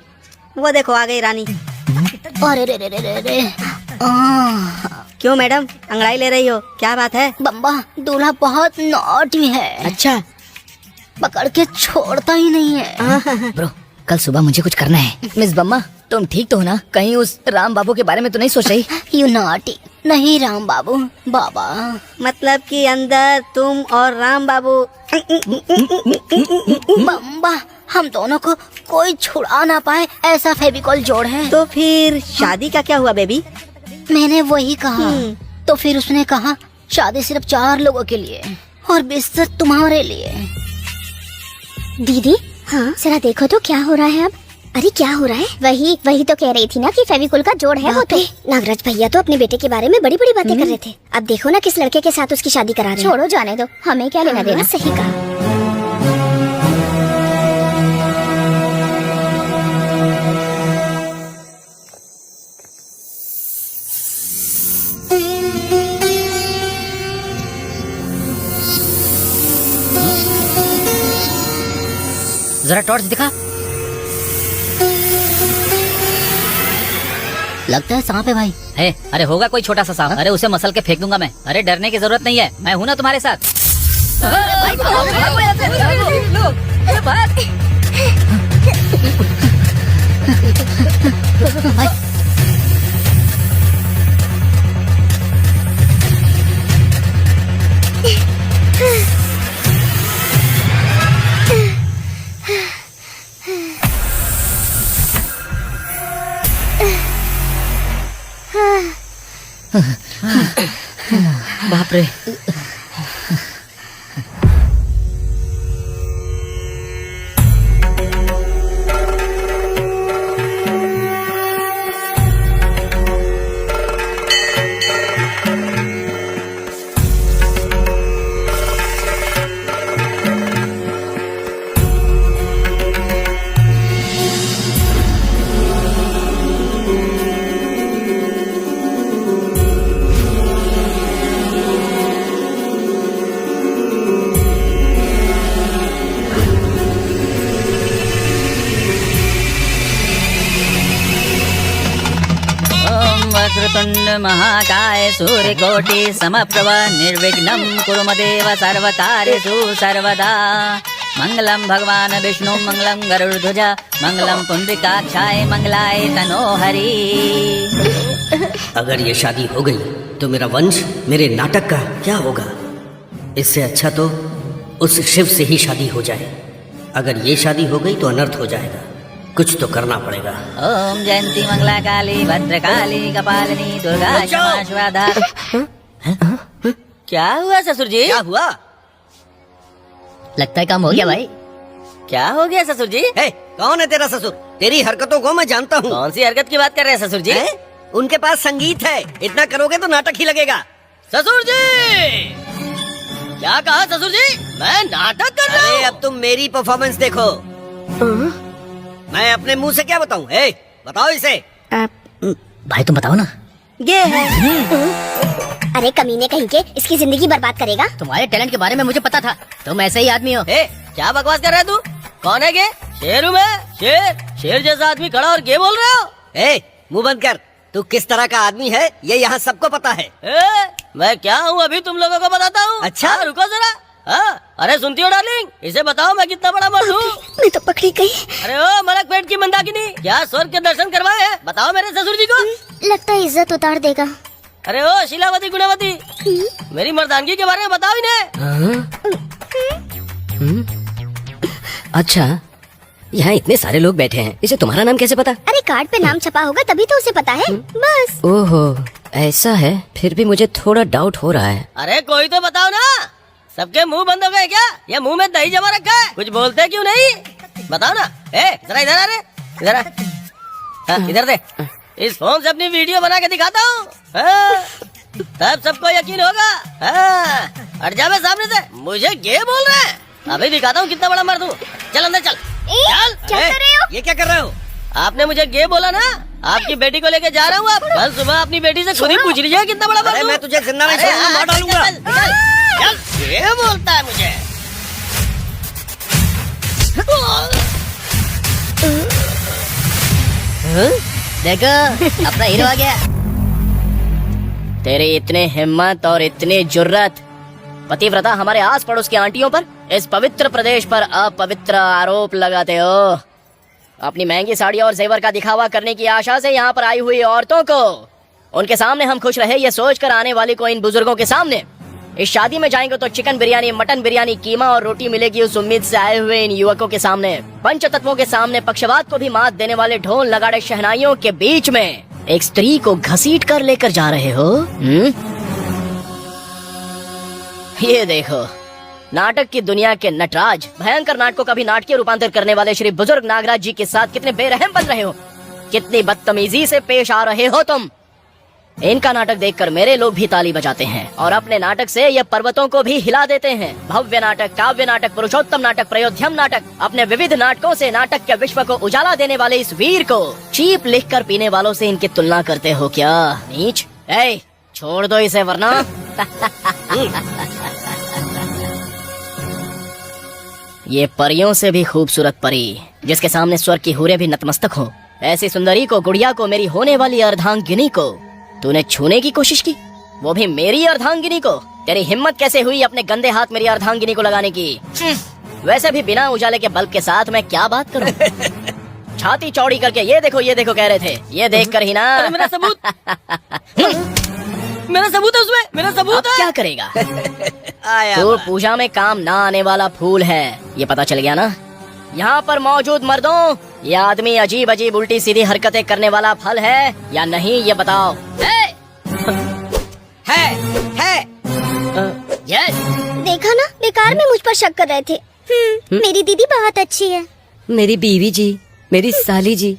वो देखो आ गई रानी। अरे रे रे रे रे रे। क्यों मैडम अंगड़ाई ले रही हो, क्या बात है? बम्बा दूल्हा बहुत नॉटी है। अच्छा पकड़ के छोड़ता ही नहीं है। ब्रो, कल सुबह मुझे कुछ करना है। मिस बम्मा, तुम ठीक तो हो ना? कहीं उस राम बाबू के बारे में तो नहीं सोच रही? You naughty. नहीं राम बाबू, बाबा। मतलब कि अंदर तुम और राम बाबू। बम्बा, हम दोनों को कोई छुड़ा ना पाए ऐसा फेविकॉल जोड़ है। तो फिर शादी का क्या हुआ बेबी? मैंने वही कहा। तो फिर उसने कहा शादी सिर्फ 4 लोगों के लिए और बिस्तर तुम्हारे लिए। दीदी हाँ जरा देखो तो क्या हो रहा है अब। अरे क्या हो रहा है? वही तो कह रही थी ना कि फेविकोल का जोड़ है वो तो। नागराज भैया तो अपने बेटे के बारे में बड़ी बड़ी बातें कर रहे थे। अब देखो ना किस लड़के के साथ उसकी शादी करा रहे हैं। छोड़ो जाने दो, हमें क्या लेना देना। सही कहा। जरा टॉर्च दिखा। लगता है सांप है भाई। अरे होगा कोई छोटा सा सांप। अरे उसे मसल के फेंक दूंगा मैं। अरे डरने की जरूरत नहीं है, मैं हूं ना तुम्हारे साथ। बाप रे। वक्रतुंड महाकाय सूर्यकोटि समप्रभ निर्विघ्नं कुरु मदेव सर्वकार्येषु सर्वदा। मंगलम भगवान विष्णु मंगलम गरुड़ध्वज मंगलम पुंडरीकाक्षाय मंगलाय तनोहरि। अगर ये शादी हो गई तो मेरा वंश, मेरे नाटक का क्या होगा? इससे अच्छा तो उस शिव से ही शादी हो जाए। अगर ये शादी हो गई तो अनर्थ हो जाएगा। कुछ तो करना पड़ेगा। ओम जयंती मंगला काली भद्रकाली कपालिनी दुर्गा क्षमा शिवाधा। क्या हुआ ससुर जी? क्या हुआ? लगता है काम हो गया भाई। क्या हो गया ससुर जी? कौन है तेरा ससुर? तेरी हरकतों को मैं जानता हूँ। कौन सी हरकत की बात कर रहे हैं ससुर जी? उनके पास संगीत है, इतना करोगे तो नाटक ही लगेगा। ससुर जी, क्या कहा ससुर जी? मैं नाटक कर रहा हूँ। अब तुम मेरी परफॉर्मेंस देखो। मैं अपने मुंह से क्या बताऊं? बताओ इसे। भाई तुम बताओ ना। ये है। अरे कमीने कहीं के, इसकी जिंदगी बर्बाद करेगा। तुम्हारे टैलेंट के बारे में मुझे पता था, तुम ऐसे ही आदमी हो। क्या बकवास कर रहा है तू? कौन है ये? शेर हूँ मैं, शेर जैसा आदमी खड़ा और ये बोल रहे हो? मुंह बंद कर। तू किस तरह का आदमी है ये यहाँ सबको पता है। मैं क्या हूँ अभी तुम लोगों को बताता हूँ। अच्छा? रुको जरा। अरे सुनती हो डार्लिंग, इसे बताओ मैं कितना बड़ा मर्द हूँ। मैं तो पकड़ी गई। अरे ओ मलक पेट की मंदाकिनी, क्या स्वर्ग के दर्शन करवाए हैं? बताओ मेरे ससुर जी को। लगता है इज्जत उतार देगा। अरे ओ शीलावती गुणावती, मेरी मर्दानगी के बारे में बताओ इन्हें। अच्छा, यहाँ इतने सारे लोग बैठे हैं, इसे तुम्हारा नाम कैसे पता? अरे कार्ड पे नाम छपा होगा तभी तो उसे पता है। बस। ओहो ऐसा है, फिर भी मुझे थोड़ा डाउट हो रहा है। अरे कोई तो बताओ ना, सबके मुंह बंद हो गए क्या? या मुंह में दही जमा रखा है? कुछ बोलते क्यों नहीं? बताओ ना। जरा इधर आ रे, इधर आ। इधर दे, इस फोन से अपनी वीडियो बना के दिखाता हूँ, तब सबको यकीन होगा। हट जा बे सामने से, मुझे ये बोल रहे हैं। अभी दिखाता हूँ कितना बड़ा मर्द हूँ। चल अंदर चल। क्या कर रहे हो? ये क्या कर रहे हो? आपने मुझे गे बोला ना, आपकी बेटी को लेके जा रहा हूँ। आप कल सुबह अपनी बेटी से खुद ही पूछ लीजिए कितना बड़ा अरे मैं तुझे जिंदा नहीं छोड़ूंगा, मार डालूंगा। चल, ये बोलता है मुझे। देखो अपना हीरो आ गया। तेरी इतने हिम्मत और इतनी जुर्रत, पतिव्रता हमारे आस पड़ोस की आंटियों पर, इस पवित्र प्रदेश पर अपवित्र आरोप लगाते हो। अपनी महंगी साड़ी और जेवर का दिखावा करने की आशा से यहाँ पर आई हुई औरतों को, उनके सामने हम खुश रहे ये सोचकर आने वाली को इन बुजुर्गों के सामने, इस शादी में जाएंगे तो चिकन बिरयानी, मटन बिरयानी, कीमा और रोटी मिलेगी, उस उम्मीद से आए हुए इन युवकों के सामने, पंच तत्वों के सामने, पक्षवाद को भी मात देने वाले ढोल नगाड़े शहनाइयों के बीच में एक स्त्री को घसीट कर लेकर जा रहे हो। ये देखो, नाटक की दुनिया के नटराज, भयंकर नाटकों का भी नाटकीय रूपांतर करने वाले श्री बुजुर्ग नागराज जी के साथ कितने बेरहम बन रहे हो, कितनी बदतमीजी से पेश आ रहे हो तुम। इनका नाटक देखकर मेरे लोग भी ताली बजाते हैं और अपने नाटक से ये पर्वतों को भी हिला देते हैं। भव्य नाटक, काव्य नाटक, पुरुषोत्तम नाटक, प्रयोध्यम नाटक, अपने विविध नाटकों से नाटक के विश्व को उजाला देने वाले इस वीर को चीप लिखकर पीने वालों से इनकी तुलना करते हो क्या? नीच, ए, छोड़ दो इसे वरना। ये परियों से भी खूबसूरत परी, जिसके सामने स्वर्ग की हूरें भी नतमस्तक हो, ऐसी सुंदरी को, गुड़िया को, मेरी होने वाली अर्धांगिनी को तूने छूने की कोशिश की, वो भी मेरी अर्धांगिनी को। तेरी हिम्मत कैसे हुई अपने गंदे हाथ मेरी अर्धांगिनी को लगाने की? वैसे भी बिना उजाले के बल्ब के साथ मैं क्या बात करूं? छाती चौड़ी करके ये देखो कह रहे थे, ये देखकर ही ना। अरे मेरा सबूत, मेरा सबूत है उसमें, मेरा सबूत है। क्या करेगा? आया तो पूजा में काम ना आने वाला फूल है, ये पता चल गया ना। यहाँ पर मौजूद मर्दों, ये आदमी अजीब अजीब उल्टी सीधी हरकतें करने वाला फल है या नहीं, ये बताओ। है। यस, देखा ना, बेकार में मुझ पर शक कर रहे थे। मेरी दीदी बहुत अच्छी है। मेरी बीवी जी, मेरी साली जी,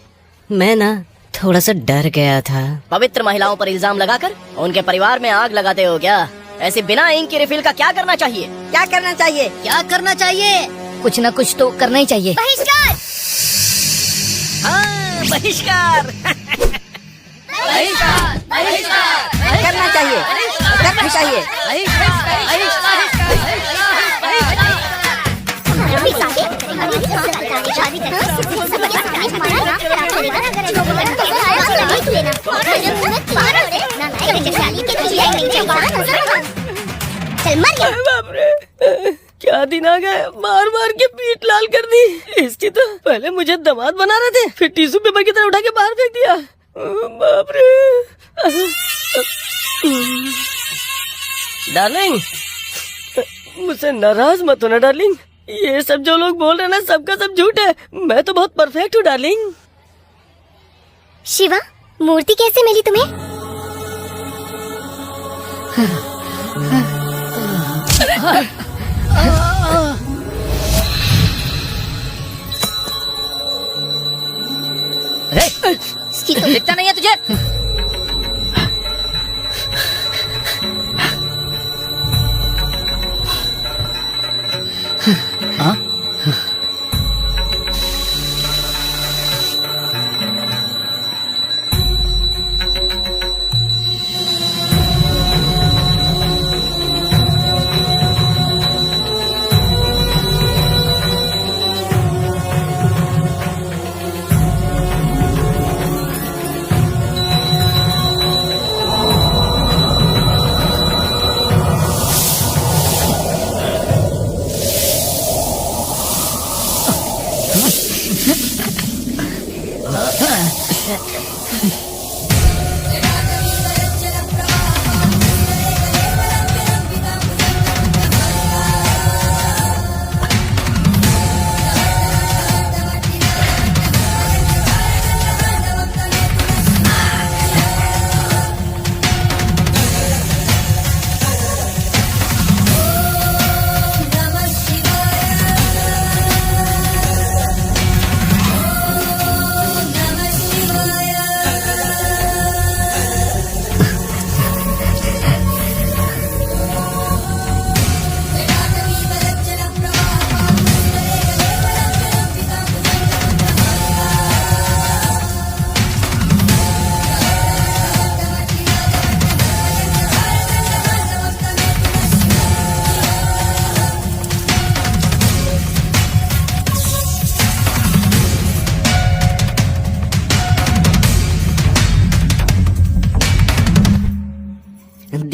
मैं ना थोड़ा सा डर गया था। पवित्र महिलाओं पर इल्जाम लगाकर उनके परिवार में आग लगाते हो क्या? ऐसे बिना इंक की रिफिल का क्या करना चाहिए? क्या करना चाहिए? क्या करना चाहिए? कुछ ना कुछ तो करना ही चाहिए। बहिष्कार! हाँ, बहिष्कार। करना चाहिए, करना चाहिए। शादी बाप रे, क्या दिन आ गए, मार मार के पीठ लाल कर दी। इसकी तो पहले मुझे दामाद बना रहे थे, फिर टिश्यू पेपर की तरह उठा के बाहर फेंक दिया। बाप रे। डार्लिंग, मुझसे नाराज मत होना डार्लिंग, ये सब जो लोग बोल रहे हैं ना, सबका सब झूठ है। मैं तो बहुत परफेक्ट हूँ डार्लिंग। शिवा, मूर्ति कैसे मिली तुम्हें? दिखता नहीं है तुझे?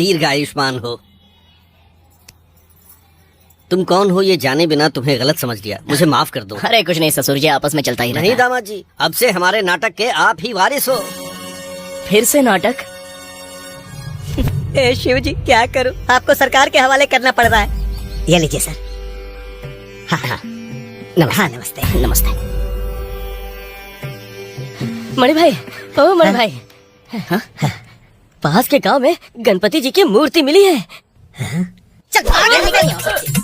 दीर्घ आयुष्मान हो। तुम कौन हो ये जाने बिना तुम्हें गलत समझ लिया, मुझे माफ कर दो। अरे कुछ नहीं ससुर जी, आपस में चलता ही रहता नहीं है। दामाद जी, अब से हमारे नाटक के आप ही वारिस हो। फिर से नाटक? ए शिव जी, क्या करूं, आपको सरकार के हवाले करना पड़ रहा है। ये लीजिए सर। हाँ हाँ नमस्ते। नमस्ते मणि भाई। ओ मणि भाई, पास के गांव में गणपति जी की मूर्ति मिली है। चल आगे निकल यहाँ से।